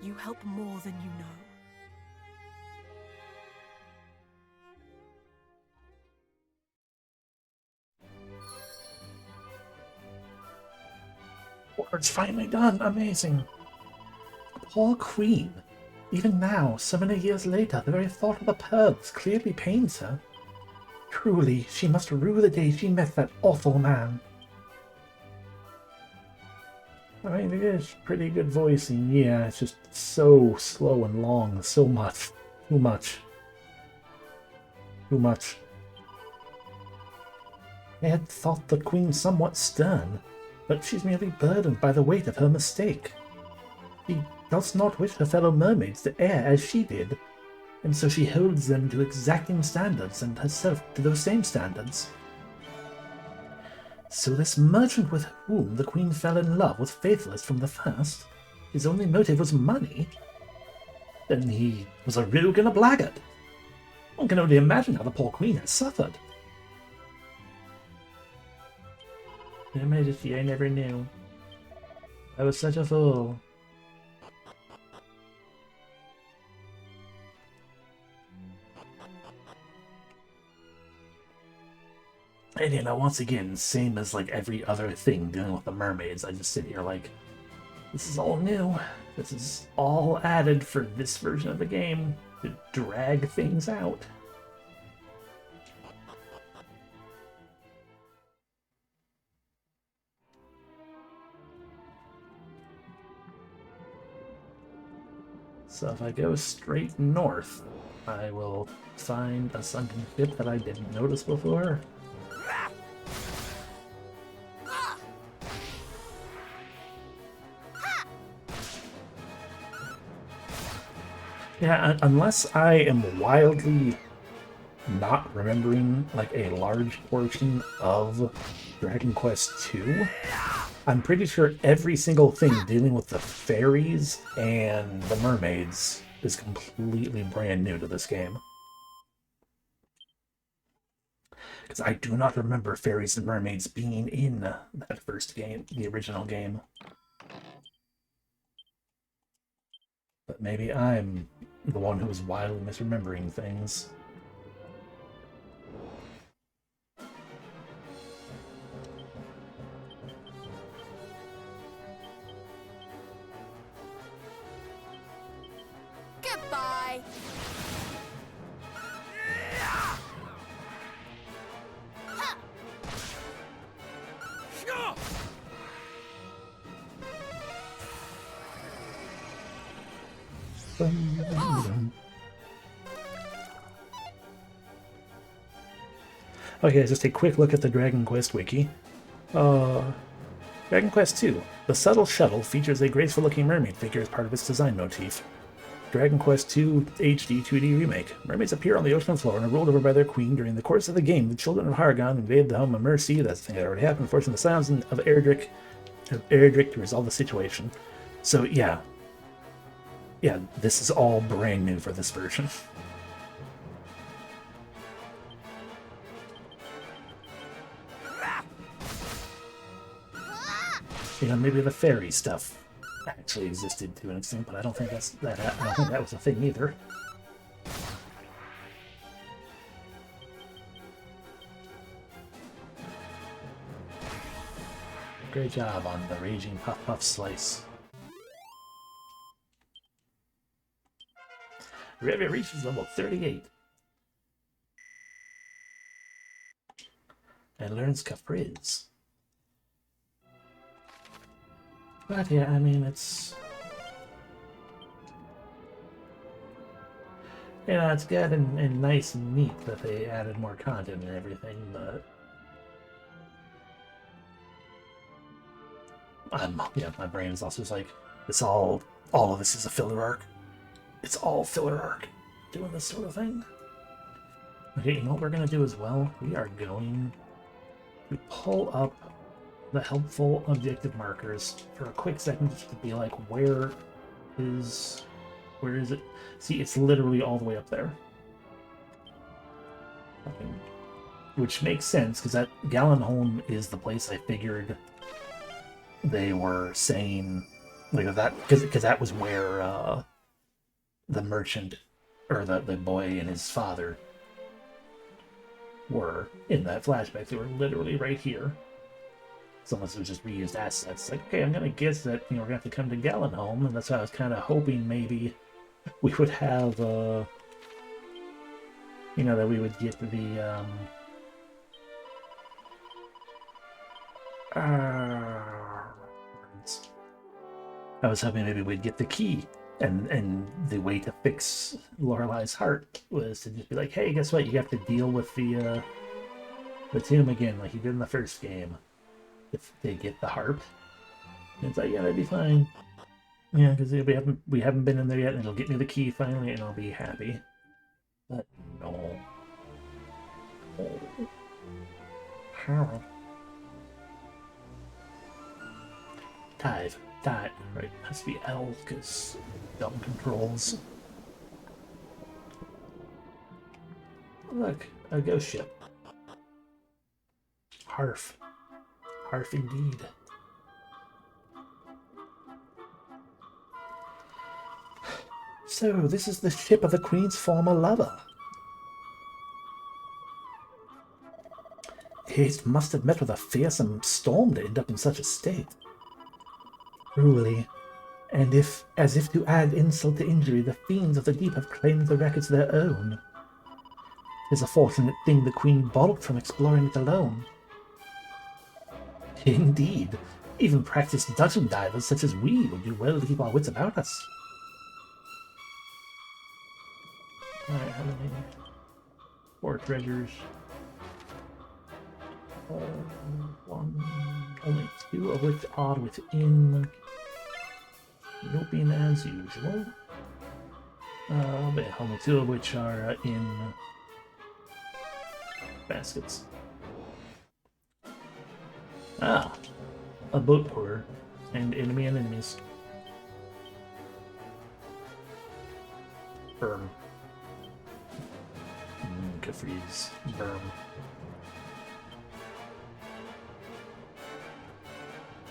You help more than you know. It's finally done. Amazing. Poor Queen. Even now, so many years later, the very thought of the pearls clearly pains her. Truly, she must rue the day she met that awful man. I mean, it is pretty good voicing, yeah, it's just so slow and long, so much. Too much. Too much. I had thought the Queen somewhat stern, but she's merely burdened by the weight of her mistake. She does not wish her fellow mermaids to err as she did, and so she holds them to exacting standards and herself to those same standards. So this merchant with whom the Queen fell in love was faithless from the first. His only motive was money. Then he was a rogue and a blackguard. One can only imagine how the poor Queen has suffered. Your Majesty, I never knew. I was such a fool. And you know, once again, same as like every other thing dealing with the mermaids, I just sit here like, this is all new. This is all added for this version of the game to drag things out. So if I go straight north, I will find a sunken ship that I didn't notice before. Yeah, unless I am wildly not remembering like a large portion of Dragon Quest II, I'm pretty sure every single thing dealing with the fairies and the mermaids is completely brand new to this game. Because I do not remember fairies and mermaids being in that first game, the original game. But maybe I'm the one who's wildly misremembering things. Goodbye. Okay, just a quick look at the Dragon Quest wiki. Dragon Quest II. The subtle shuttle features a graceful-looking mermaid figure as part of its design motif. Dragon Quest II HD 2D Remake. Mermaids appear on the ocean floor and are ruled over by their queen. During the course of the game, the children of Hargon invade the home of Mercy, that's the thing that already happened, forcing the Sounds of Erdrick to resolve the situation. So, yeah. Yeah, this is all brand new for this version. You know, maybe the fairy stuff actually existed to an extent, but I don't think I don't think that was a thing either. Great job on the Raging Puff Puff Slice. Ready reaches level 38. And learns Capriz. But yeah, I mean, it's... Yeah, it's good and nice and neat that they added more content and everything, but... yeah, my brain is also just like, it's all of this is a filler arc. It's all filler arc, doing this sort of thing. Okay, you know what we're going to do as well? We are going to pull up the helpful objective markers for a quick second just to be like, where is it? See, it's literally all the way up there. Okay. Which makes sense, because that Gallenholm is the place I figured they were saying, like, that, because that was where the merchant, or the boy and his father were in that flashback. They were literally right here. So unless it was just reused assets, like, okay, I'm gonna guess that, you know, we're gonna have to come to Gallenholm, and that's why I was kind of hoping maybe we would have, you know, that we would get the, I was hoping maybe we'd get the key, and the way to fix Lorelei's heart was to just be like, hey, guess what? You have to deal with the tomb again, like you did in the first game, if they get the harp. And it's like, yeah, that'd be fine. Yeah, because we haven't been in there yet, and it'll get me the key finally, and I'll be happy. But no. Oh. How? Dive. Right, has to be L, because dumb controls. Look, a ghost ship. Harf. Harf indeed. So, this is the ship of the Queen's former lover. It must have met with a fearsome storm to end up in such a state. Truly. And as if to add insult to injury, the fiends of the deep have claimed the wreck as their own. 'Tis a fortunate thing the Queen balked from exploring it alone. Indeed. Even practiced dungeon divers such as we would do well to keep our wits about us. Alright, how many? 4 treasures. Only 2 of which are within European as usual. But only 2 of which are in baskets. Ah, a boat porter and enemy and enemies. Berm. Kafri's berm.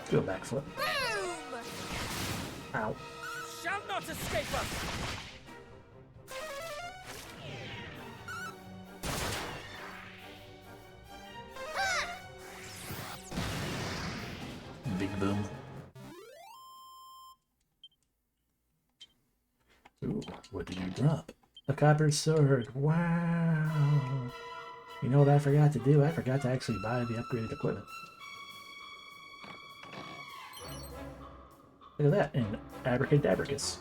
Do a backflip. Boom! Ow. Shall not escape us! Big boom. Ooh, what did you drop? A copper sword. Wow. You know what I forgot to do? I forgot to actually buy the upgraded equipment. Look at that, and Abracadabricus.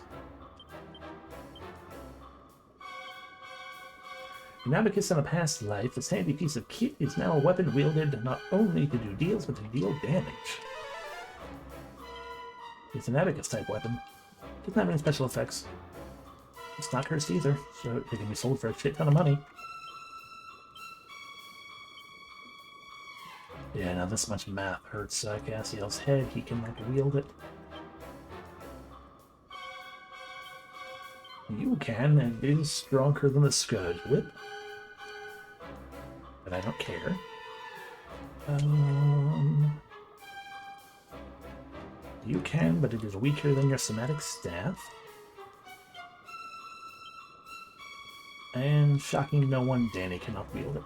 An abacus in a past life, this handy piece of kit is now a weapon wielded not only to do deals, but to deal damage. It's an abacus type weapon. Doesn't have any special effects. It's not cursed either, so it can be sold for a shit ton of money. Yeah, now this much math hurts Cassiel's head. He cannot wield it. You can, and it is stronger than the Scourge Whip. But I don't care. You can, but it is weaker than your Somatic Staff. And shocking no one, Danny cannot wield it.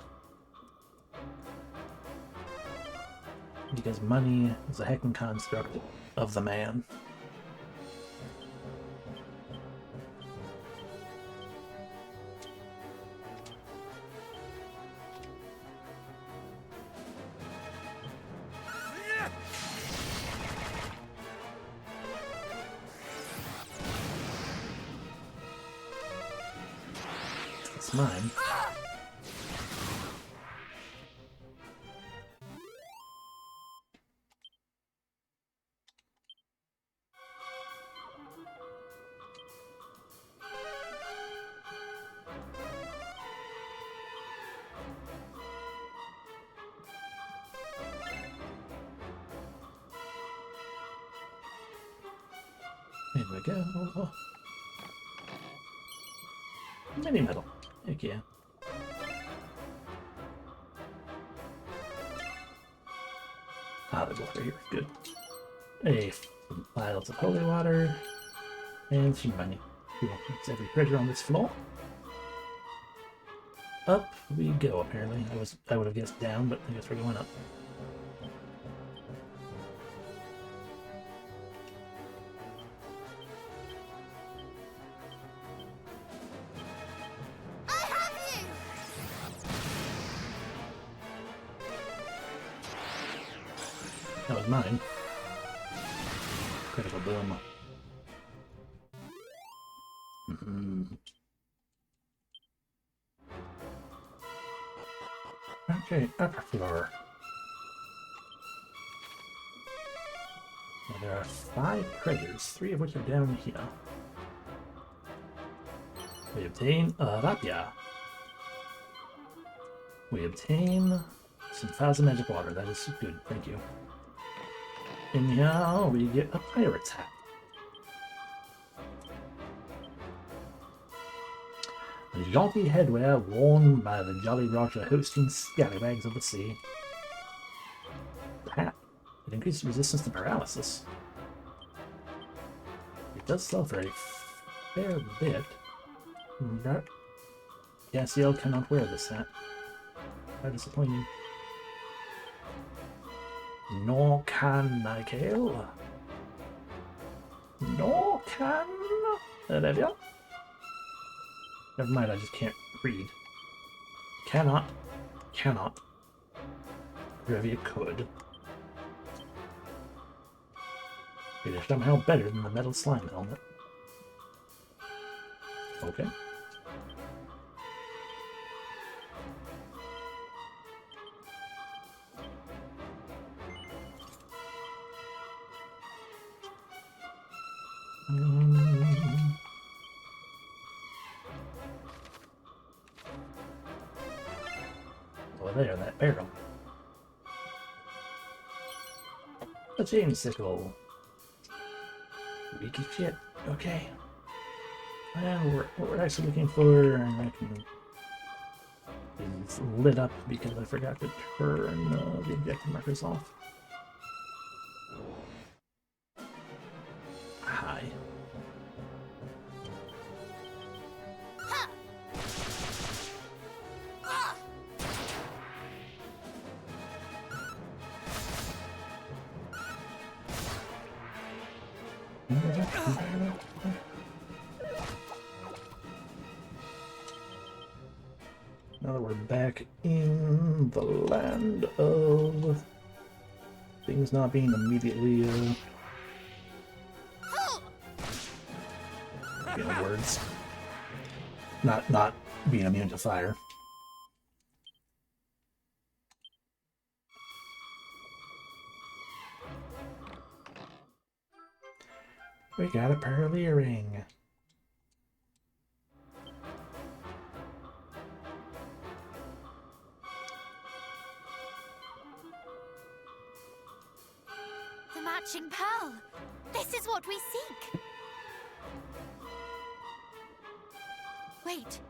Because money is a heckin' construct of the man. It's mine. There we go. Oh. Mini metal. Heck yeah. Ah, the water here. Good. Some vials of holy water. And some money. That's every treasure on this floor. Up we go, apparently. I would have guessed down, but I guess we're going up. That was mine. Critical boom. Okay, upper floor. Now there are 5 treasures, 3 of which are down here. We obtain a rapia. We obtain some 1,000 magic water. That is good, thank you. And here we get a pirate's hat. A jaunty headwear worn by the Jolly Roger hosting scallywags of the sea. The hat. It increases resistance to paralysis. It does sell for a fair bit. But Cassiel cannot wear this hat. How disappointing. Nor can Nigel. Nor can Olivia. Never mind, I just can't read. Cannot. Revia could. It is somehow better than the metal slime helmet. Okay. Over there, that barrel. A chain sickle. Weak as shit. Okay. Well, what we're actually looking for, is lit up because I forgot to turn the objective markers off. Hi. Now that we're back in the land of things not being immediately words. Not being immune to fire. We got a pearl earring. The matching pearl. This is what we seek. Wait.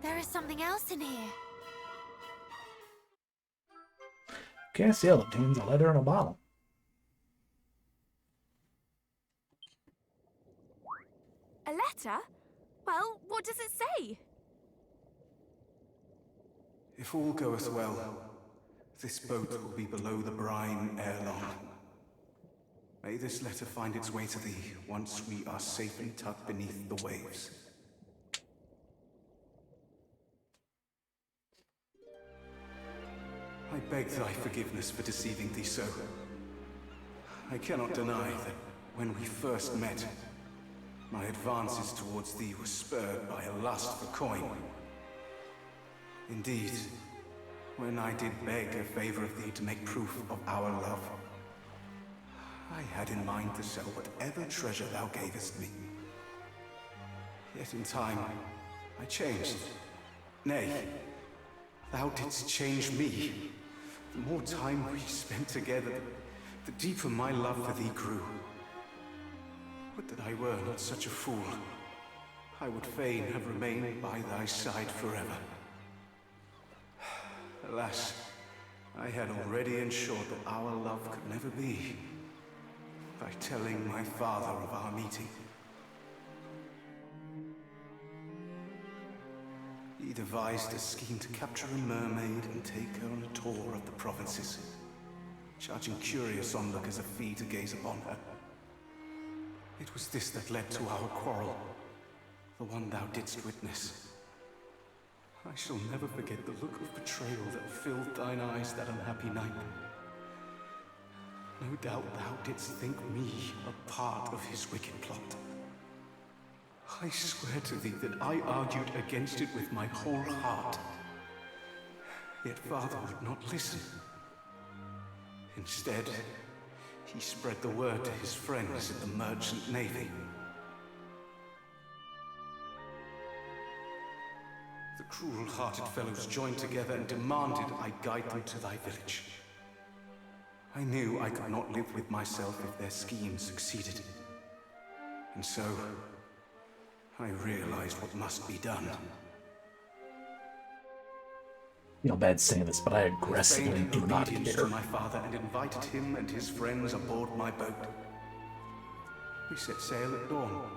There is something else in here. Cassiel obtains a letter in a bottle. A letter? Well, what does it say? If all goeth well, this boat will be below the brine ere long. May this letter find its way to thee once we are safely tucked beneath the waves. I beg thy forgiveness for deceiving thee so. I cannot deny that when we first met, my advances towards thee were spurred by a lust for coin. Indeed, when I did beg a favor of thee to make proof of our love, I had in mind to sell whatever treasure thou gavest me. Yet in time, I changed. Nay, thou didst change me. The more time we spent together, the deeper my love for thee grew. Would that I were not such a fool. I would fain have remained by thy side forever. Alas, I had already ensured that our love could never be by telling my father of our meeting. He devised a scheme to capture a mermaid and take her on a tour of the provinces, charging curious onlookers a fee to gaze upon her. It was this that led to our quarrel, the one thou didst witness. I shall never forget the look of betrayal that filled thine eyes that unhappy night. No doubt thou didst think me a part of his wicked plot. I swear to thee that I argued against it with my whole heart. Yet father would not listen. Instead, he spread the word to his friends in the merchant navy. The cruel-hearted fellows joined together and demanded I guide them to thy village. I knew I could not live with myself if their scheme succeeded. And so, I realized what must be done. You know, bad saying this, but I aggressively do not care. To my father and invited him and his friends aboard my boat. We set sail at dawn.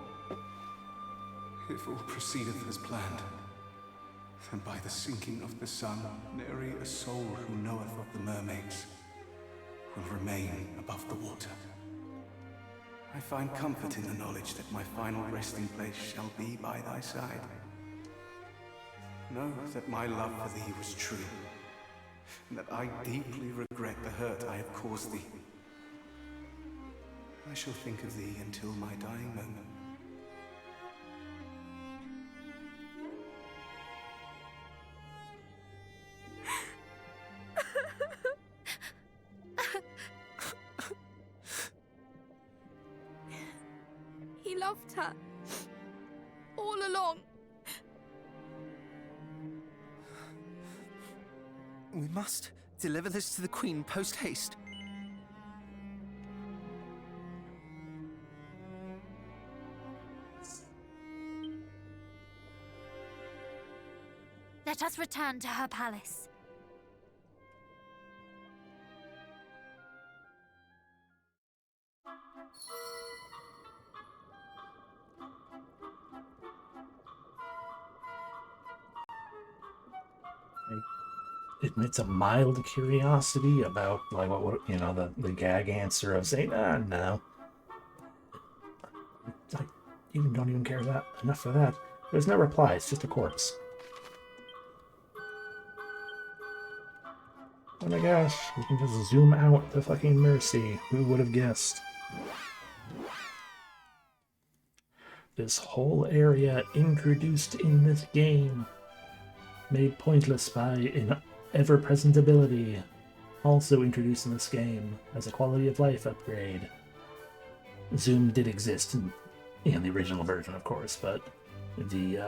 If all proceedeth as planned, then by the sinking of the sun, nary a soul who knoweth of the mermaids will remain above the water. I find comfort in the knowledge that my final resting place shall be by thy side. Know that my love for thee was true, and that I deeply regret the hurt I have caused thee. I shall think of thee until my dying moment. He loved her. All along. We must deliver this to the Queen post-haste. Let us return to her palace. It's a mild curiosity about, like, what you know, the gag answer of saying, no. I don't even care that enough for that. There's no reply, it's just a corpse. Oh my gosh, we can just zoom out to fucking Mercy. Who would have guessed? This whole area introduced in this game, made pointless by an ever-present ability, also introduced in this game as a quality of life upgrade. Zoom did exist in the original version, of course, but the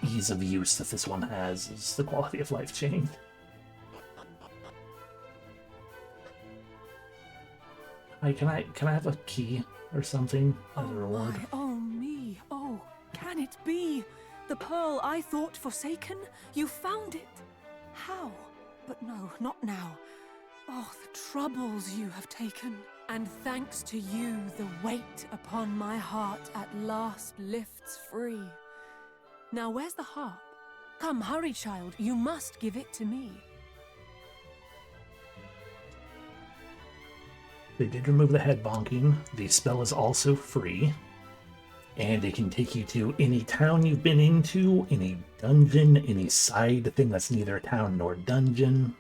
ease of use that this one has is the quality of life change. Hi, can I have a key or something as a reward? Oh me, oh, can it be? The pearl I thought forsaken? You found it? How? But no, not now. Oh, the troubles you have taken. And thanks to you, the weight upon my heart at last lifts free. Now where's the harp? Come, hurry, child, you must give it to me. They did remove the head bonking. The spell is also free. And it can take you to any town you've been into, any dungeon, any side thing that's neither town nor dungeon.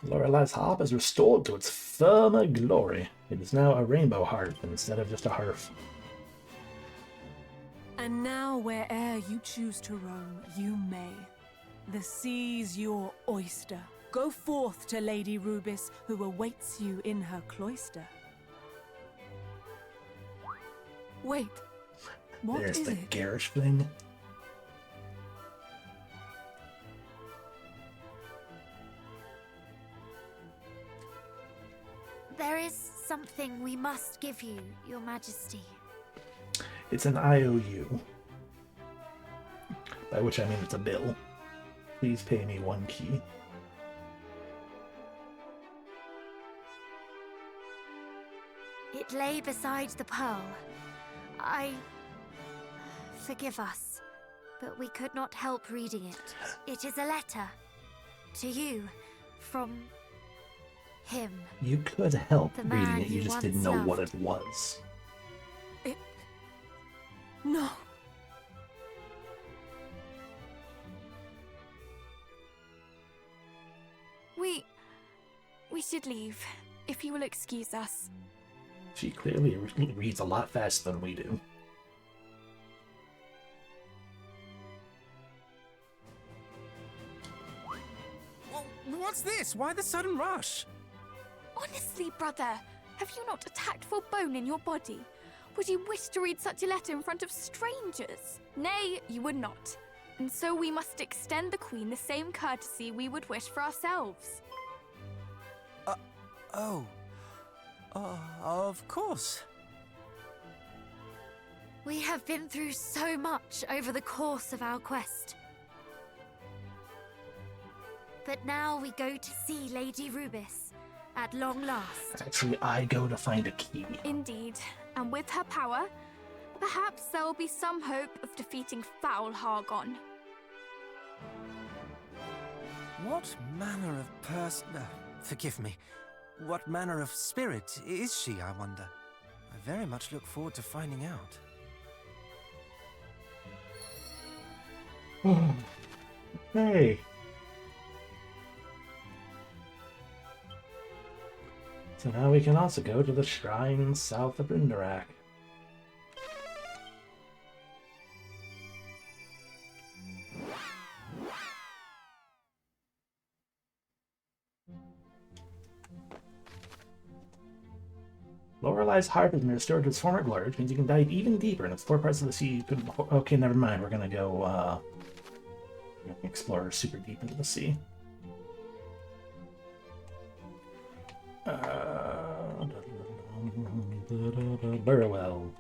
Lorelai's harp is restored to its former glory. It is now a rainbow harp instead of just a harp. And now where'er you choose to roam, you may. The sea's your oyster. Go forth to Lady Rubis, who awaits you in her cloister. Wait, what There's is the it? garish thing. There is something we must give you, Your Majesty. It's an IOU. By which I mean it's a bill. Please pay me 1 key. It lay beside the pearl. Forgive us, but we could not help reading it. It is a letter. To you. From... him. You could help The reading man it, you you just once didn't know what loved. it was. No. We should leave, if you will excuse us. She clearly reads a lot faster than we do. Well, what's this? Why the sudden rush? Honestly, brother, have you not a tactful bone in your body? Would you wish to read such a letter in front of strangers? Nay, you would not. And so we must extend the Queen the same courtesy we would wish for ourselves. Of course. We have been through so much over the course of our quest. But now we go to see Lady Rubis, at long last. Actually, I go to find a key. Indeed, and with her power, perhaps there will be some hope of defeating foul Hargon. What manner of person... forgive me. What manner of spirit is she, I wonder? I very much look forward to finding out. Hey. So now we can also go to the shrine south of Indarak. Lorelai's harp has been restored to its former glory, which means you can dive even deeper and explore parts of the sea you couldn't... Okay, never mind. We're gonna go, explore super deep into the sea. Burrowell.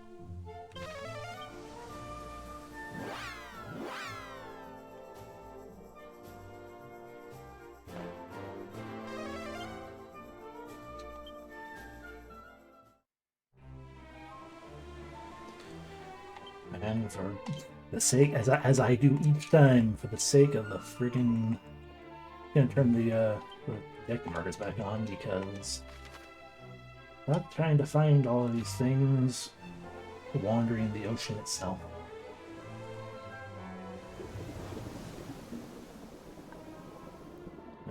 And for the sake, as I do each time, for the sake of the friggin'... I'm gonna turn the deck markers back on because... not trying to find all of these things wandering the ocean itself.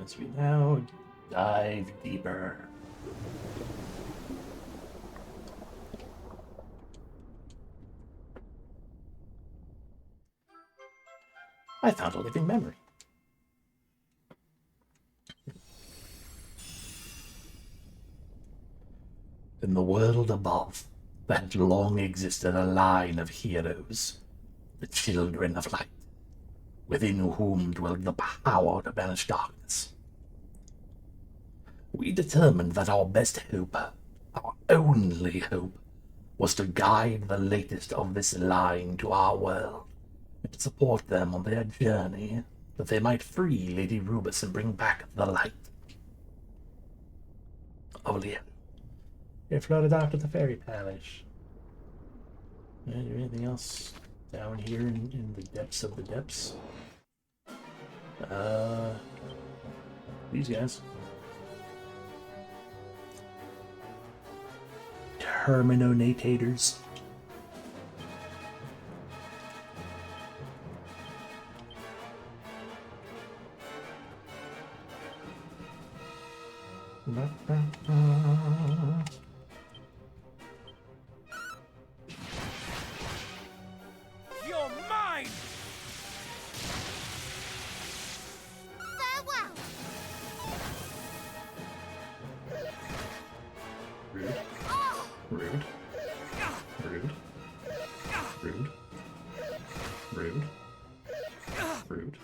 As we now dive deeper. I found a living memory. In the world above, there had long existed a line of heroes, the children of light, within whom dwelled the power to banish darkness. We determined that our best hope, our only hope, was to guide the latest of this line to our world, and to support them on their journey, that they might free Lady Rubis and bring back the light. Olio. It floated out to the fairy palace. Is there anything else down here in the depths of the depths? These guys. Terminatators. You're mine! Farewell! Rude. Oh! Rude. Rude. Rude. Rude. Rude.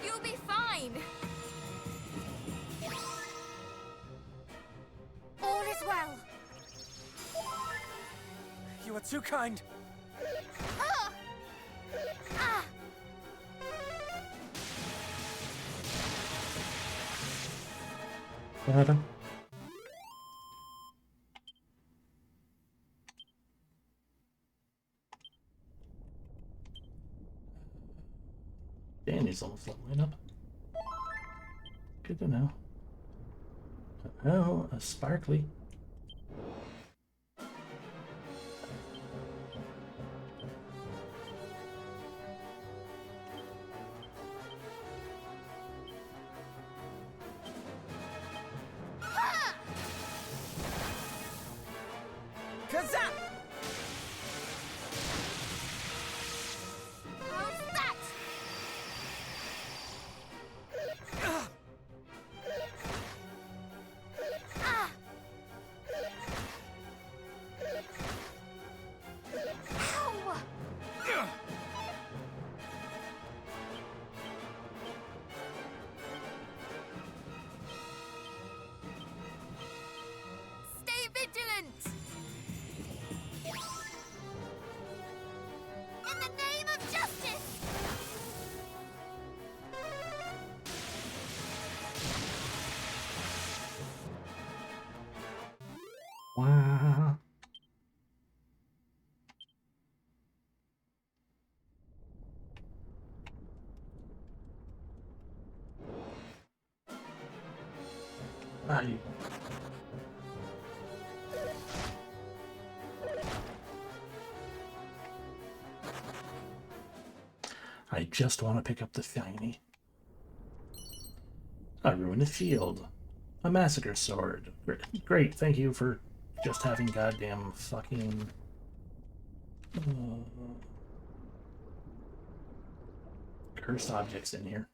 You'll be fine. All is well. You are too kind. Ah! Ah! What happened? Danny's almost leveling up. Good to know. Oh, a sparkly. Kazap! How's that? Ah! Ow! Stay vigilant. In the name of justice! Wow. I just want to pick up the shiny. I ruined a field. A massacre sword. Great, thank you for just having goddamn fucking... cursed objects in here.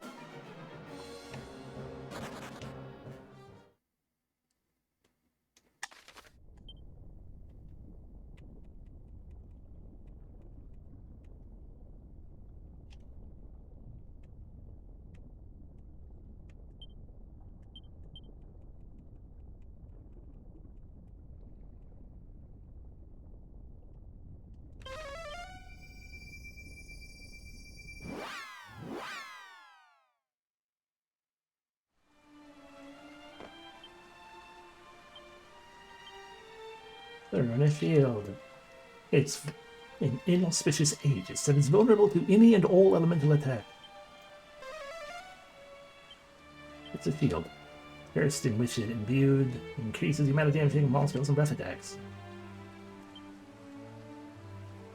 They're in a field. It's an inauspicious age. It's that it's vulnerable to any and all elemental attack. It's a field. Cursed in which it imbued increases the amount of damage taken from all spells and breath attacks.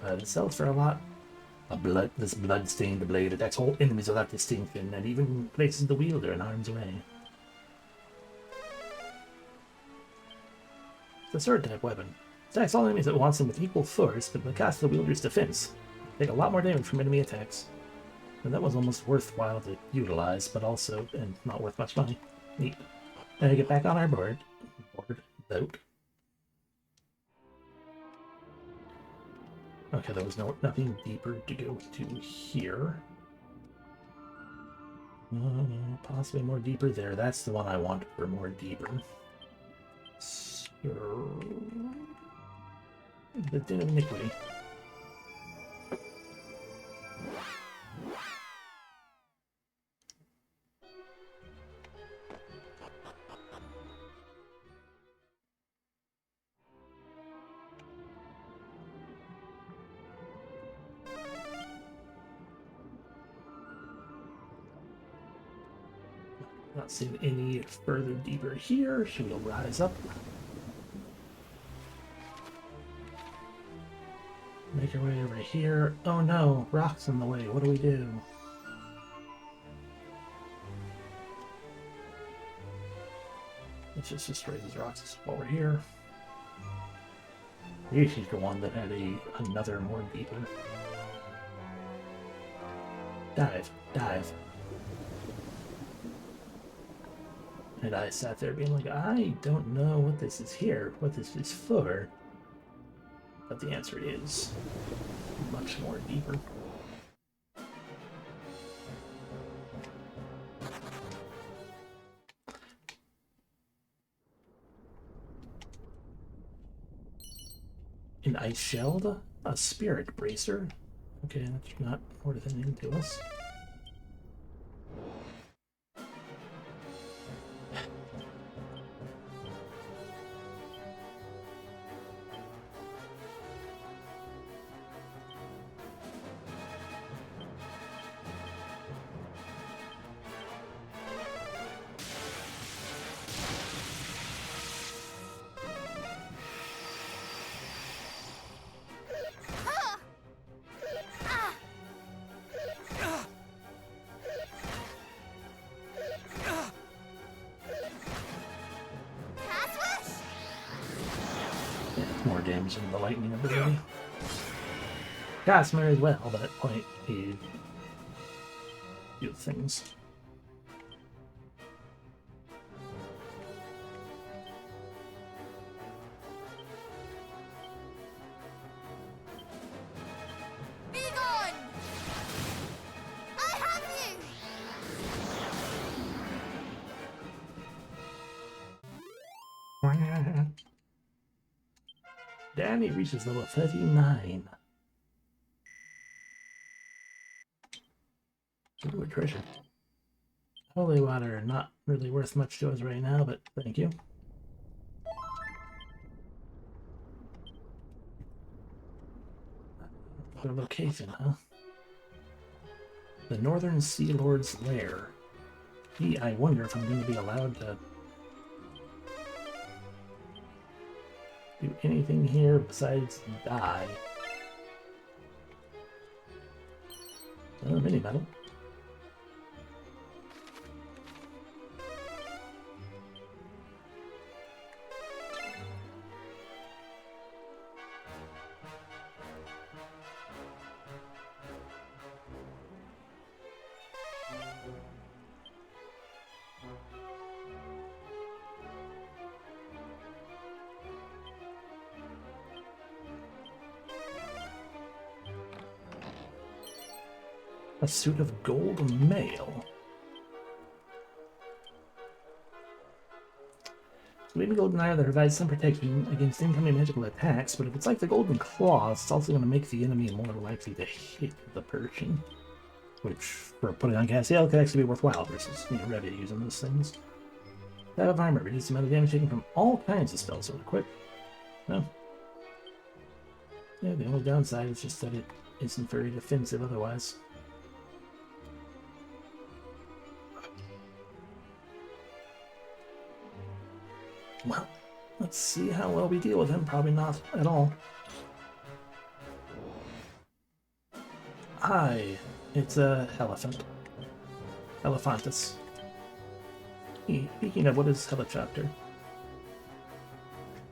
It sells for a lot. This blood-stained blade attacks all enemies without distinction, and even places the wielder in harm's way. It's a sword-type weapon. Attacks all enemies at once and with equal force, but when cast the wielder's defense, take a lot more damage from enemy attacks. And that was almost worthwhile to utilize, but also, and not worth much money. Neat. Then get back on our boat. Okay, there was nothing deeper to go to here. Possibly more deeper there. That's the one I want for more deeper. So... the Den of Iniquity. Not seeing any further deeper here, so we'll rise up. Make our way over here. Oh no, rocks in the way. What do we do? Let's just destroy these rocks while we're here. Maybe she's the one that had another more deeper. Dive, dive. And I sat there being like, I don't know what this is here, what this is for. But the answer is much more deeper. An ice shelled, a spirit bracer. Okay, that's not worth anything to us. More damage than the lightning ability. Gossamer as well, but at point he do things. Be gone! I have you! Danny reaches level 39. Ooh, treasure. Holy water, not really worth much to us right now, but thank you. What a location, huh? The Northern Sea Lord's Lair. Gee, I wonder if I'm going to be allowed to do anything here besides die. Oh, mini medal. A suit of gold mail. Leaving golden eye that provides some protection against incoming magical attacks, but if it's like the golden claws, it's also going to make the enemy more likely to hit the person. Which, for putting on Cassiel, could actually be worthwhile versus, Revy using those things. That of armor reduces the amount of damage taken from all kinds of spells sort of quick. No. Yeah, the only downside is just that it isn't very defensive otherwise. Well, let's see how well we deal with him. Probably not at all. Hi, it's a elephant. Elephantus. Speaking of, what is Helichopter?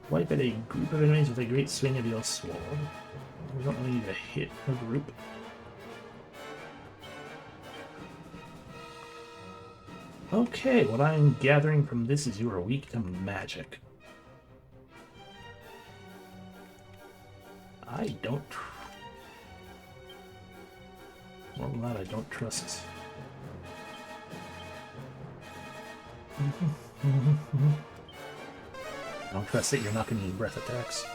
Wipe at a group of enemies with a great swing of your sword. We don't really need to hit a group. Okay, what I'm gathering from this is you are weak to magic. I don't... More than that, I don't trust. I don't trust that you're not going to use breath attacks.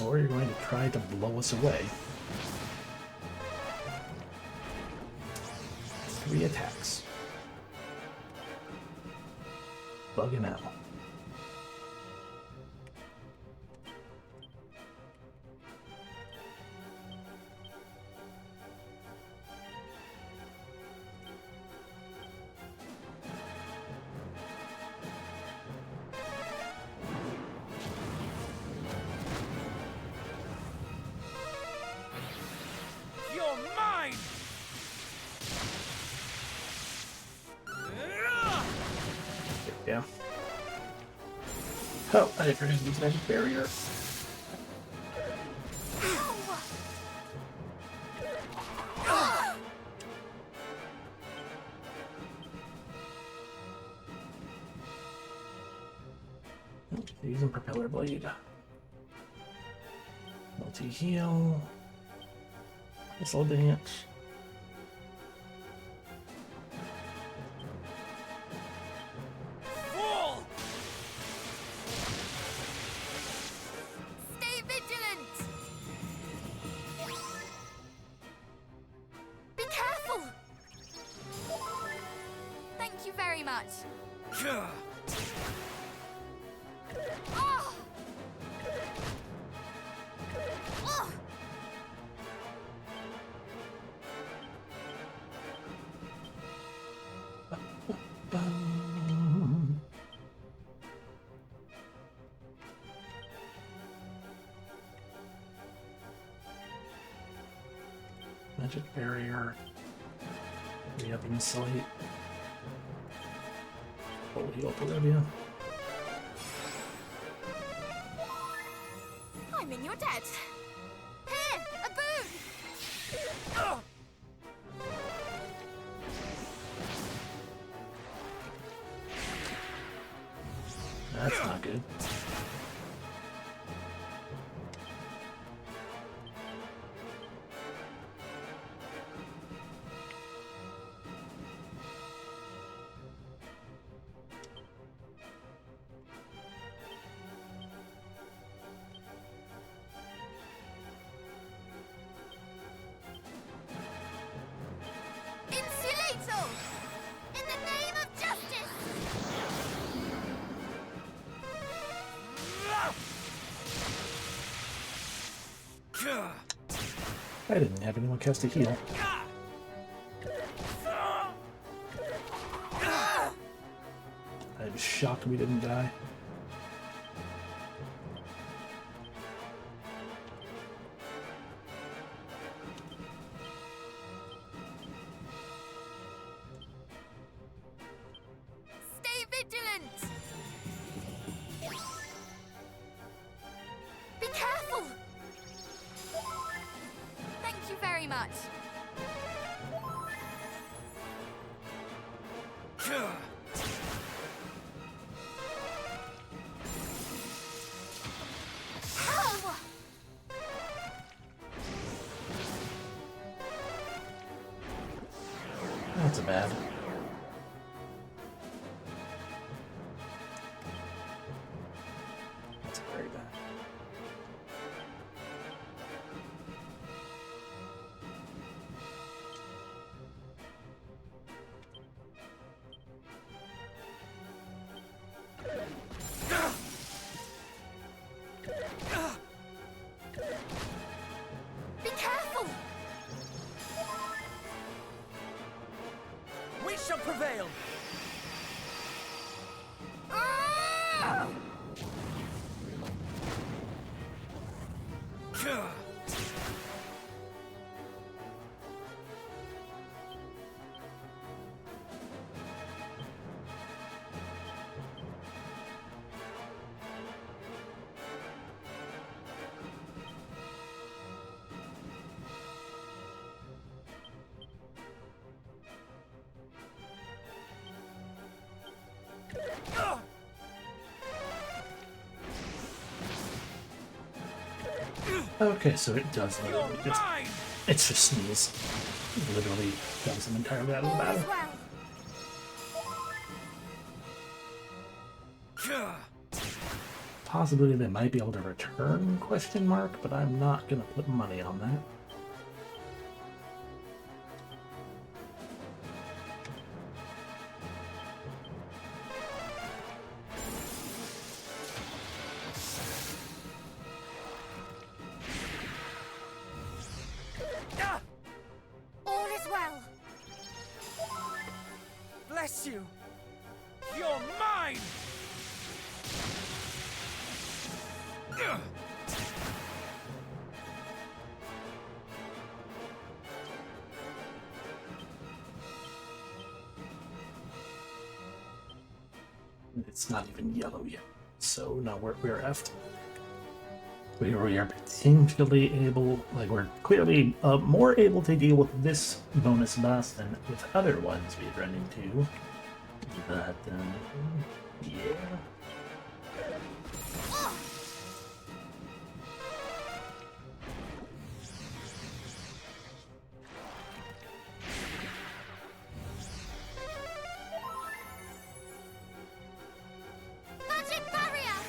Or you're going to try to blow us away. 3 attacks. Bugging out. Oh, I forgot to use magic barrier. Using propeller blade. Multi-heal. Missile dance. Stay vigilant! Be careful! Thank you very much. Oh! Oh! Magic barrier. Re-up insight. Full heal to Olivia. I'm in your debt. Here, a boon! That's not good. Insulator! In the name of justice! I didn't have anyone cast a heal. I was shocked we didn't die. Stay vigilant! Be careful! Thank you very much. Ow! That's bad. That's very bad. Be careful! We shall prevail. Ah! Okay, so it does literally just... It's just sneeze. It literally does them entirely out of the battle. Possibility they might be able to return, question mark, but I'm not gonna put money on that. All is well. Bless you. You're mine. It's not even yellow yet. So now we're effed. We are potentially able, like we're clearly more able to deal with this bonus boss than with other ones we run into. But yeah. Magic barrier!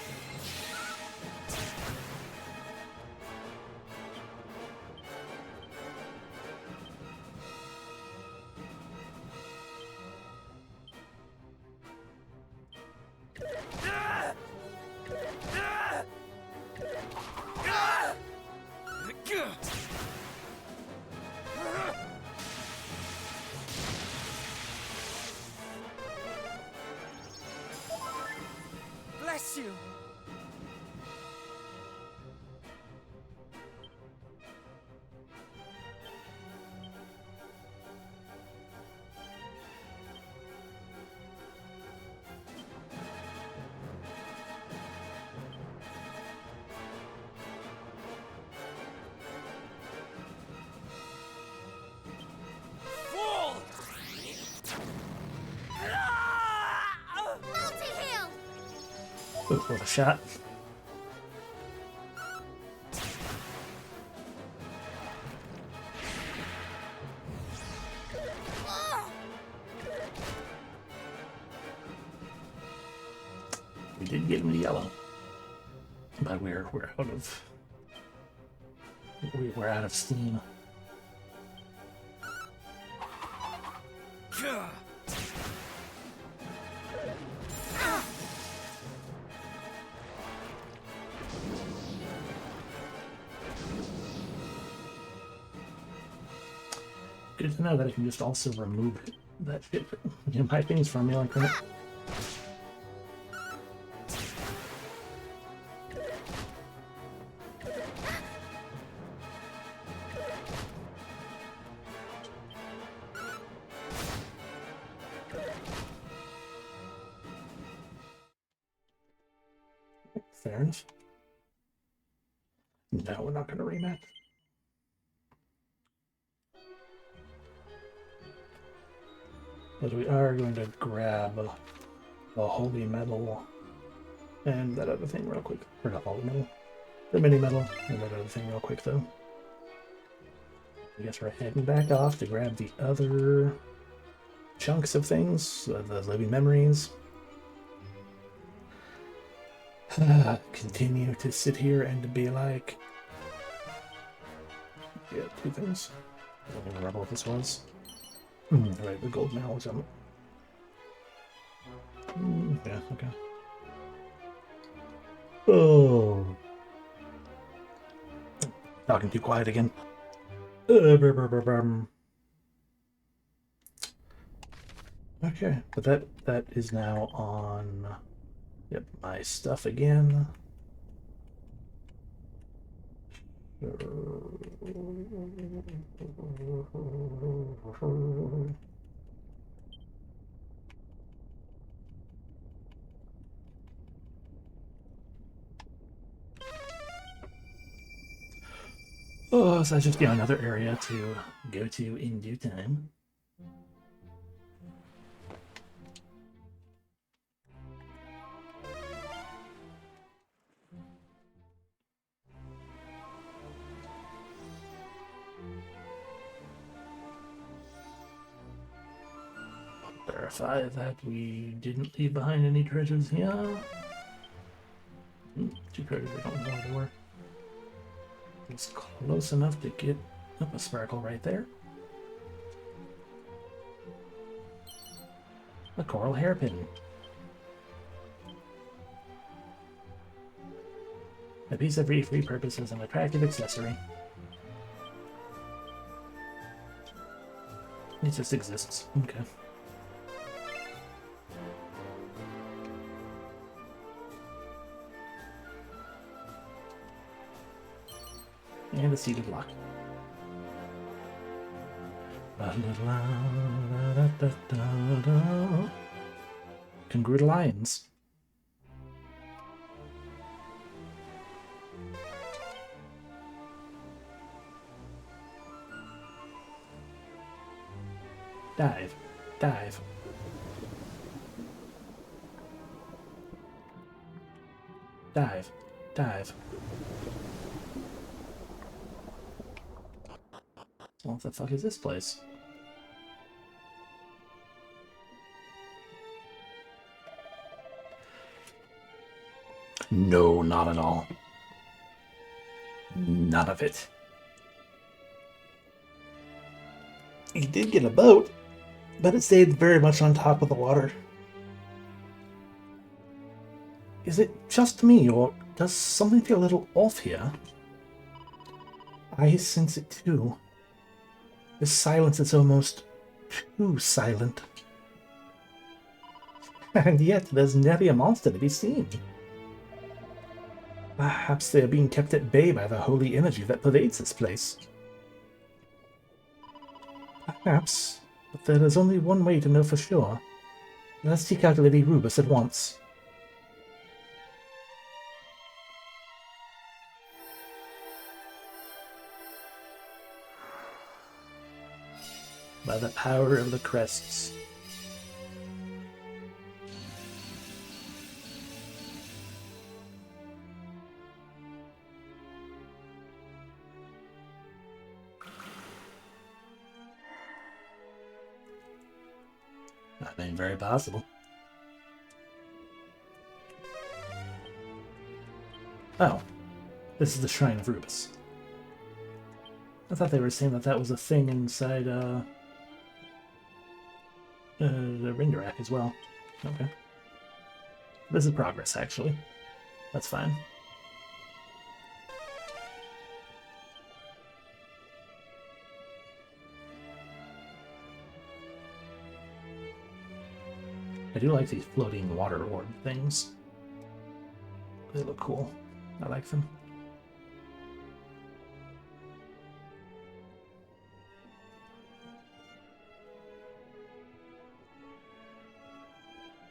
Bless you! Fool! Multi-heal! Ooh, what a shot. We did get him to yellow, but we're out of steam. Good to know that I can just also remove that shit, my things from me like that. Fair enough. No, we're not going to remap. But we are going to grab the holy metal and that other thing real quick. Or not holy metal, the mini metal and that other thing real quick though. I guess we're heading back off to grab the other chunks of things, the living memories. Continue to sit here and to be like, yeah, two things. I don't even remember what this was. Right, the gold medal or something. Yeah, okay. Oh. Talking too quiet again. Okay, but that is now on, yep, my stuff again. Oh, so that's just another area to go to in due time. Verify that we didn't leave behind any treasures here. Two treasures, I don't know where they were. It's close enough to get up a sparkle right there. A coral hairpin. A piece of free purpose is an attractive accessory. It just exists. Okay. And a seated lock. Congruent lions. Dive. Dive. Dive. Dive. What the fuck is this place? No, not at all. None of it. He did get a boat, but it stayed very much on top of the water. Is it just me, or does something feel a little off here? I sense it too. This silence is almost too silent. And yet, there's never a monster to be seen. Perhaps they are being kept at bay by the holy energy that pervades this place. Perhaps, but there is only one way to know for sure. Let's seek out Lady Rubus at once. By the power of the crests. I mean, very possible. Oh, this is the Shrine of Rubus. I thought they were saying that that was a thing inside, the Rindarak as well. Okay. This is progress, actually. That's fine. I do like these floating water orb things. They look cool. I like them.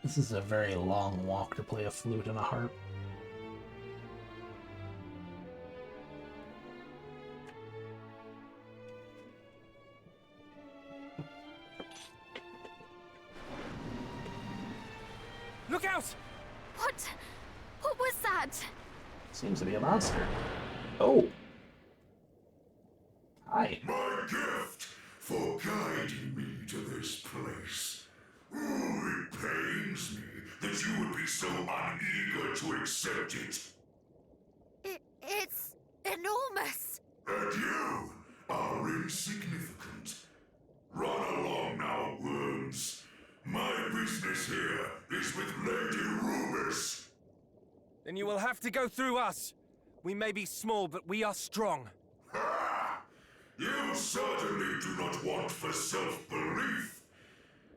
This is a very long walk to play a flute and a harp. Look out! What? What was that? Seems to be a monster. Oh! Hi. My gift for guiding me to this place. Ooh, it pains me that you would be so uneager to accept it. It's enormous. And you are insignificant. Run along now, worms. My business here is with Lady Rubus. Then you will have to go through us. We may be small, but we are strong. Ha! You certainly do not want for self-belief.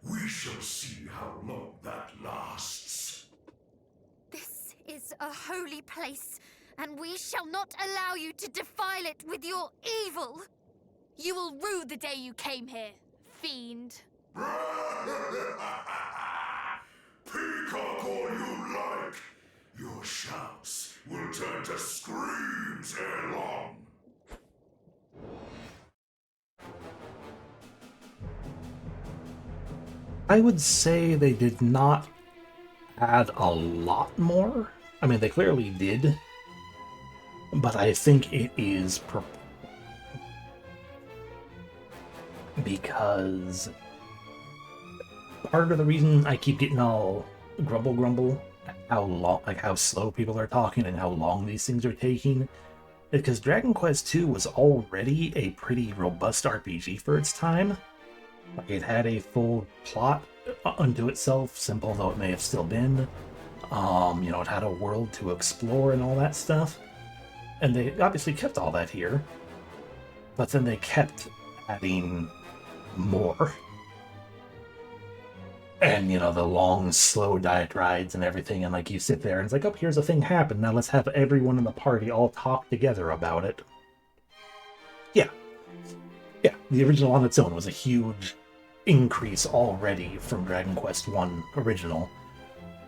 We shall see how long that lasts. This is a holy place, and we shall not allow you to defile it with your evil. You will rue the day you came here, fiend. Peacock all you like. Your shouts will turn to screams ere long. I would say they did not add a lot more. I mean, they clearly did. But I think it is because part of the reason I keep getting all grumble at how long, like how slow people are talking and how long these things are taking, is because Dragon Quest II was already a pretty robust RPG for its time. Like, it had a full plot unto itself, simple though it may have still been. You know, it had a world to explore and all that stuff. And they obviously kept all that here. But then they kept adding more. And, you know, the long, slow diatribes and everything, and like you sit there and it's like, oh, here's a thing happened, now let's have everyone in the party all talk together about it. Yeah. Yeah, the original on its own was a huge increase already from Dragon Quest I original.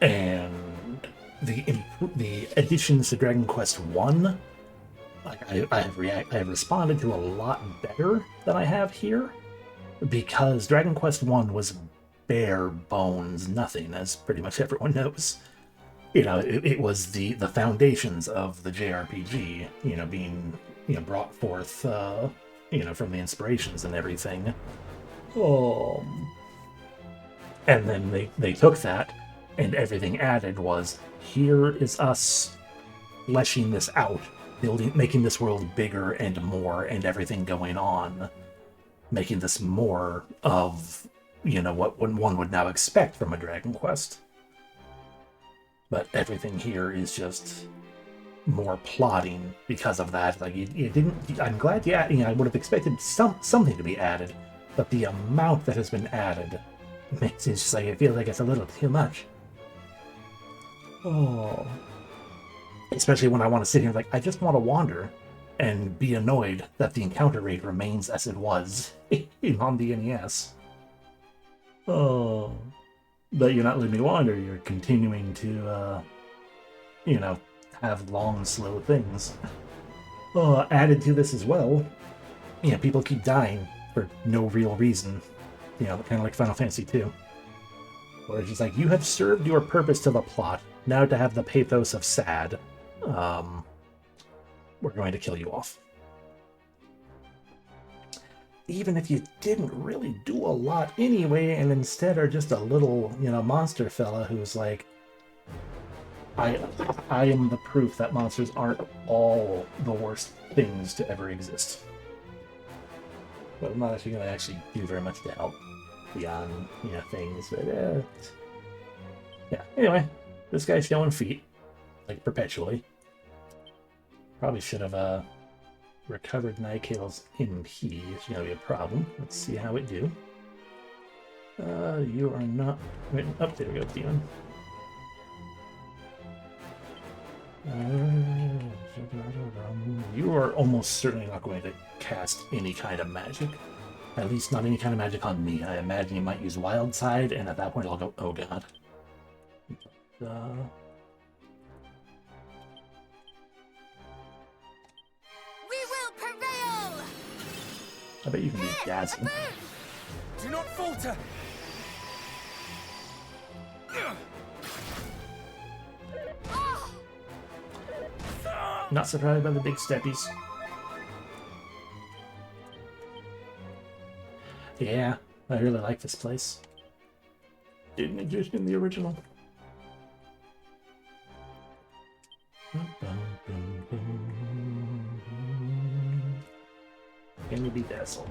And the additions to Dragon Quest I, like I have responded to a lot better than I have here. because Dragon Quest 1 was bare bones nothing, as pretty much everyone knows. You know, it was the foundations of the JRPG, you know, being, you know, brought forth, you know, from the inspirations and everything. And then they took that, and everything added was, here is us fleshing this out, making this world bigger and more, and everything going on, making this more of, you know, what one would now expect from a Dragon Quest. But everything here is just more plotting because of that. Like, you didn't. I'm glad you added. You know, I would have expected something to be added, but the amount that has been added makes it just like it feels like it's a little too much. Especially when I want to sit here like I just want to wander and be annoyed that the encounter rate remains as it was on the NES. But you're not letting me wander. You're continuing to, you know, have long, slow things. Added to this as well, you know, people keep dying for no real reason. You know, kind of like Final Fantasy II. Where it's just like, you have served your purpose to the plot. Now to have the pathos of sad, we're going to kill you off. Even if you didn't really do a lot anyway, and instead are just a little, you know, monster fella who's like, I am the proof that monsters aren't all the worst things to ever exist. But I'm not actually going to actually do very much to help beyond, you know, things. But, yeah. Anyway, this guy's showing feet, like, perpetually. Probably should have, recovered Nikeel's MP. It's going to be a problem. Let's see how it do. You are not... Wait, up there we go, Damien. You are almost certainly not going to cast any kind of magic. At least not any kind of magic on me. I imagine you might use Wild Side, and at that point I'll go, oh god. We will prevail! I bet you can be dazzling. Do not falter! Not surprised by the big steppies. Yeah, I really like this place. Didn't exist in the original. Can you be dazzled?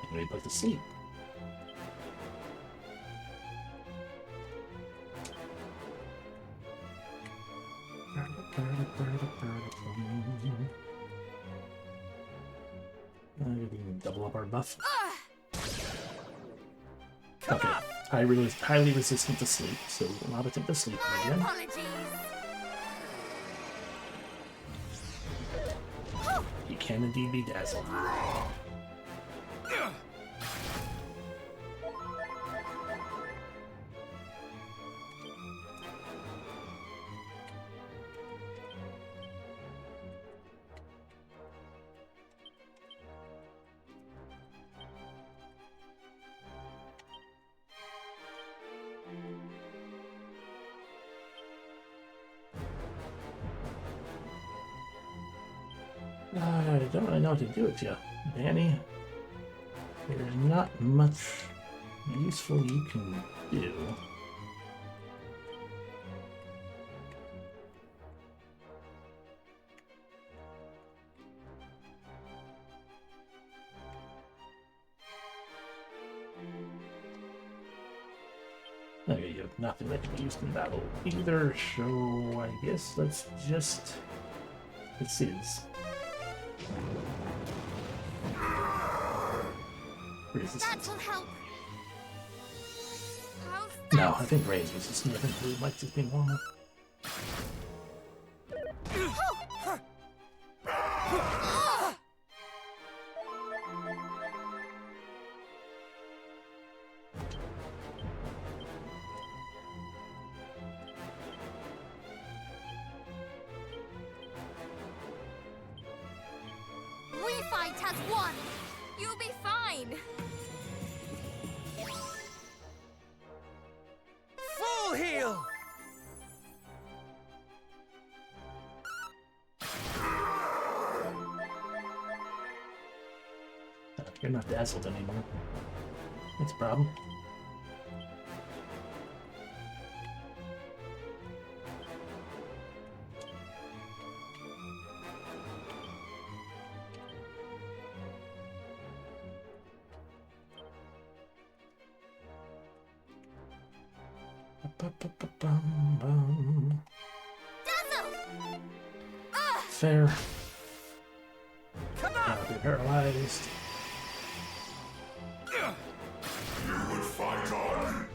Can you be put to sleep? Double up our buff. Okay, highly resistant to sleep, so we will not attempt to sleep again. He can indeed be dazzled. I don't really know what to do with you, Danny. There's not much useful you can do. Okay, you have nothing that can be used in battle either, so I guess let's just... This is... That will help. No, I think Ray's resistant. I think Blue might just be normal. We fight as one. You'll be fine. You're not dazzled anymore. That's a problem. Fair. I'll be paralyzed. You would fight on?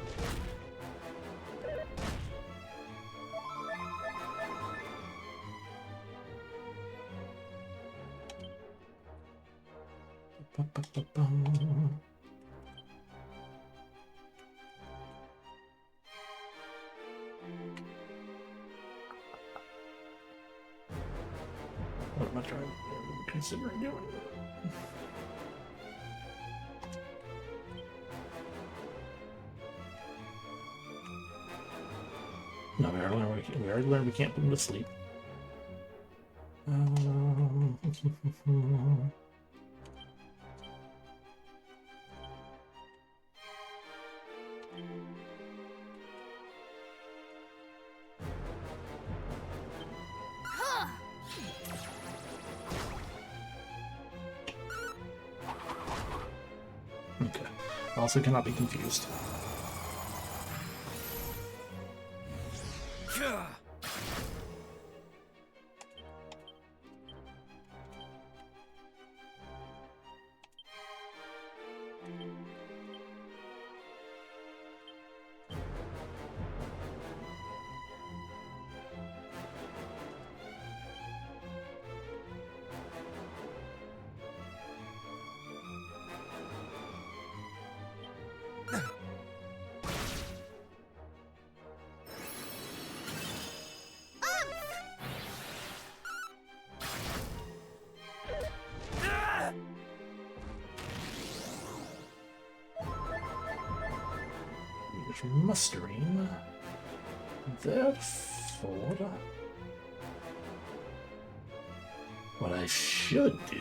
What am I trying to consider doing? No, we already learned we can't put him to sleep. Okay. Also cannot be confused. Mustering. Therefore, what I should do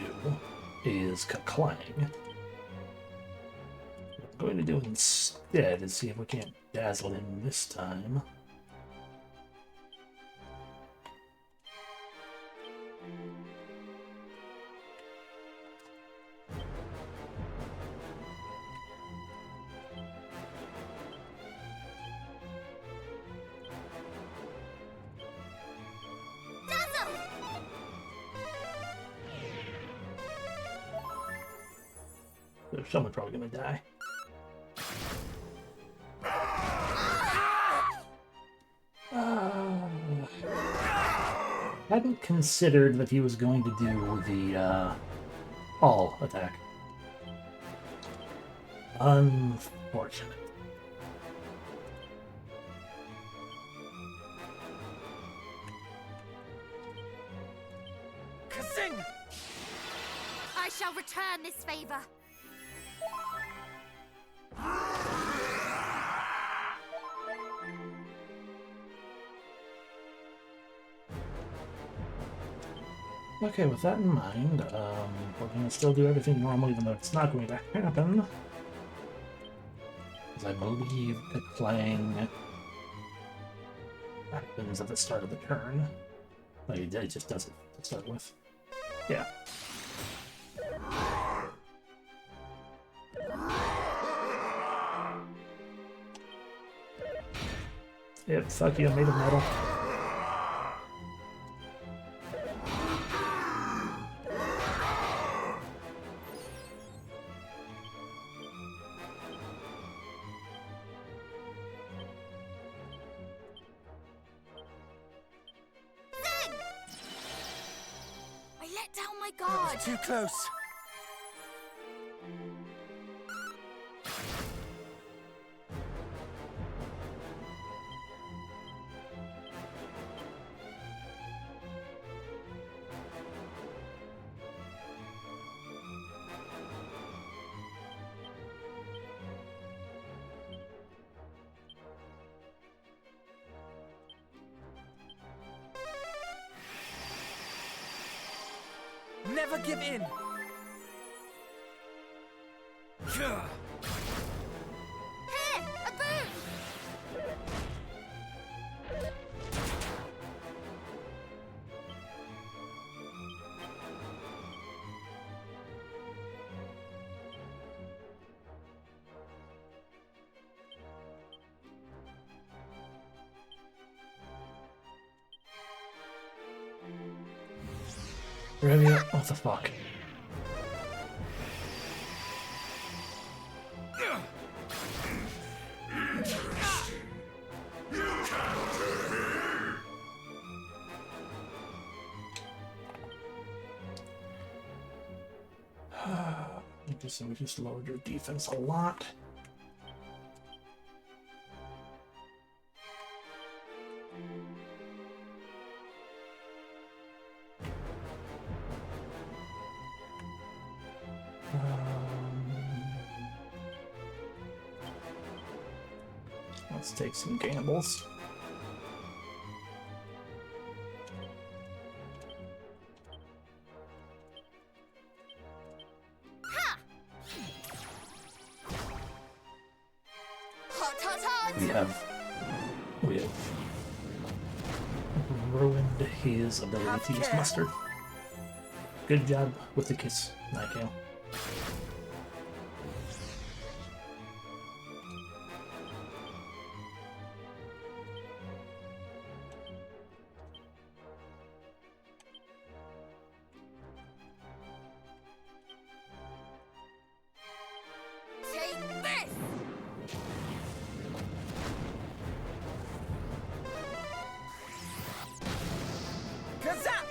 is Clang. What I'm going to do instead is see if we can't dazzle him this time. Someone's probably gonna die. Hadn't considered that he was going to do the all attack. Unfortunate. I shall return this favor. Okay, with that in mind, we're going to still do everything normal, even though it's not going to happen. Because I believe the Clang happens at the start of the turn. Like, it just does it to start with. Yeah. Yep, fuck you, I'm made of metal. Too close. Never give in. Here, a boon! Really? What the fuck? Interesting. You cannot hurt me. So we just lowered your defense a lot. Let's take some gambles. Hot, hot, hot! We have ruined his ability to use mustard. Good job with the kiss, Nigel. Take this! Kazap!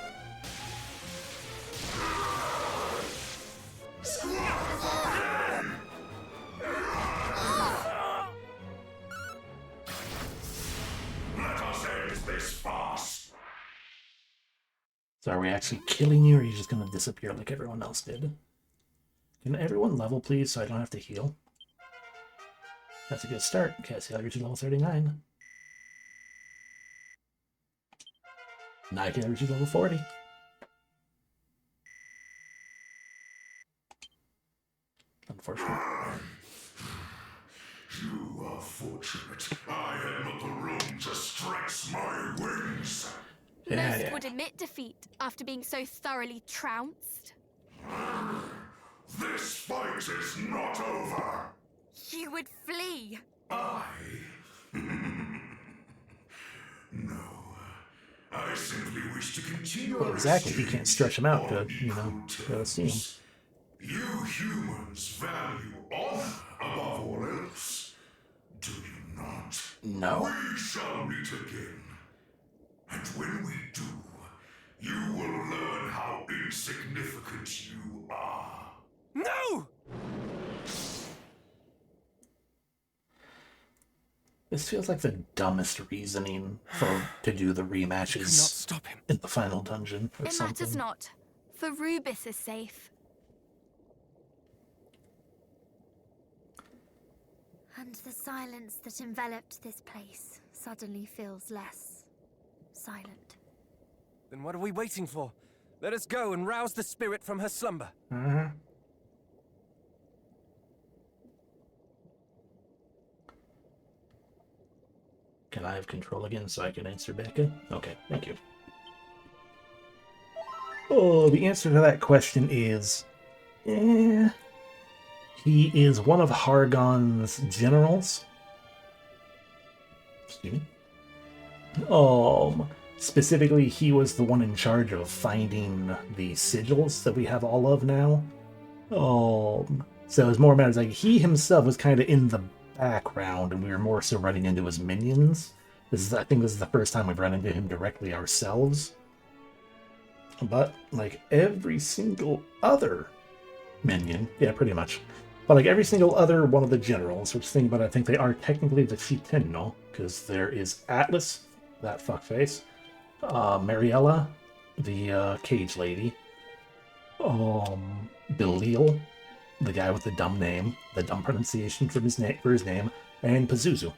Let us end this farce. So are we actually killing you, or are you just gonna disappear like everyone else did? Can everyone level, please, so I don't have to heal? That's a good start. Cassie Alger to level 39. Nike Alger to level 40. Unfortunate. You are fortunate. I had not the room to stretch my wings. Most would admit defeat after being so thoroughly trounced. This fight is not over. You would flee. No. I simply wish to continue. Well, exactly. He can't stretch him out to, you know, to see him. You humans value honor above all else. Do you not? No. We shall meet again. And when we do, you will learn how insignificant you are. No! This feels like the dumbest reasoning to do the rematches in the final dungeon or It something. matters not, for Rubis is safe. And the silence that enveloped this place suddenly feels less silent. Then what are we waiting for? Let us go and rouse the spirit from her slumber. Mm-hmm. Can I have control again so I can answer back in? Okay, thank you. Oh, the answer to that question is... He is one of Hargon's generals. Excuse me. Specifically, he was the one in charge of finding the sigils that we have all of now. So it's more matters like he himself was kind of in the background, and we were more so running into his minions. I think this is the first time we've run into him directly ourselves. But like every single other minion, yeah, pretty much. But like every single other one of the generals, which I think they are technically the Chitinno, because there is Atlas, that fuckface, Mariella, the cage lady, Belial, the guy with the dumb name, the dumb pronunciation for his name, and Pazuzu,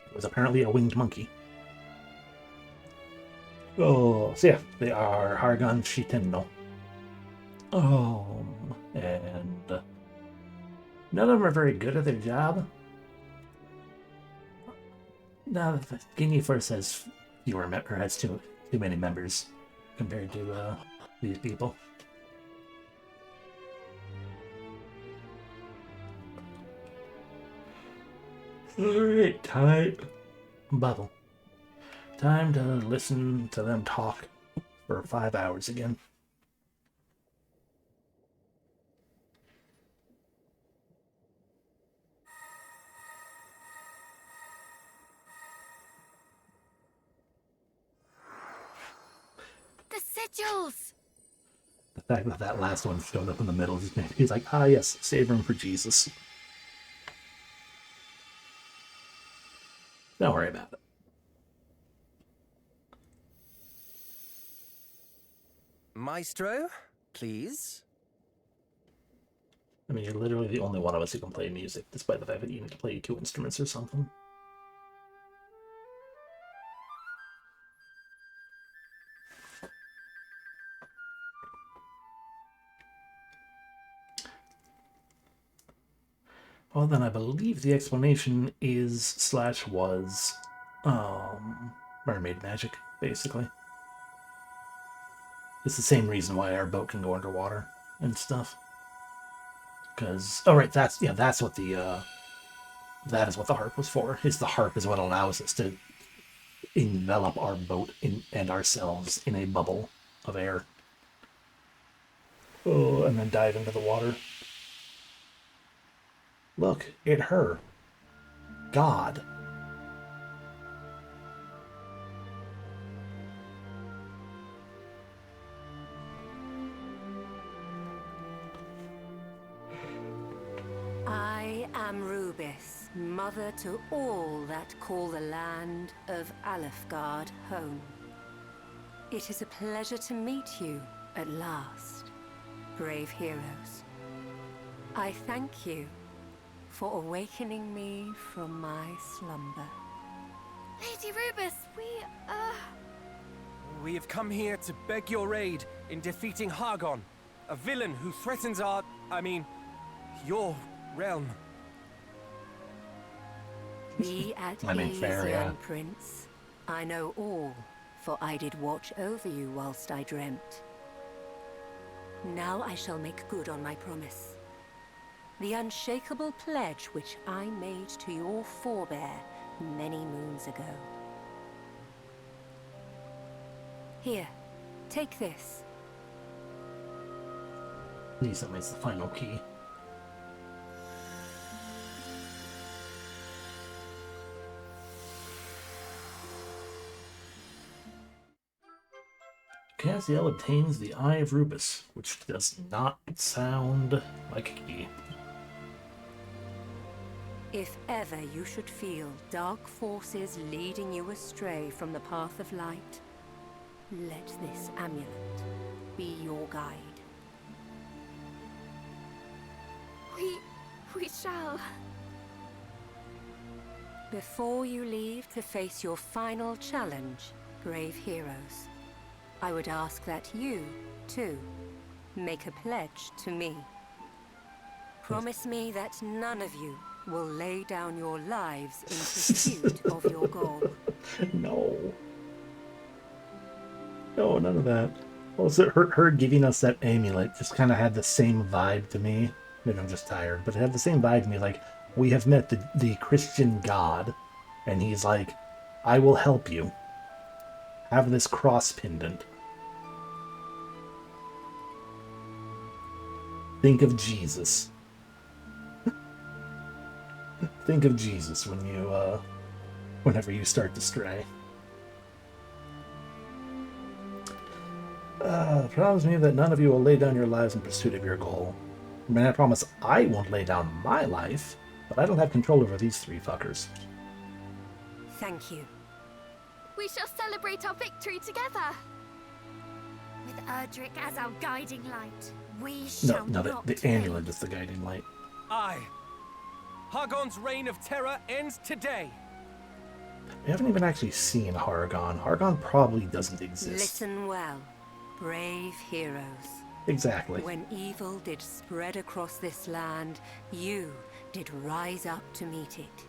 who was apparently a winged monkey. So yeah, they are Hargon Chitinno. And None of them are very good at their job. No, Guinea first has fewer or has too many members compared to these people. Alright, time. Bubble. Time to listen to them talk for 5 hours again. The sigils! The fact that that last one showed up in the middle just made he's like, ah yes, save room for Jesus. Don't worry about it. Maestro, please. I mean, you're literally the only one of us who can play music, despite the fact that you need to play 2 instruments or something. Well, then I believe the explanation is / was mermaid magic, basically. It's the same reason why our boat can go underwater and stuff. Because, oh right, that's what the that is what the harp was for. Is the harp is what allows us to envelop our boat and ourselves in a bubble of air. Oh, and then dive into the water. Look, it her. God. I am Rubis, mother to all that call the land of Alefgard home. It is a pleasure to meet you at last, brave heroes. I thank you for awakening me from my slumber. Lady Rubis, We have come here to beg your aid in defeating Hargon, a villain who threatens your realm. Be at ease, young prince. I know all, for I did watch over you whilst I dreamt. Now I shall make good on my promise. The unshakable pledge which I made to your forebear many moons ago. Here, take this. Please, that makes the final key. Cassiel obtains the Eye of Rubis, which does not sound like a key. If ever you should feel dark forces leading you astray from the path of light, let this amulet be your guide. We shall. Before you leave to face your final challenge, brave heroes, I would ask that you, too, make a pledge to me. Promise me that none of you will lay down your lives in pursuit of your goal. No. No, none of that. Also, her giving us that amulet just kind of had the same vibe to me. Maybe I'm just tired, but it had the same vibe to me. Like, we have met the Christian God, and he's like, I will help you. Have this cross pendant. Think of Jesus. Think of Jesus when you, whenever you start to stray. Promise me that none of you will lay down your lives in pursuit of your goal. I mean, I promise I won't lay down my life, but I don't have control over these 3 fuckers. Thank you. We shall celebrate our victory together. With Erdrick as our guiding light, we shall No, the amulet is the guiding light. Aye. Hargon's reign of terror ends today. We haven't even actually seen Hargon. Hargon probably doesn't exist. Listen well, brave heroes. Exactly. When evil did spread across this land, you did rise up to meet it,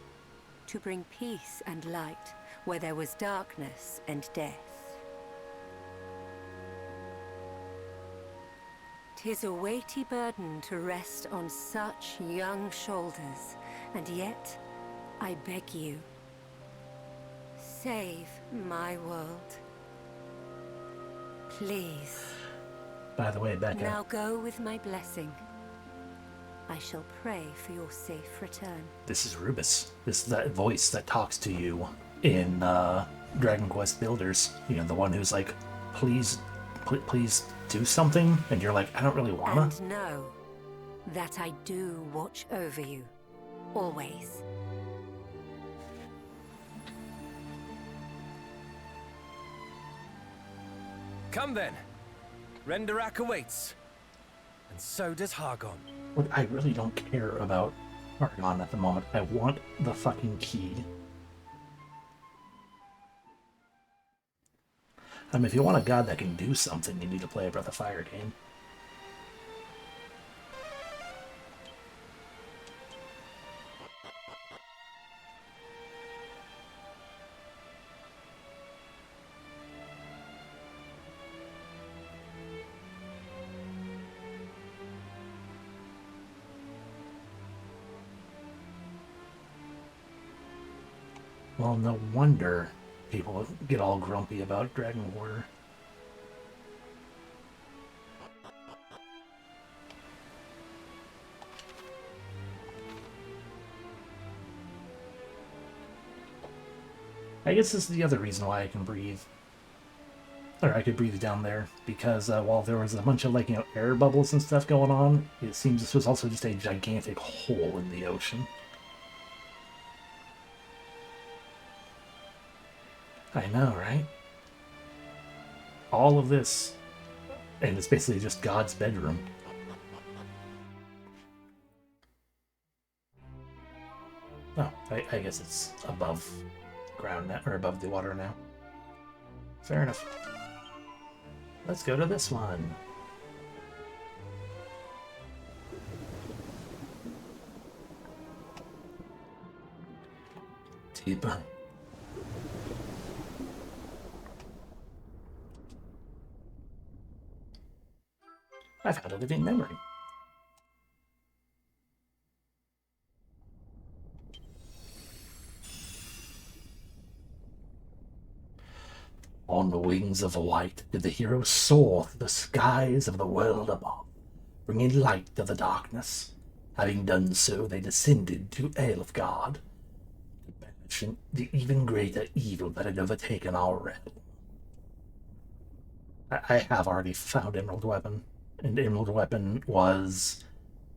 to bring peace and light where there was darkness and death. 'Tis a weighty burden to rest on such young shoulders, and yet, I beg you, save my world. Please. By the way, Becca. Now go with my blessing. I shall pray for your safe return. This is Rubus. This is that voice that talks to you in Dragon Quest Builders. You know, the one who's like, please do something, and you're like, I don't really wanna. And know that I do watch over you, always. Come then. Renderak awaits. And so does Hargon. Look, I really don't care about Hargon at the moment. I want the fucking key. I mean, if you want a god that can do something, you need to play a Breath of Fire game. Well, no wonder people get all grumpy about Dragon Warrior. I guess this is the other reason why I can breathe. Or I could breathe down there, because while there was a bunch of, like, you know, air bubbles and stuff going on, it seems this was also just a gigantic hole in the ocean. I know, right? All of this, and it's basically just God's bedroom. Oh, I guess it's above ground now, or above the water now. Fair enough. Let's go to this one. Deeper. I've had a living memory. On the wings of light did the hero soar through the skies of the world above, bringing light to the darkness. Having done so, they descended to Alefgard, to banish the even greater evil that had overtaken our realm. I have already found Emerald Weapon. And Emerald Weapon was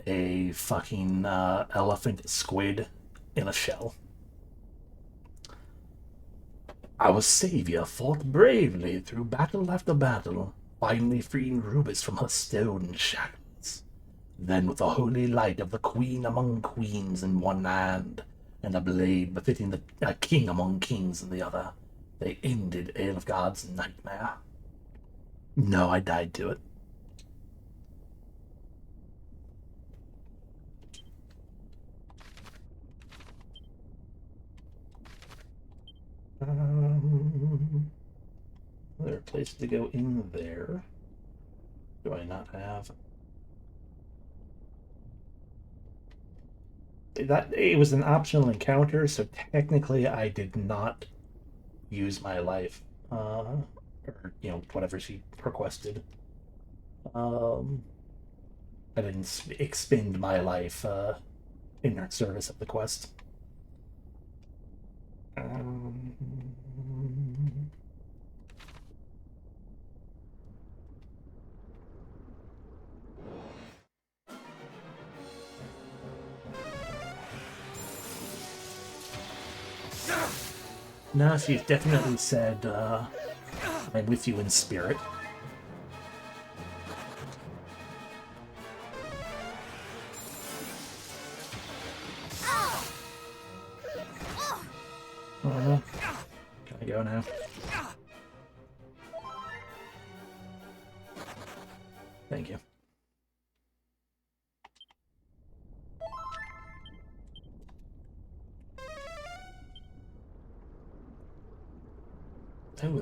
a fucking elephant squid in a shell. Our savior fought bravely through battle after battle, finally freeing Rubus from her stone shackles. Then, with the holy light of the queen among queens in one hand, and a blade befitting a king among kings in the other, they ended Alefgard's nightmare. No, I died to it. There are places to go in there. Do I not have? That it was an optional encounter, so technically I did not use my life, or you know, whatever she requested. I didn't expend my life in her service of the quest. No, she's definitely said, I'm with you in spirit. Can I go now? Thank you.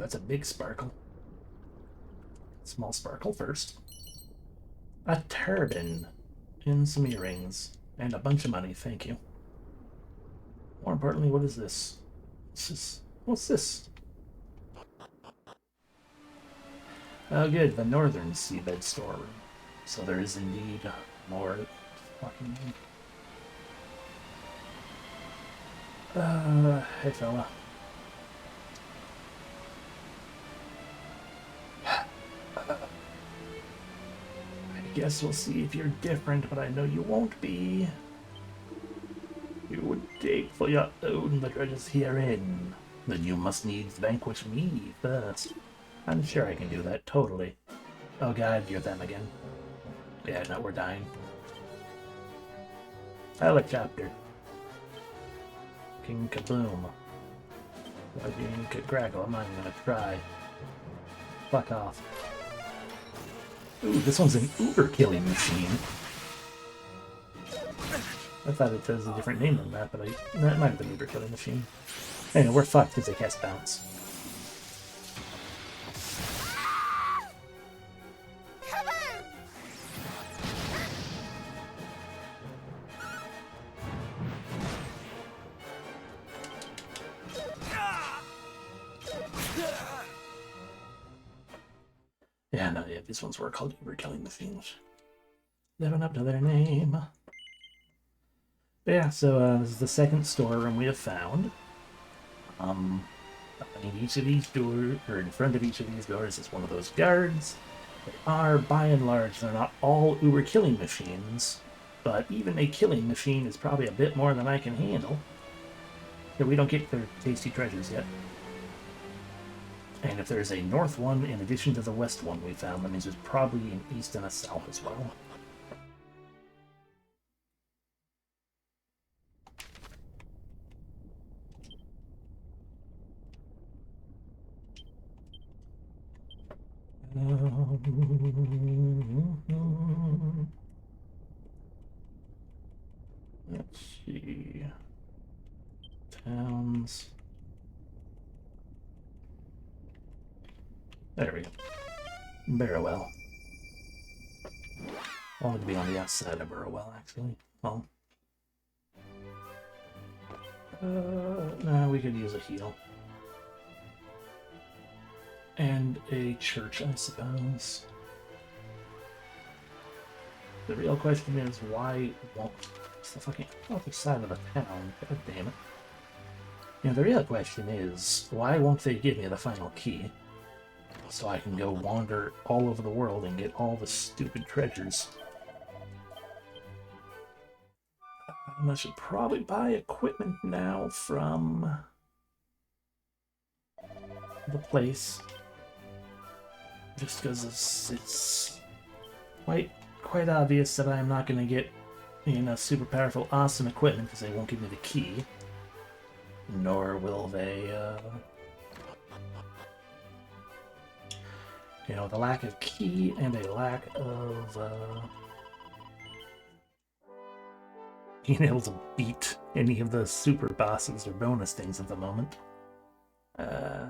that's a big sparkle. Small sparkle first. A turban. And some earrings. And a bunch of money, thank you. More importantly, what is this? What's this? Oh good, the northern seabed storeroom. So there is indeed more fucking... hey fella. I guess we'll see if you're different, but I know you won't be. You would take for your own the treasures herein. Then you must needs vanquish me first. I'm sure I can do that, totally. Oh god, you're them again. Yeah, no, we're dying. Helicopter. King Kaboom. King Crackle, I'm not even gonna try. Fuck off. Ooh, this one's an Uber killing machine. I thought it was a different name than that, but that might have been Uber killing machine. Anyway, we're fucked because they cast bounce. Yeah, no, yeah, these ones were called Uber killing machines. Living up to their name. But yeah, so this is the second storeroom we have found. In each of these doors, or in front of each of these doors, is one of those guards. They are, by and large, they're not all Uber killing machines, but even a killing machine is probably a bit more than I can handle. Yeah, we don't get their tasty treasures yet. And if there's a north one in addition to the west one we found, that means there's probably an east and a south as well. Let's see. Towns. There we go. Barrowell. I wanted to be on the outside of Barrowell, actually. Well. Nah, we could use a heal. And a church, I suppose. The real question is, why won't... It's the fucking other side of the town. God damn it. You know, the real question is, why won't they give me the final key? So I can go wander all over the world and get all the stupid treasures. I should probably buy equipment now from the place. Just because it's quite obvious that I'm not going to get, you know, super powerful, awesome equipment because they won't give me the key. Nor will they, you know, the lack of key and a lack of, being able to beat any of the super bosses or bonus things at the moment. Yeah,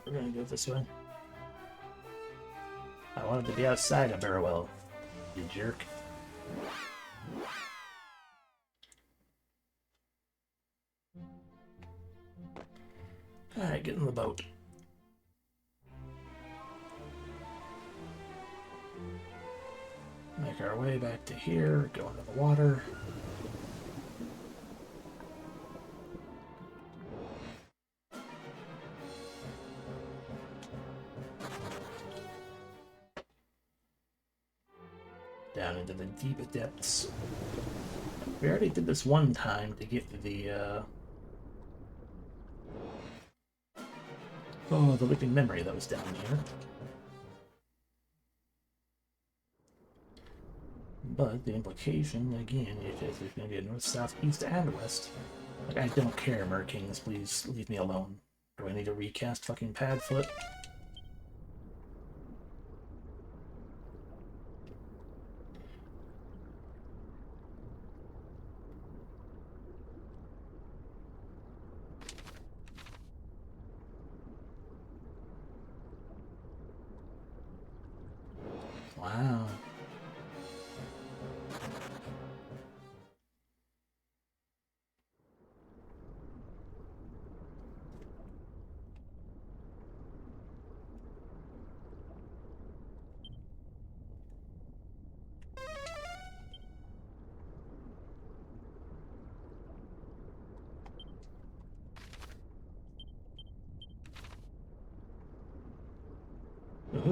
we're gonna go this way. I wanted to be outside of Barrowell, you jerk. Alright, get in the boat. Make our way back to here, go into the water. Down into the deep depths. We already did this one time to get to the, oh, the living memory that was down here. But the implication, again, is there's going to be a north, south, east, and west. Like, I don't care, Merkings, please leave me alone. Do I need to recast fucking Padfoot?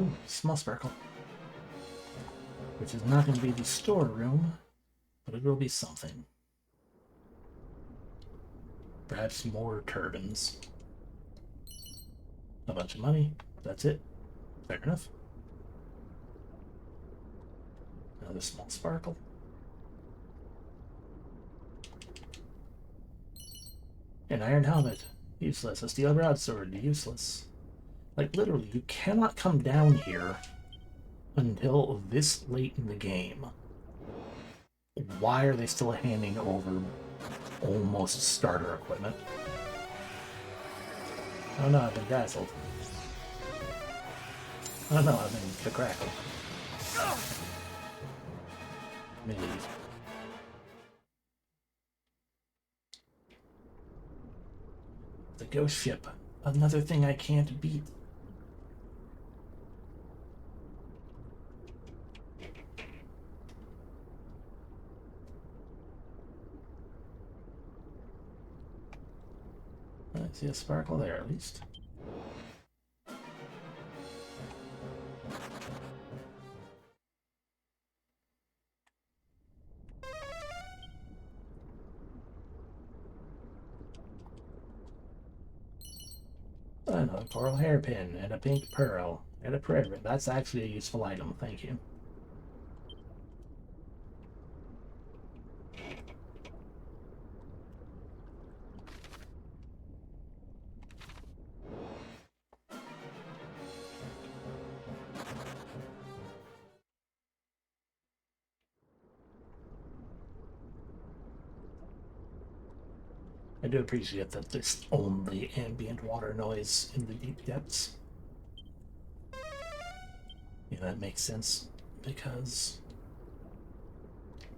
Ooh, small sparkle. Which is not going to be the storeroom, but it will be something. Perhaps more turbines. A bunch of money. That's it. Fair enough. Another small sparkle. An iron helmet. Useless. A steel broadsword. Useless. Like, literally, you cannot come down here until this late in the game. Why are they still handing over almost starter equipment? Oh no, I've been dazzled. Oh no, I've been crackled. Let me leave. The ghost ship. Another thing I can't beat. I see a sparkle there, at least. Another coral hairpin, and a pink pearl, and a prayer. That's actually a useful item, thank you. I do appreciate that there's only ambient water noise in the deep depths. Yeah, that makes sense, because,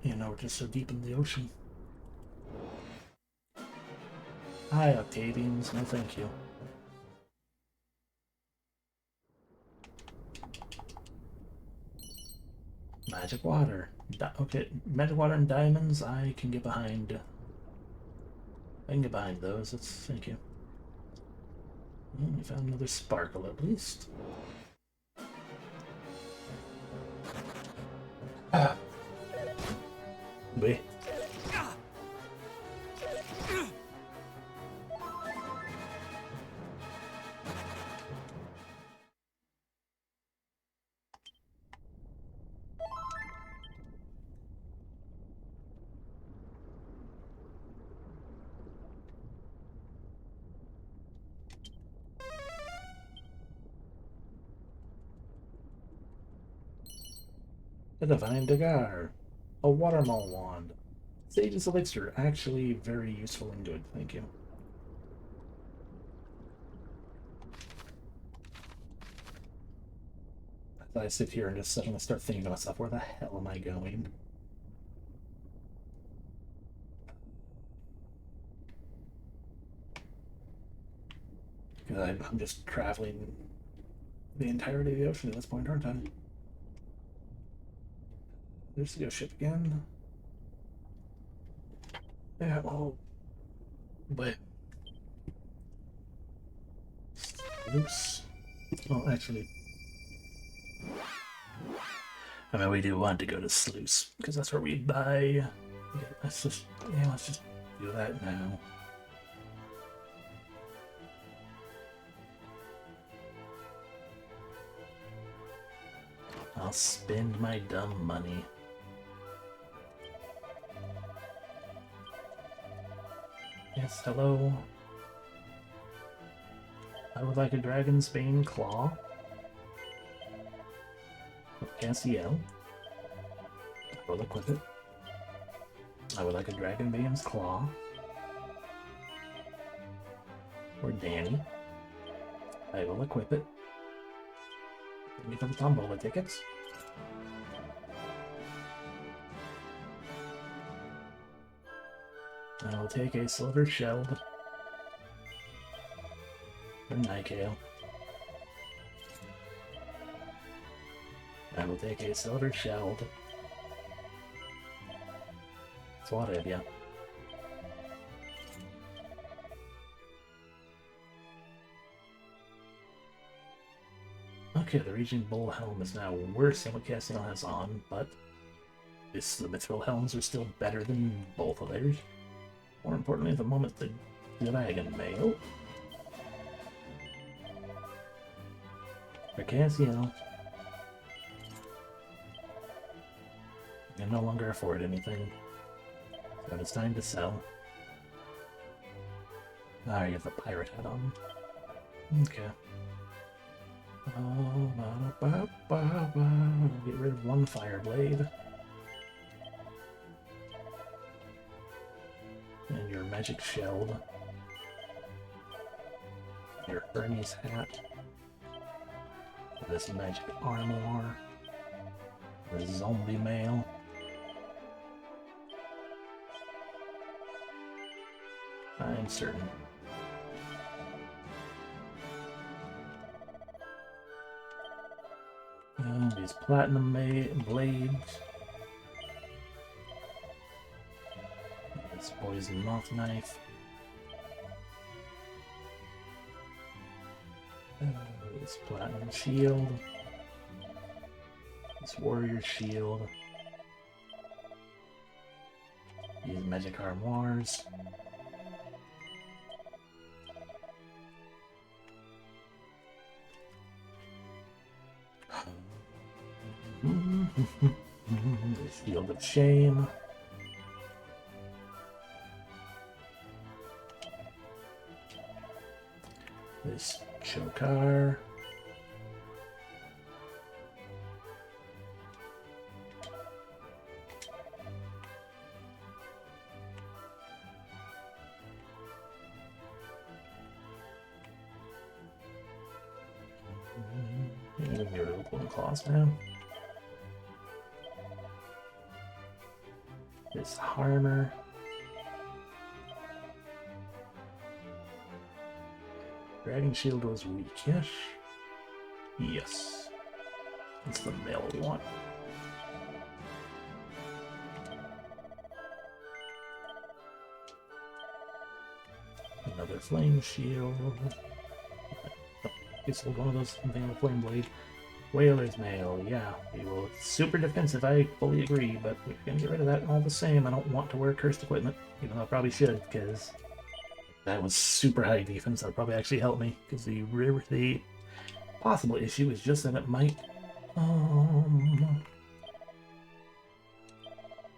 you know, we're just so deep in the ocean. Hi, Octavians. No thank you. Magic water. Okay, magic water and diamonds, I can get behind. I can get behind those. Thank you. Well, we found another sparkle at least. Wait. A divine dagger. A watermail wand. Sage's elixir. Actually very useful and good. Thank you. As I sit here and just suddenly start thinking to myself, where the hell am I going? Because I'm just traveling the entirety of the ocean at this point, aren't I? There's the ghost ship again. Yeah, well, but loose. Well, actually, I mean, we do want to go to Sluice because that's where we buy. Let's just do that now. I'll spend my dumb money. Yes, hello. I would like a Dragon's Bane Claw. Cassiel. I will equip it. I would like a Dragon Bane's Claw. Or Danny. I will equip it. Give me some Tombola tickets. I will take a Silver Shelled. Or Nightgale. I will take a Silver Shelled. Swarebia. Okay, the Raging Bull helm is now worse than what Castiel has on, but the Mithril helms are still better than both of theirs. More importantly, at the moment, the Dragon Mail. For Castiel, I can no longer afford anything, so it's time to sell. Ah, I get the pirate hat on. Okay. Get rid of one fire blade. And your magic shield. Your Hermes hat. This magic armor. The zombie mail. I'm certain. And these platinum blades. This poison moth knife. This platinum shield. This warrior shield. These magic armoires. This field of shame. This chokar. Even your golden claws now. This armor. Dragon shield was weakish. Yes. That's the mail we want. Another flame shield. Okay, so one of those thing on the flame blade. Whaler's mail, yeah. It's super defensive, I fully agree, but we're gonna get rid of that all the same. I don't want to wear cursed equipment, even though I probably should, because that was super high defense. That would probably actually help me, because the possible issue is just that it might,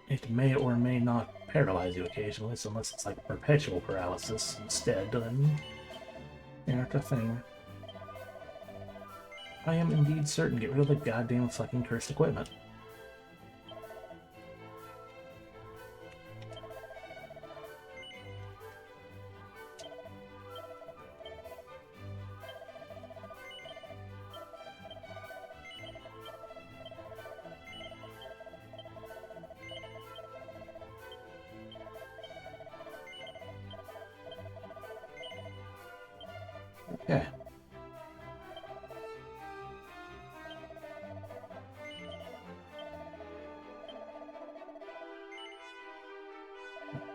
it may or may not paralyze you occasionally, so unless it's like perpetual paralysis instead, then that's a thing. I am indeed certain. Get rid of the goddamn fucking cursed equipment. Okay.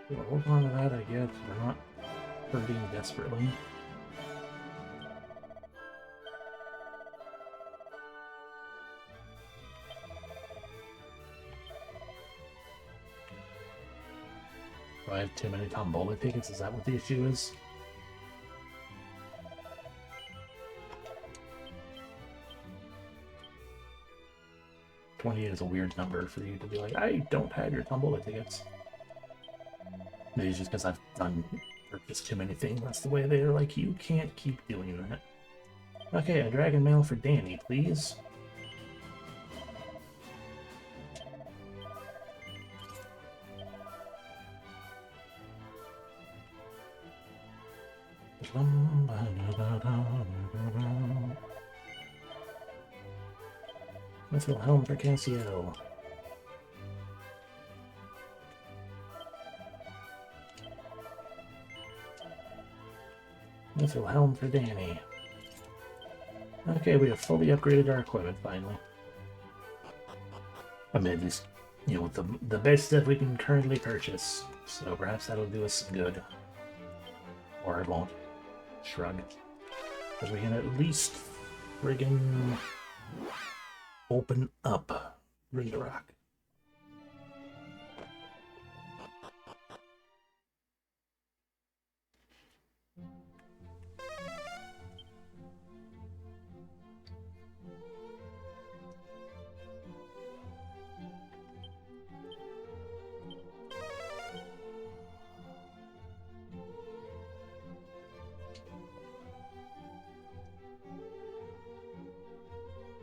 We'll hold on to that, I guess. We're not hurting desperately. Do I have too many Tombola tickets? Is that what the issue is? $28 is a weird number for you to be like, I don't have your Tombola tickets. Maybe it's just because I've done just too many things. That's the way they're like, you can't keep doing that. Okay, a dragon mail for Danny, please. Mithril helm for Castiel. Mithril helm for Danny. Okay, we have fully upgraded our equipment finally. I mean, at least, you know, the best stuff we can currently purchase. So perhaps that'll do us some good. Or it won't. Shrug. But we can at least friggin' Open up, Rindarock.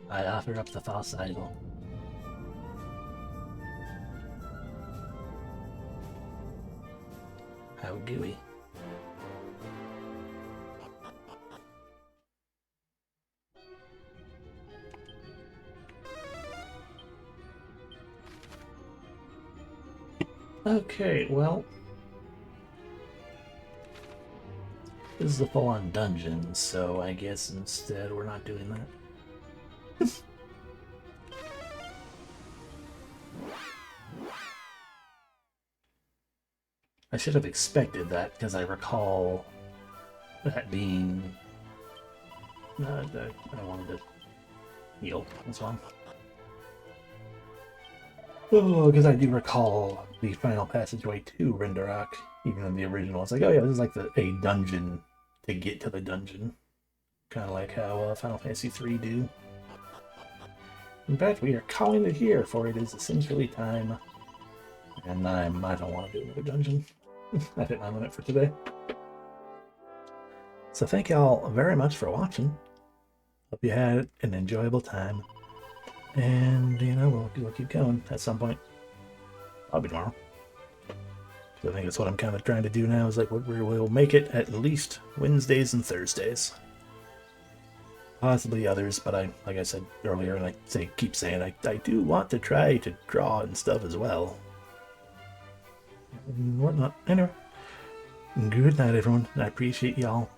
I offer up the false idol. How gooey. Okay, well, this is a full-on dungeon, so I guess instead we're not doing that. I should have expected that, because I recall that being... I wanted to heal as well. Oh, because I do recall the final passageway to Rindarock, even in the original. It's like, oh yeah, this is like a dungeon to get to the dungeon. Kind of like how Final Fantasy III do. In fact, we are calling it here, for it is essentially time. And I don't want to do another dungeon. I hit my limit for today. So thank y'all very much for watching. Hope you had an enjoyable time. And, you know, we'll keep going at some point. Probably tomorrow. So I think that's what I'm kind of trying to do now, is like we'll make it at least Wednesdays and Thursdays. Possibly others, but like I said earlier, and I keep saying, I do want to try to draw and stuff as well. And whatnot. Anyway, good night, everyone. I appreciate y'all.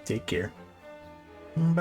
Take care. Bye.